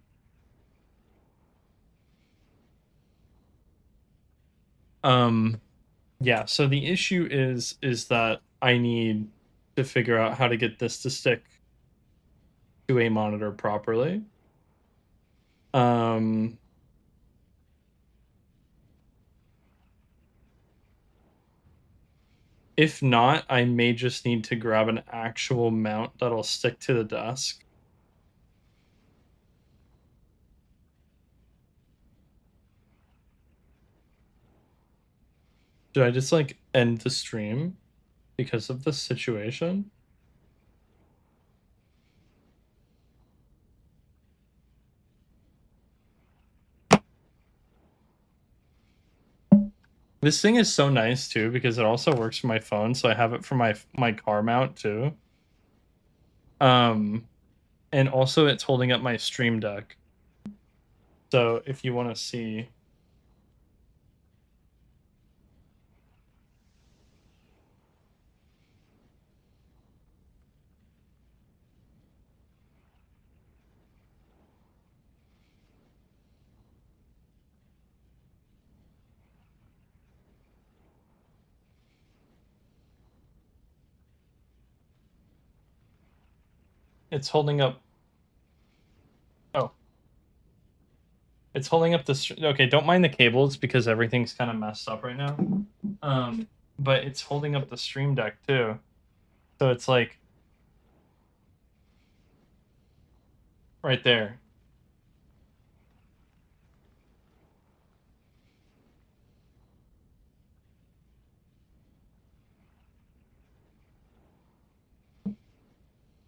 yeah, so the issue is that I need to figure out how to get this to stick to a monitor properly. If not, I may just need to grab an actual mount that'll stick to the desk. Should I just like end the stream because of this situation? This thing is so nice too because it also works for my phone, so I have it for my car mount too. And also it's holding up my Stream Deck. So if you want to see, it's holding up. Oh, it's holding up the. Okay, don't mind the cables because everything's kind of messed up right now. But it's holding up the Stream Deck too. So it's like right there.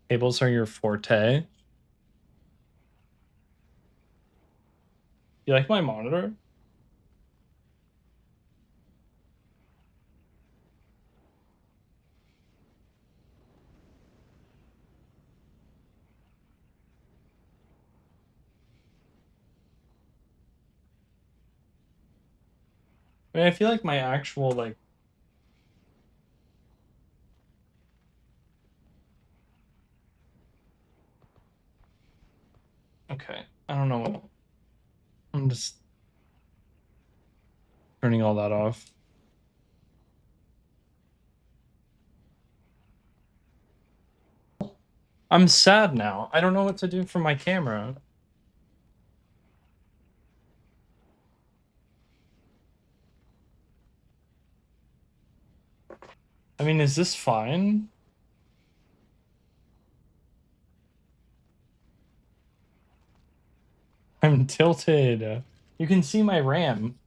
Cables are your forte. You like my monitor? I mean, I feel like my actual like. Okay, I don't know. I'm just turning all that off. I'm sad now. I don't know what to do for my camera. I mean, is this fine? I'm tilted. You can see my RAM.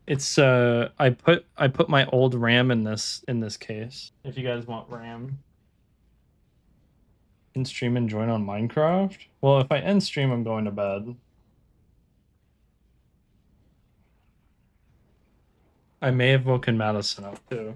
It's I put my old RAM in this case. If you guys want RAM. End stream and join on Minecraft? Well, if I end stream, I'm going to bed. I may have woken Madison up too.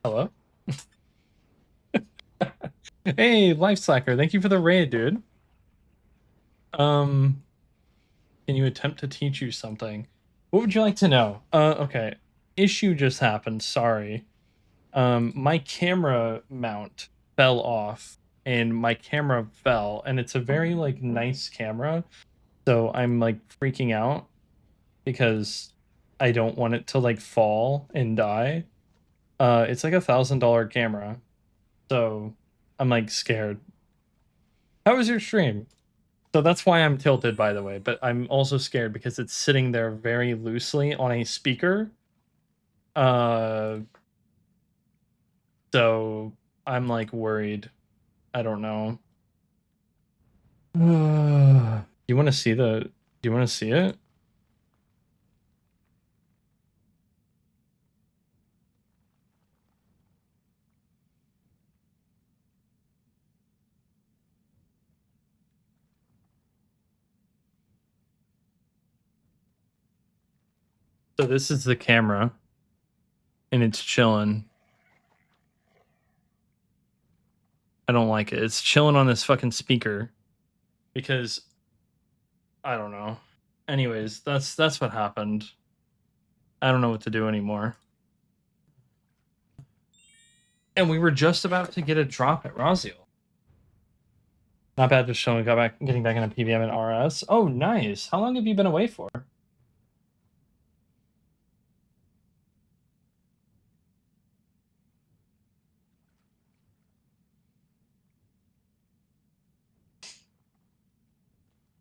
Hello? Hey, Life Slacker, thank you for the raid, dude. Um, can you attempt to teach you something? What would you like to know? Okay. Issue just happened, sorry. My camera mount fell off and my camera fell, and it's a very like nice camera. So I'm like freaking out because I don't want it to like fall and die. It's like $1,000 camera. So I'm like scared. How was your stream? So that's why I'm tilted, by the way, but I'm also scared because it's sitting there very loosely on a speaker. Uh, so I'm like worried. I don't know. Do you want to see the? Do you want to see it? So this is the camera, and it's chilling. I don't like it. It's chilling on this fucking speaker because I don't know. Anyways, that's what happened. I don't know what to do anymore. And we were just about to get a drop at rasial. Not bad, just showing, getting back into PVM and RS. Oh, nice. How long have you been away for?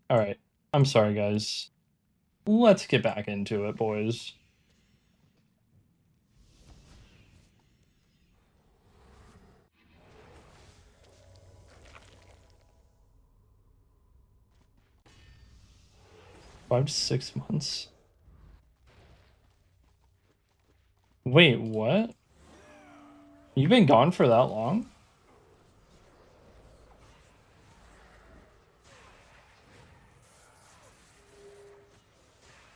All right. I'm sorry, guys. Let's get back into it, boys. Five to 6 months. Wait, what? You've been gone for that long?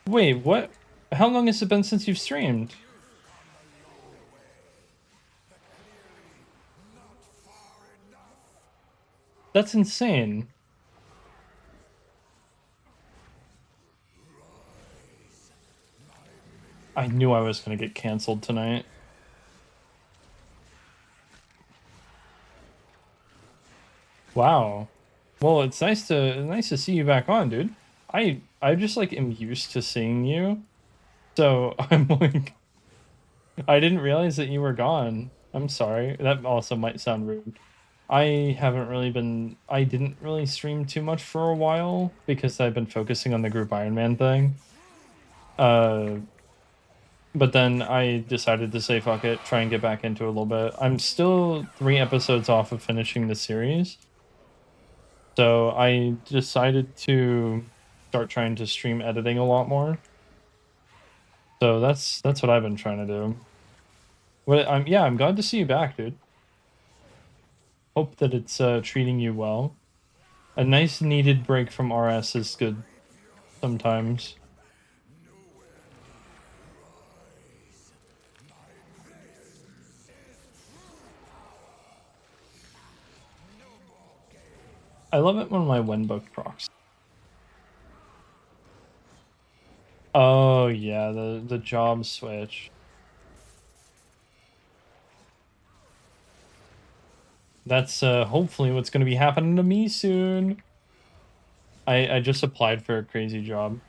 Wait, what? How long has it been since you've streamed? That's insane. I knew I was gonna get canceled tonight. Wow. Well, it's nice to see you back on, dude. I just like am used to seeing you. So I'm like I didn't realize that you were gone. I'm sorry. That also might sound rude. I didn't really stream too much for a while because I've been focusing on the group Iron Man thing. Uh but then I decided to say fuck it, try and get back into it a little bit. I'm still 3 episodes off of finishing the series. So I decided to start trying to stream editing a lot more. So that's what I've been trying to do. I'm glad to see you back, dude. Hope that it's treating you well. A nice needed break from RS is good sometimes. I love it when my Wenbook procs. Oh yeah, the job switch. That's hopefully what's going to be happening to me soon. I just applied for a crazy job.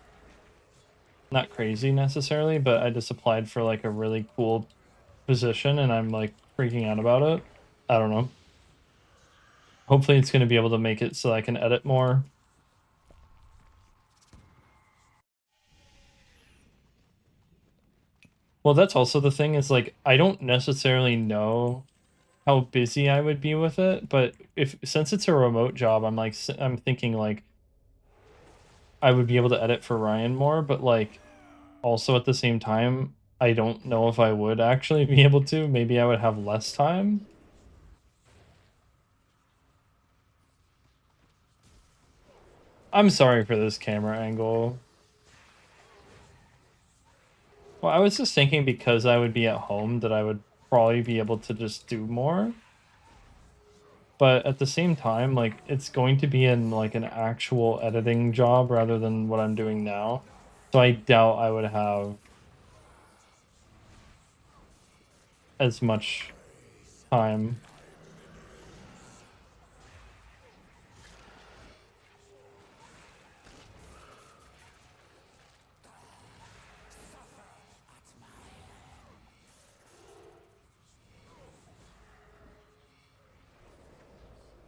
Not crazy necessarily, but I just applied for like a really cool position and I'm like freaking out about it. I don't know. Hopefully it's going to be able to make it so I can edit more. Well, that's also the thing is like I don't necessarily know how busy I would be with it, but since it's a remote job, I'm thinking like I would be able to edit for Ryan more, but like also at the same time, I don't know if I would actually be able to. Maybe I would have less time. I'm sorry for this camera angle. Well, I was just thinking because I would be at home that I would probably be able to just do more. But at the same time, like, it's going to be in like an actual editing job rather than what I'm doing now. So I doubt I would have as much time.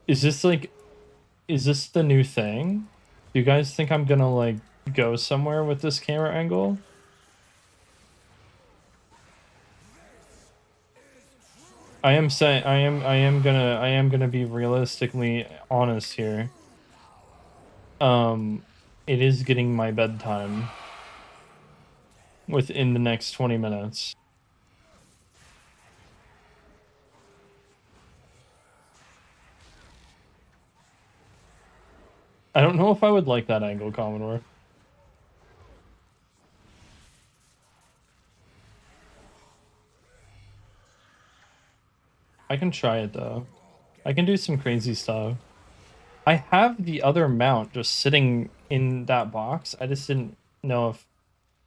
Is this like, is this the new thing? Do you guys think I'm gonna like go somewhere with this camera angle? I am saying I am gonna be realistically honest here. It is getting my bedtime within the next 20 minutes. I don't know if I would like that angle, Commodore. I can try it though. I can do some crazy stuff. I have the other mount just sitting in that box. I just didn't know if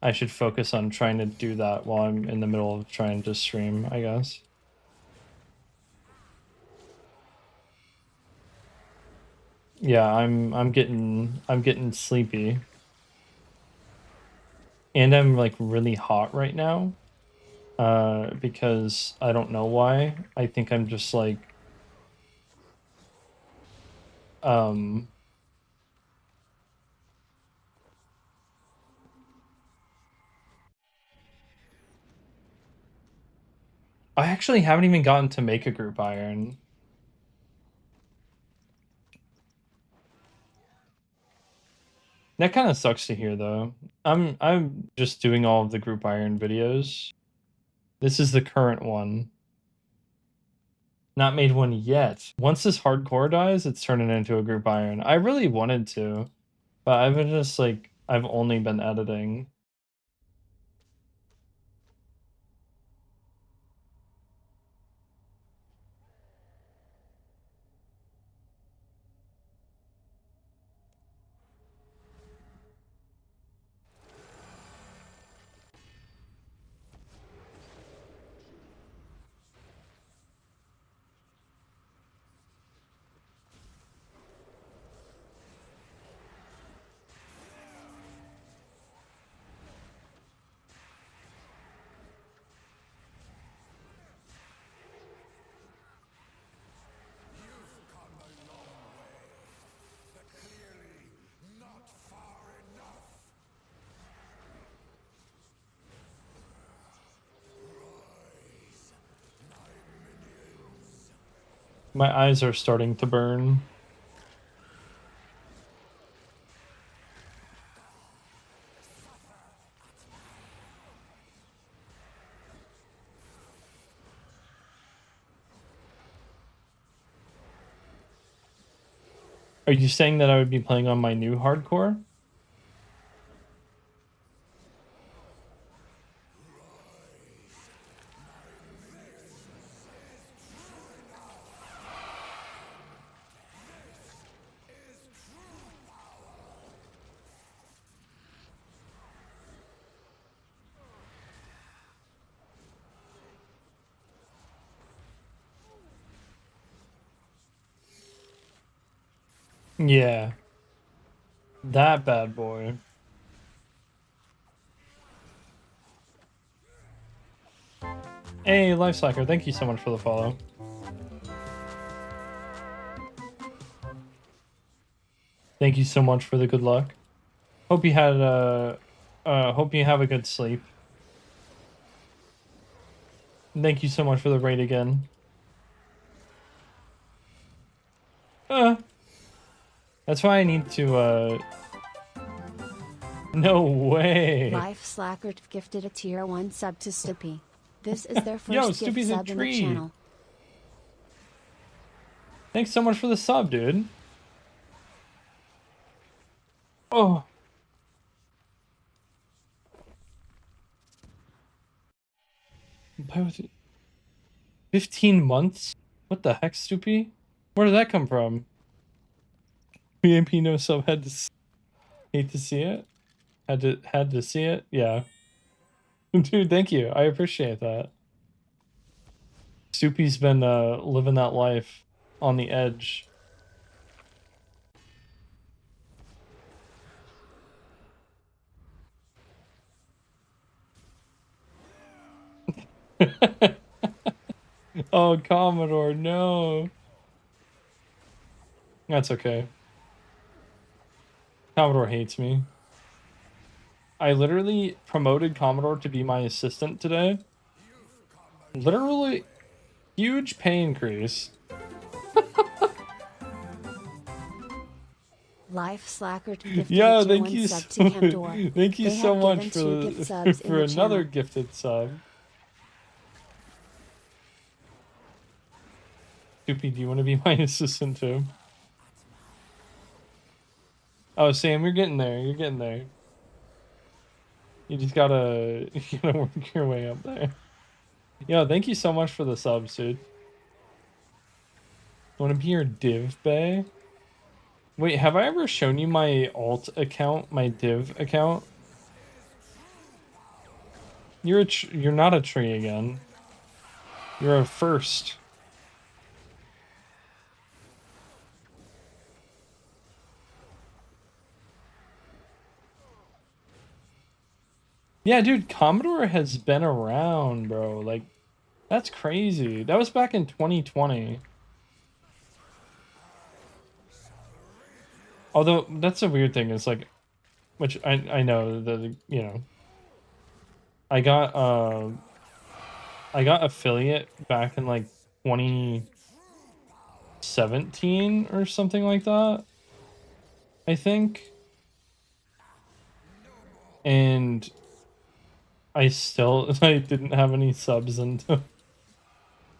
I should focus on trying to do that while I'm in the middle of trying to stream, I guess. Yeah, I'm getting sleepy. And I'm like really hot right now. Because I don't know why. I think I'm just like um I actually haven't even gotten to make a group iron. That kind of sucks to hear though. I'm just doing all of the group iron videos. This is the current one. Not made one yet. Once this hardcore dies, it's turning into a group iron. I really wanted to, but I've been just like, I've only been editing. My eyes are starting to burn. Are you saying that I would be playing on my new hardcore? Yeah. That bad boy. Hey, Lifeslacker, thank you so much for the follow. Thank you so much for the good luck. Hope you had hope you have a good sleep. Thank you so much for the raid again. That's why I need to no way. Lifeslacker gifted a tier 1 sub to Stoopy. This is their Yo, first gift Stoopy's a sub in the tree. channel. Thanks so much for the sub, dude. Oh. Play with you. 15 months? What the heck, Stoopy? Where did that come from? BMP no sub had to hate to see it. Had to see it. Yeah. Dude, thank you. I appreciate that. Stoopy's been living that life on the edge. Oh, Commodore, no. That's okay. Commodore hates me. I literally promoted Commodore to be my assistant today. Literally, huge pay increase. Life Slacker gifted Yeah, a tier thank 1 you sub to so Camdor. thank you They so have much given for 2 gift subs in for the another channel. gifted sub. Doopy, do you want to be my assistant too? Oh, Sam, you're getting there. You're getting there. You just gotta, you gotta work your way up there. Yo, thank you so much for the subs, dude. Want to be your div bay? Wait, have I ever shown you my alt account, my div account? You're not a tree again. You're a first. Yeah, dude, Commodore has been around, bro. Like, that's crazy. That was back in 2020. Although that's a weird thing. It's like, which I know that, you know, I got I got affiliate back in like 2017 or something like that, I think. And I still I didn't have any subs until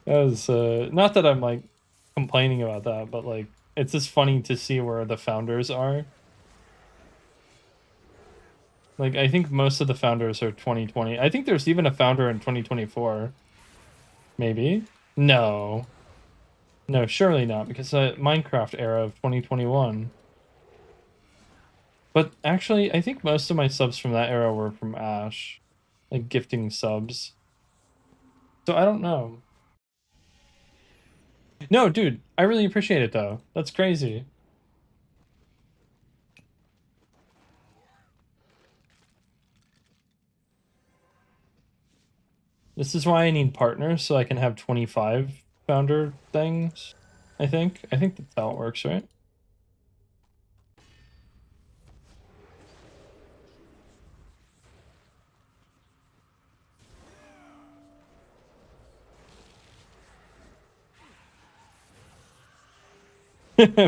that was not that I'm like complaining about that, but like it's just funny to see where the founders are. Like I think most of the founders are 2020. I think there's even a founder in 2024. Maybe? No. No, surely not, because Minecraft era of 2021. But actually, I think most of my subs from that era were from Ash, like gifting subs. So I don't know. No, dude, I really appreciate it though. That's crazy. This is why I need partners so I can have 25 founder things. I think. I think that's how it works, right?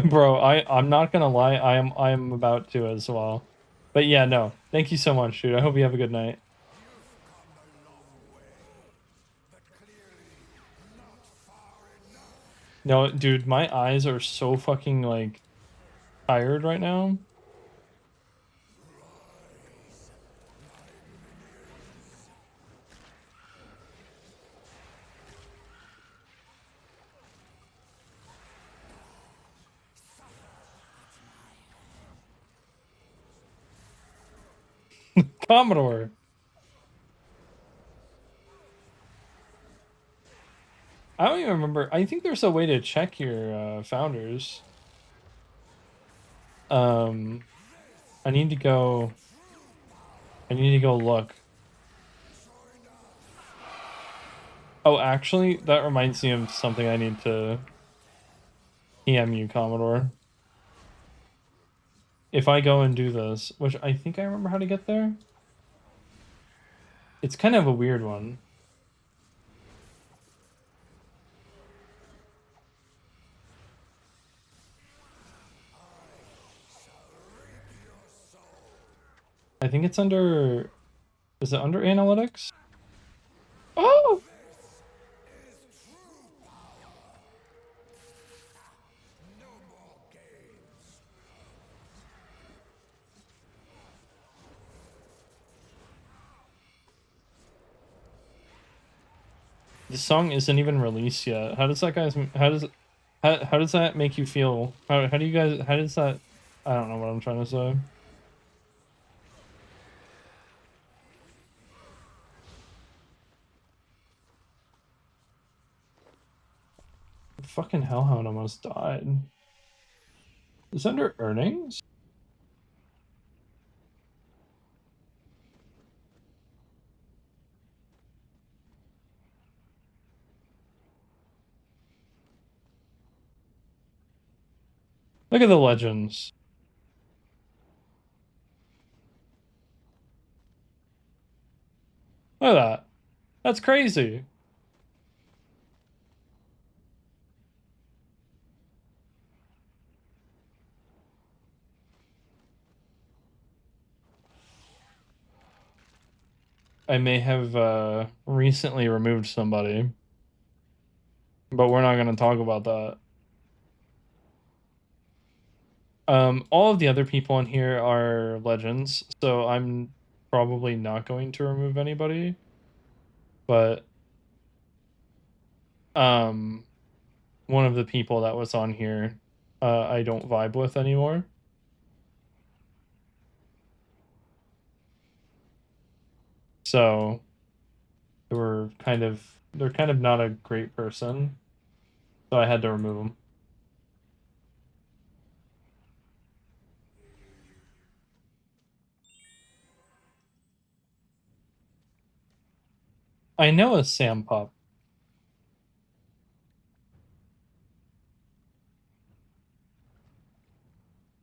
Bro, I'm not gonna lie, I am about to as well. But yeah, no. Thank you so much, dude. I hope you have a good night. No, dude, my eyes are so fucking like tired right now. Commodore. I don't even remember. I think there's a way to check your founders. Um, I need to go. I need to go look. Oh, actually, that reminds me of something I need to PM you, Commodore. If I go and do this, which I think I remember how to get there. It's kind of a weird one. I think it's under. Is it under analytics? Oh! The song isn't even released yet. How does that how does that make you feel? How do you guys how does that I don't know what I'm trying to say. Fucking Hellhound almost died. Is that under earnings? Look at the legends. Look at that. That's crazy. I may have recently removed somebody, but we're not going to talk about that. All of the other people in here are legends, so I'm probably not going to remove anybody. But one of the people that was on here, I don't vibe with anymore. So they're kind of not a great person. So I had to remove them. I know a Sam Pup.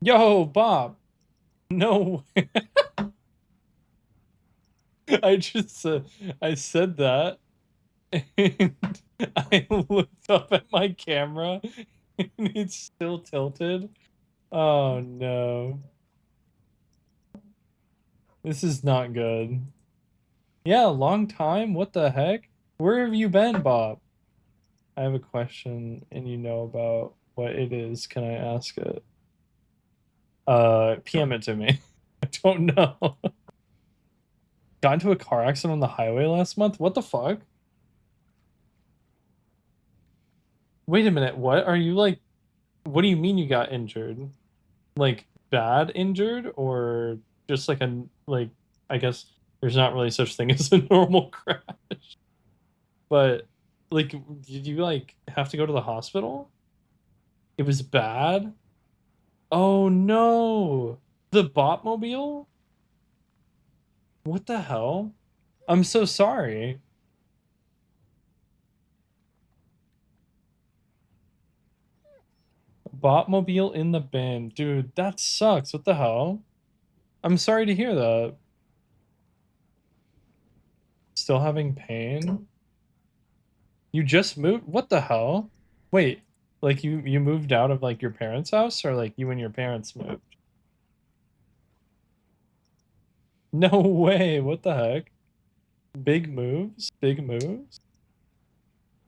Yo, Bob. No. I just I said that and I looked up at my camera and it's still tilted. Oh no. This is not good. Yeah, long time? What the heck? Where have you been, Bob? I have a question and you know about what it is. Can I ask it? PM it to me. I don't know. Got into a car accident on the highway last month? What the fuck? Wait a minute, what? Are you like, what do you mean you got injured? Like bad injured or just like like, I guess there's not really such thing as a normal crash. But like, did you like have to go to the hospital? It was bad? Oh no! The Botmobile? What the hell? I'm so sorry. Botmobile in the bin. Dude, that sucks. What the hell? I'm sorry to hear that. Still having pain? You just moved? What the hell? Wait, like you moved out of like your parents' house or like you and your parents moved? No way. What the heck? Big moves? Big moves?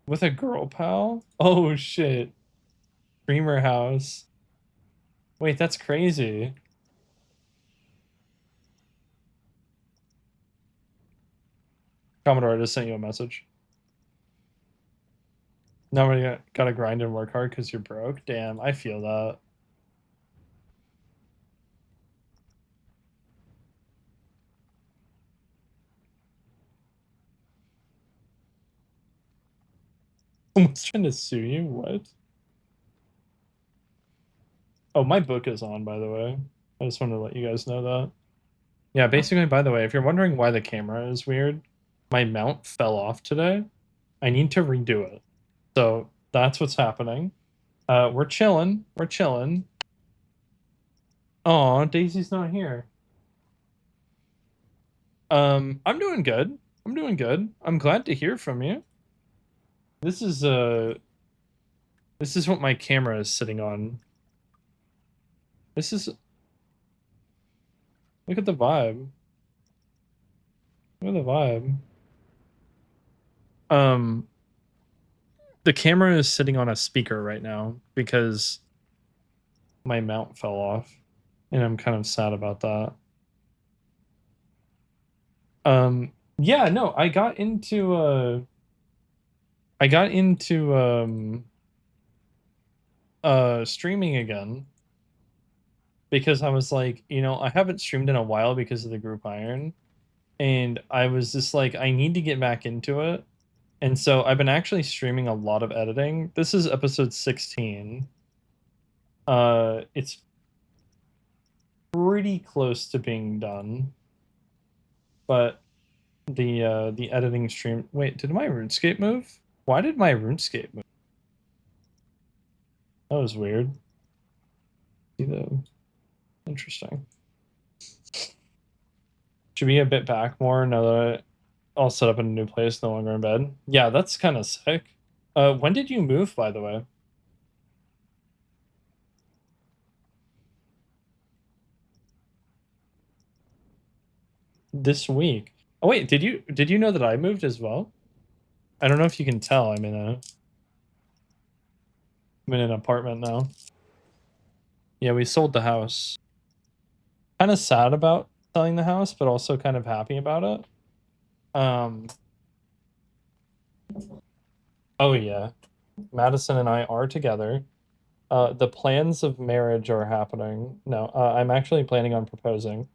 With a girl pal? Oh shit. Dreamer house. Wait, that's crazy. Commodore, I just sent you a message. Now we gotta grind and work hard because you're broke? Damn, I feel that. Someone's trying to sue you? What? Oh, my book is on, by the way. I just wanted to let you guys know that. Yeah, basically, by the way, if you're wondering why the camera is weird, my mount fell off today. I need to redo it. So that's what's happening. We're chilling. We're chilling. Aw, Daisy's not here. I'm doing good. I'm doing good. I'm glad to hear from you. This is what my camera is sitting on. This is look at the vibe. Look at the vibe. The camera is sitting on a speaker right now because my mount fell off and I'm kind of sad about that. Yeah, no, I got into I got into streaming again because I was like, you know, I haven't streamed in a while because of the group iron, and I was just like, I need to get back into it. And so I've been actually streaming a lot of editing. This is episode 16. It's pretty close to being done, but the editing stream. Wait, did my RuneScape move? Why did my RuneScape move? That was weird. See the interesting. Should we get bit back more now that I'll set up in a new place, no longer in bed? Yeah, that's kind of sick. When did you move, by the way? This week. Oh wait, did you know that I moved as well? I don't know if you can tell. I'm in an apartment now. Yeah, we sold the house. Kind of sad about selling the house, but also kind of happy about it. Oh yeah, Madison and I are together. The plans of marriage are happening. No, I'm actually planning on proposing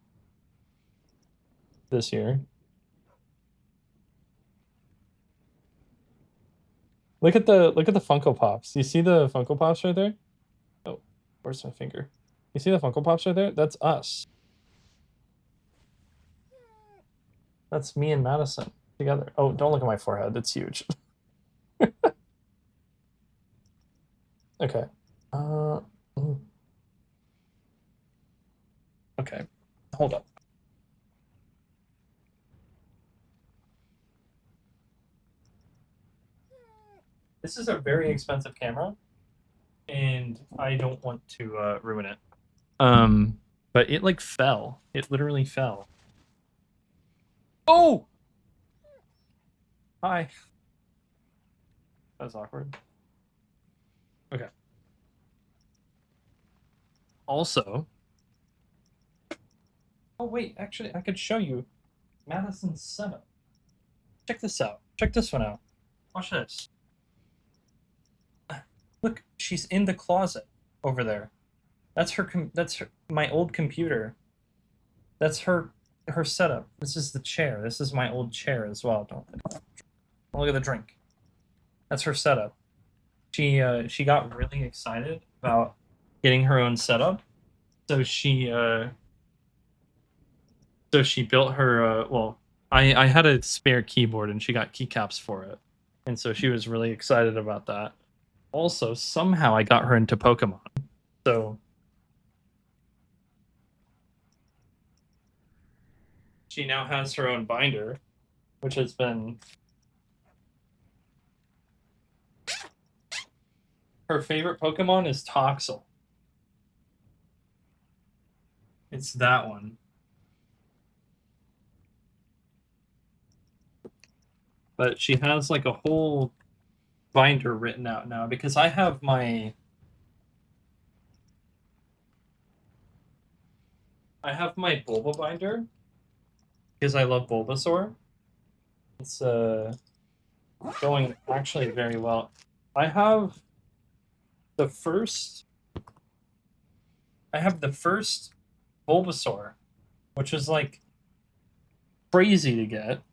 this year. Look at the Funko Pops. You see the Funko Pops right there? Oh, where's my finger? You see the Funko Pops right there? That's us. That's me and Madison together. Oh, don't look at my forehead. It's huge. Okay. Mm. Okay. Hold up. This is a very expensive camera, and I don't want to ruin it. But it like fell. It literally fell. Oh! Hi. That was awkward. Okay. Also, oh wait, actually, I could show you Madison's setup. Check this out. Check this one out. Watch this. Look, she's in the closet over there. That's my old computer. That's her setup. This is the chair. This is my old chair as well. Don't look at the drink. That's her setup. She got really excited about getting her own setup. So she built her well, I had a spare keyboard and she got keycaps for it. And so she was really excited about that. Also, somehow I got her into Pokemon. So she now has her own binder, which has been her favorite Pokemon is Toxel. It's that one. But she has like a whole binder written out now because I have my Bulba binder because I love Bulbasaur. It's going actually very well. I have the first Bulbasaur, which is like crazy to get.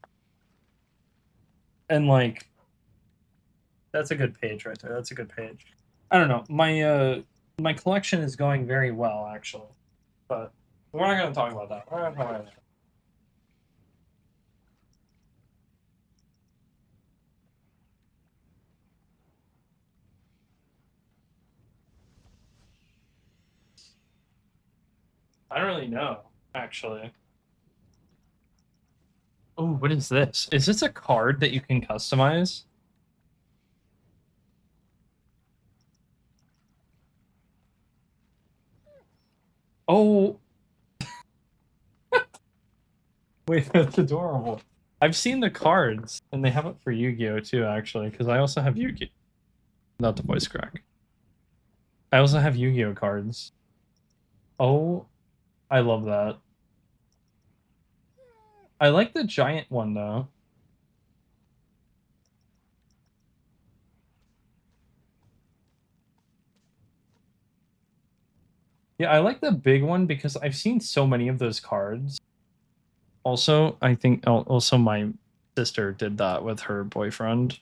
And like that's a good page right there. That's a good page. I don't know. My collection is going very well actually. But we're not gonna talk about that. We're not gonna talk about that. I don't really know, actually. Oh, what is this? Is this a card that you can customize? Oh, wait, that's adorable. I've seen the cards, and they have it for Yu-Gi-Oh too, actually, because I also have Yu-Gi-Oh. Not the voice crack. I also have Yu-Gi-Oh cards. Oh, I love that. I like the giant one though. Yeah, I like the big one because I've seen so many of those cards. Also, I think also my sister did that with her boyfriend.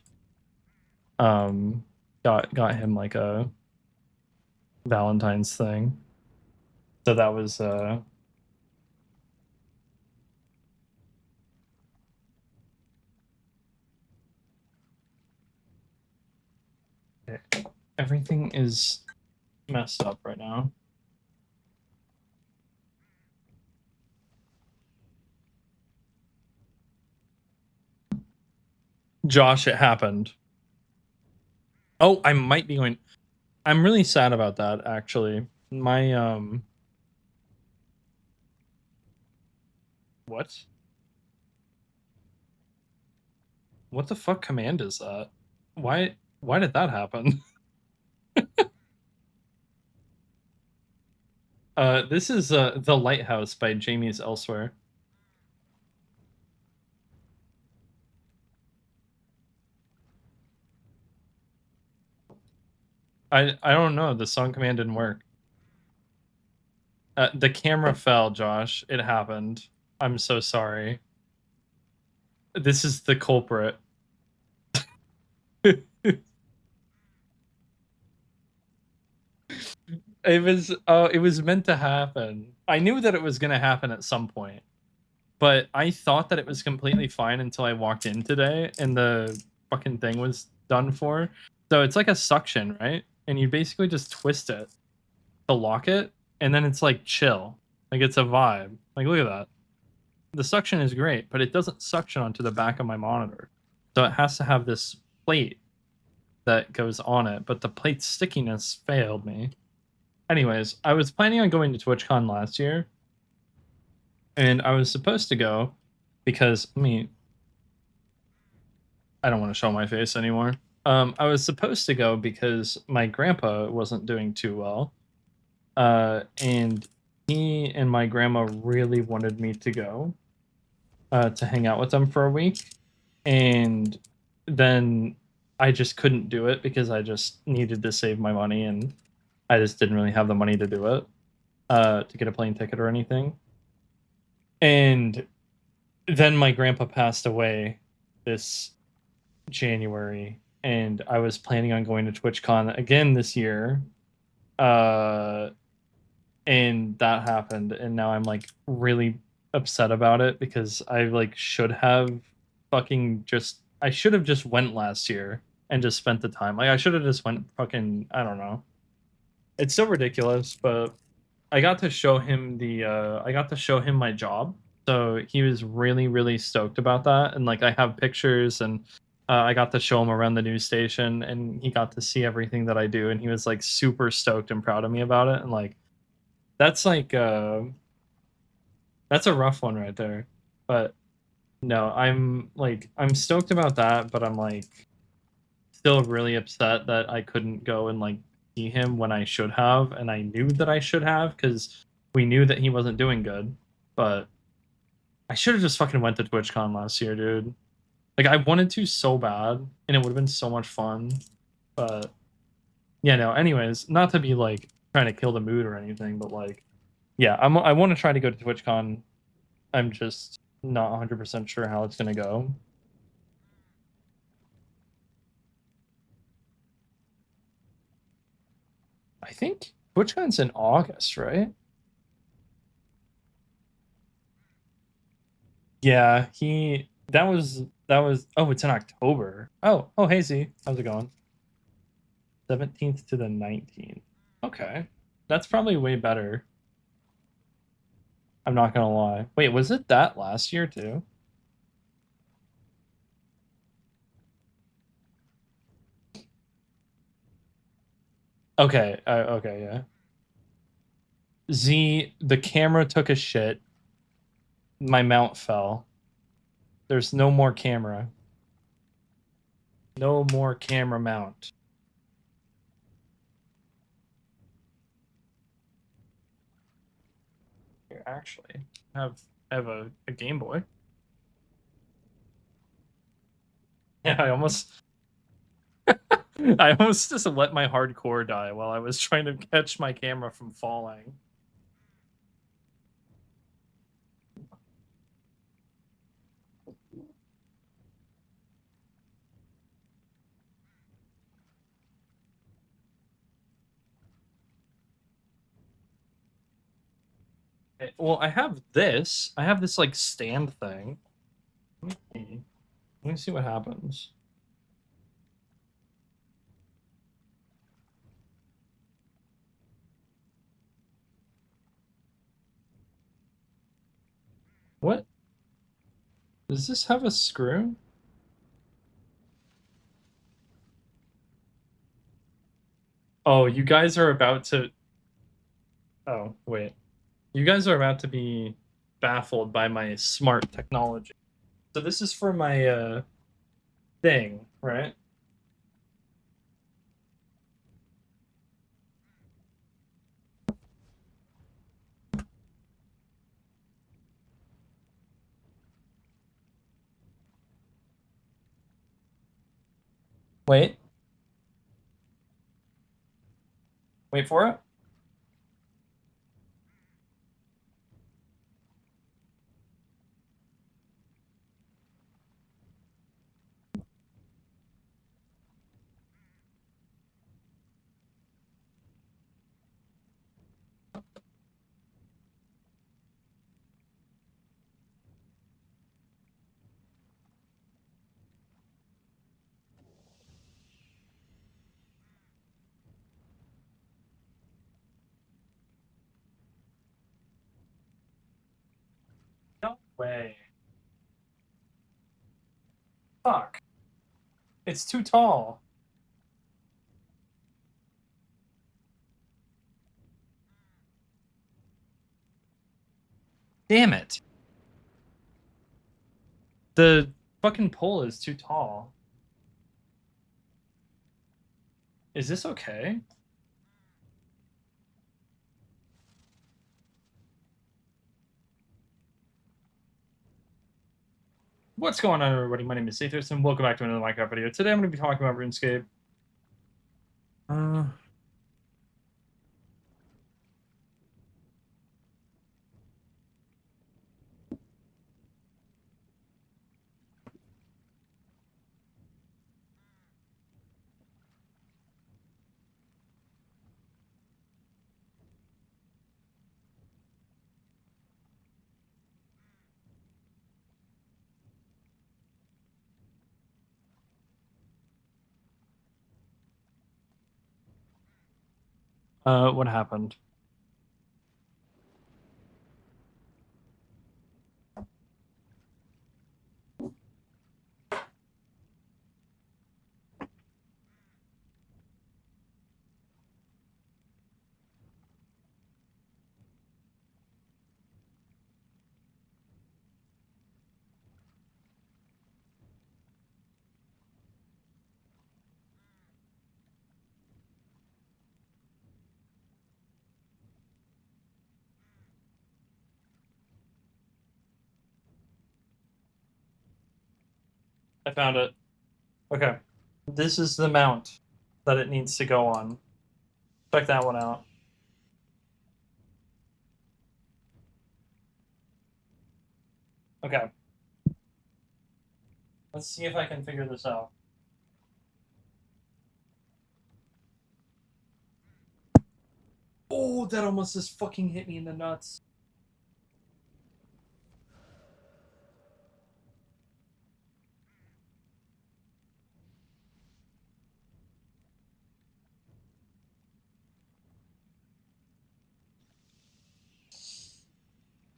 Got him like a Valentine's thing. So that was everything is messed up right now. Josh, it happened. Oh, I might be going. I'm really sad about that actually. My what? What the fuck command is that? Why did that happen? This is The Lighthouse by Jamie's Elsewhere. I don't know. The song command didn't work. The camera fell, Josh. It happened. I'm so sorry. This is the culprit. It was meant to happen. I knew that it was gonna happen at some point, but I thought that it was completely fine until I walked in today and the fucking thing was done for. So it's like a suction, right? And you basically just twist it to lock it, and then it's like chill. Like it's a vibe. Like look at that. The suction is great, but it doesn't suction onto the back of my monitor. So it has to have this plate that goes on it, but the plate stickiness failed me. Anyways, I was planning on going to TwitchCon last year, and I was supposed to go because I don't want to show my face anymore. I was supposed to go because my grandpa wasn't doing too well, and he and my grandma really wanted me to go to hang out with them for a week, and then I just couldn't do it because I just needed to save my money, and I just didn't really have the money to do it, to get a plane ticket or anything. And then my grandpa passed away this January, and I was planning on going to TwitchCon again this year. And that happened, and now I'm like really upset about it because I like should have I should have just went last year and just spent the time. Like I should have just went fucking I don't know. It's so ridiculous, but I got to show him I got to show him my job. So he was really stoked about that, and like I have pictures, and I got to show him around the news station, and he got to see everything that I do, and he was like super stoked and proud of me about it, and like that's like that's a rough one right there. But no, I'm stoked about that, but I'm like still really upset that I couldn't go and like see him when I should have, and I knew that I should have because we knew that he wasn't doing good. But I should have just fucking went to TwitchCon last year, dude. Like I wanted to so bad, and it would have been so much fun. But yeah, no. Anyways, not to be like trying to kill the mood or anything, but like, yeah, I want to try to go to TwitchCon. I'm just not 100% sure how it's gonna go. I think TwitchCon's in August, right? Yeah, that was oh, it's in October. Oh, hey Z, how's it going? 17th to the 19th. Okay. That's probably way better. I'm not gonna lie. Wait, was it that last year too? Okay, okay, yeah. Z, the camera took a shit. My mount fell. There's no more camera. No more camera mount. Here, actually, I have a Game Boy. Yeah, I almost just let my hardcore die while I was trying to catch my camera from falling. Well, I have this. I have this like stand thing. Let me see. Let me see what happens. What? Does this have a screw? Oh, you guys are about to... Oh, wait. You guys are about to be baffled by my smart technology. So this is for my thing, right? Wait. Wait for it. No way. Fuck. It's too tall. Damn it. The fucking pole is too tall. Is this okay? What's going on, everybody? My name is Sathos, and welcome back to another Minecraft video. Today I'm going to be talking about RuneScape. What happened? I found it. Okay. This is the mount that it needs to go on. Check that one out. Okay. Let's see if I can figure this out. Oh, that almost just fucking hit me in the nuts.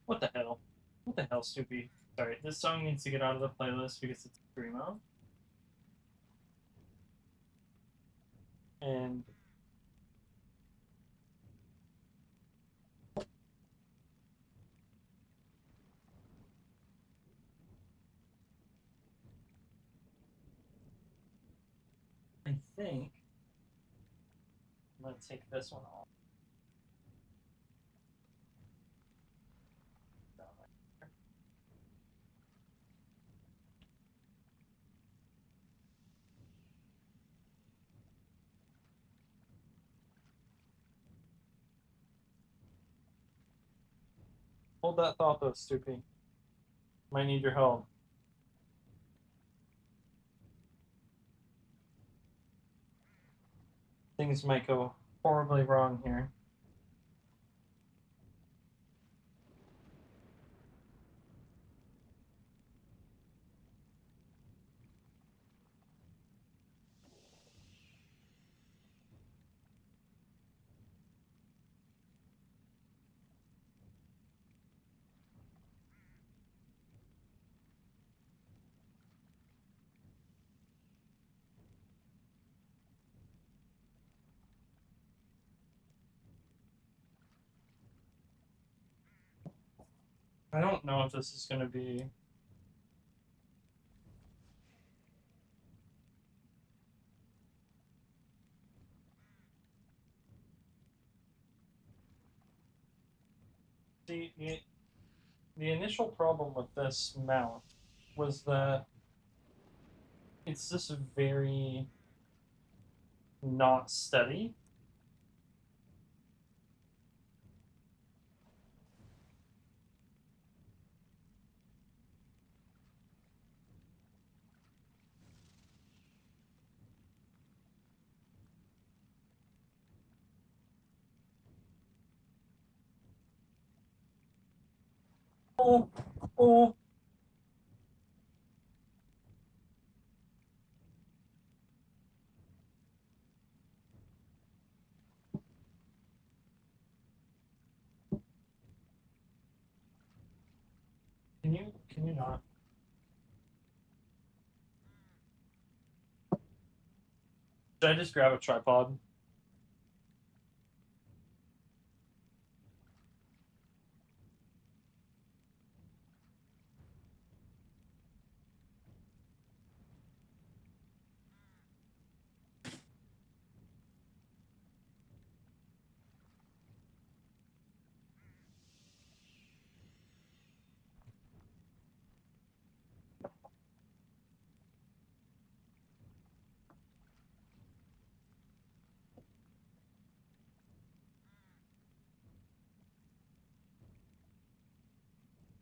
What the hell? What the hell, Stoopy? Sorry, this song needs to get out of the playlist because it's screamo. And I think I'm gonna take this one off. Hold that thought though, Stoopy. Might need your help. Things might go horribly wrong here. I don't know if this is going to be... The initial problem with this mount was that it's just very not steady. Oh, oh. Can you not? Should I just grab a tripod?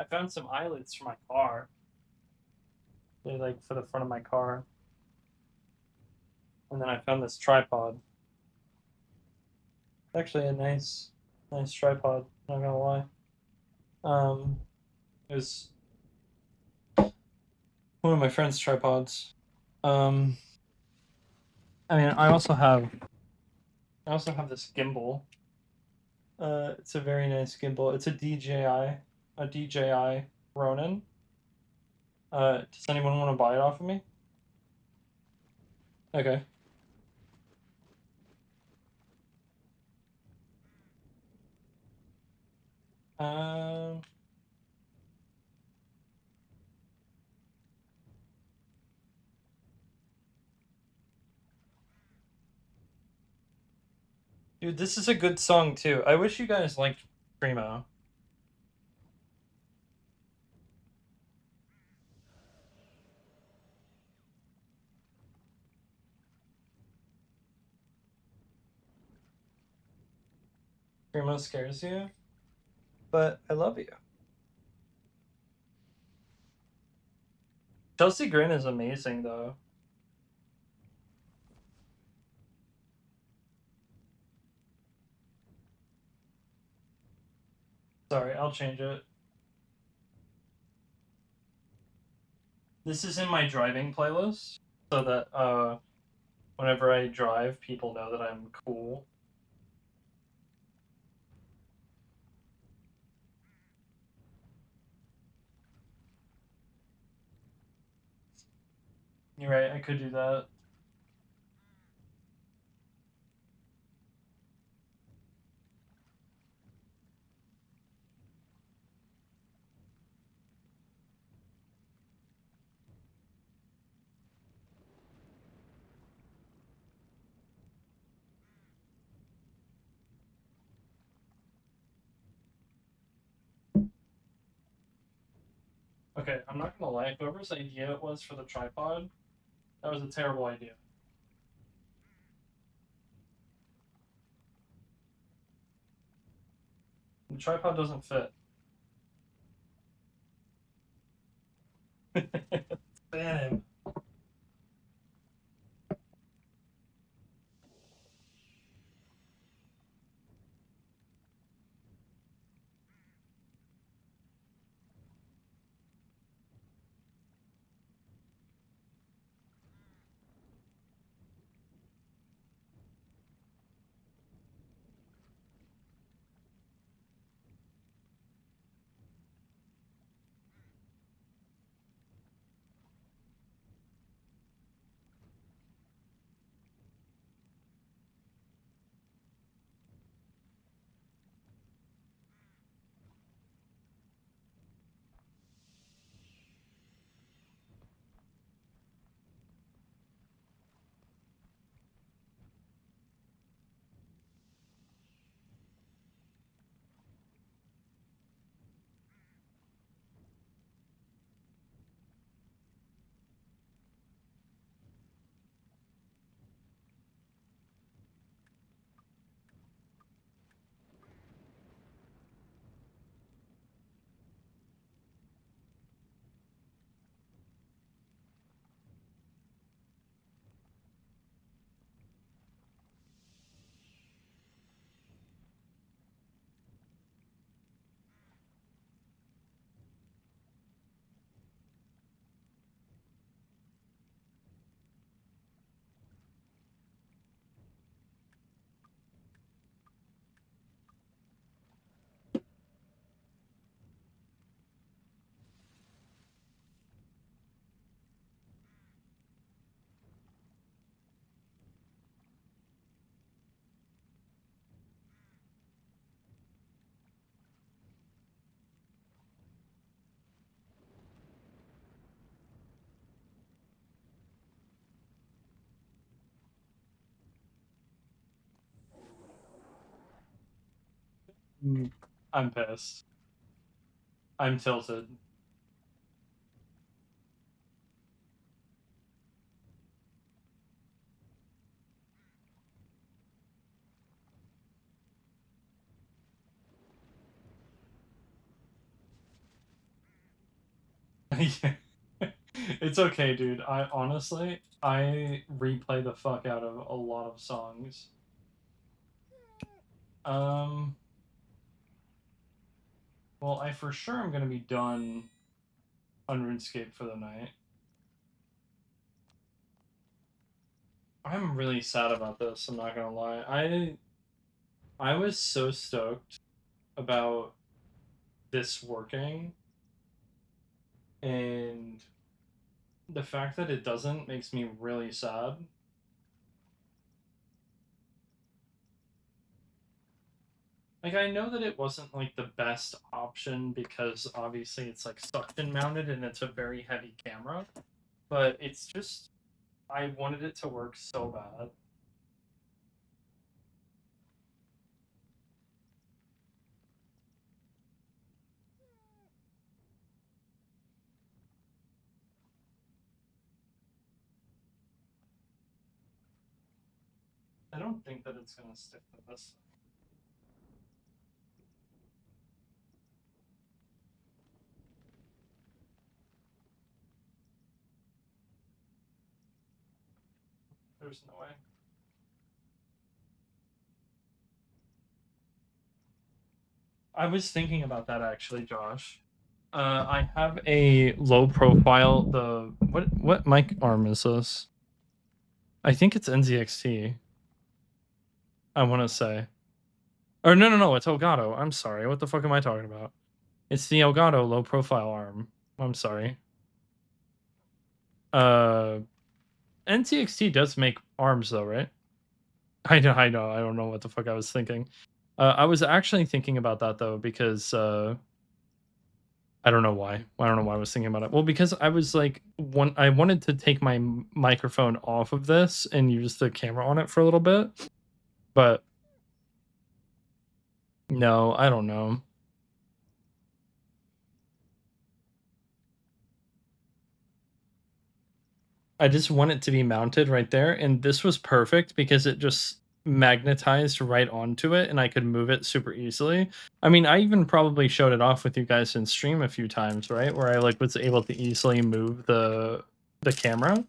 I found some eyelets for my car. They're like for the front of my car. And then I found this tripod. Actually a nice tripod, not gonna lie. It was one of my friend's tripods. I mean I also have this gimbal. It's a very nice gimbal. It's a DJI Ronin. Does anyone want to buy it off of me? Okay. Um, Dude, this is a good song too. I wish you guys liked Primo. Primo scares you, but I love you. Chelsea Grin is amazing though. Sorry, I'll change it. This is in my driving playlist so that whenever I drive, people know that I'm cool. You're right, I could do that. Okay, I'm not gonna lie, whoever's idea it was for the tripod, that was a terrible idea. The tripod doesn't fit. Damn. I'm pissed. I'm tilted. Yeah. It's okay, dude. I honestly, I replay the fuck out of a lot of songs. Um, well, I for sure am gonna be done on RuneScape for the night. I'm really sad about this, I'm not gonna lie. I was so stoked about this working, and the fact that it doesn't makes me really sad. Like, I know that it wasn't like the best option because obviously it's like suction mounted and it's a very heavy camera, but it's just I wanted it to work so bad. I don't think that it's gonna stick to this. There's no way. I was thinking about that actually, Josh. I have a low profile. The what mic arm is this? I think it's NZXT. I want to say, or no, it's Elgato. I'm sorry. What the fuck am I talking about? It's the Elgato low profile arm. I'm sorry. Uh, NZXT does make arms though, right? I know. I don't know what the fuck I was thinking. I was actually thinking about that though because I don't know why. I don't know why I was thinking about it. Well, because I was like, I wanted to take my microphone off of this and use the camera on it for a little bit, but no, I don't know. I just want it to be mounted right there, and this was perfect because it just magnetized right onto it, and I could move it super easily. I mean, I even probably showed it off with you guys in stream a few times, right? Where I like was able to easily move the camera.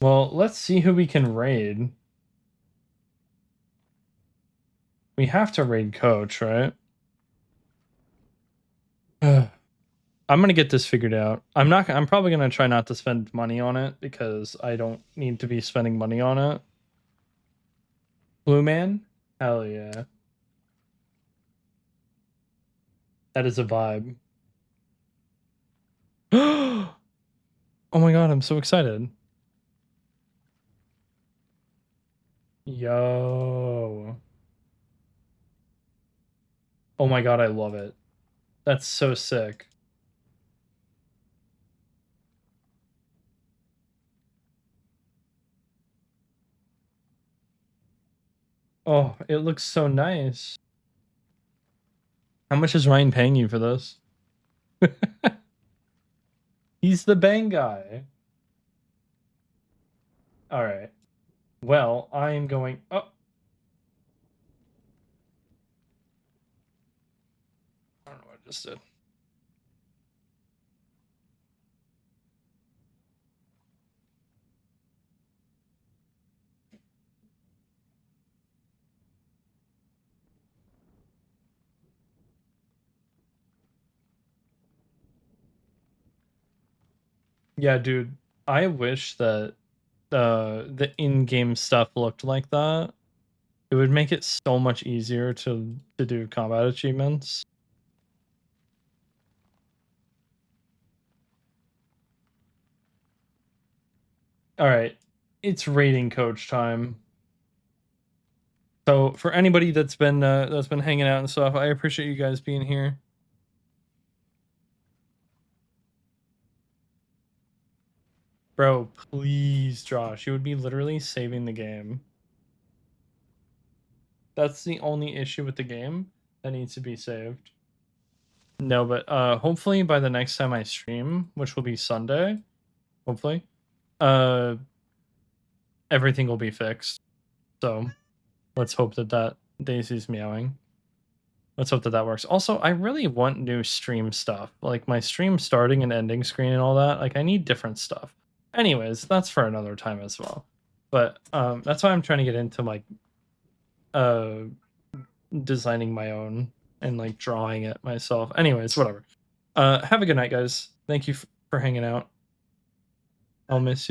Well, let's see who we can raid. We have to raid coach, right? I'm gonna get this figured out. I'm probably gonna try not to spend money on it because I don't need to be spending money on it. Blue man? Hell yeah. That is a vibe. Oh my god, I'm so excited. Yo. Oh my god, I love it. That's so sick. Oh, it looks so nice. How much is Ryan paying you for this? He's the bang guy. All right. Well, I am going. Oh. I don't know what I just did. Yeah, dude. I wish that the in-game stuff looked like that. It would make it so much easier to do combat achievements. All right, it's rating coach time. So for anybody that's been hanging out and stuff, I appreciate you guys being here. Bro, please, Josh. You would be literally saving the game. That's the only issue with the game that needs to be saved. No, but hopefully by the next time I stream, which will be Sunday, hopefully, everything will be fixed. So let's hope that Daisy's meowing. Let's hope that works. Also, I really want new stream stuff. Like my stream starting and ending screen and all that. Like I need different stuff. Anyways, that's for another time as well. But that's why I'm trying to get into like designing my own and like drawing it myself. Anyways, whatever. Have a good night, guys. Thank you for hanging out. I'll miss you.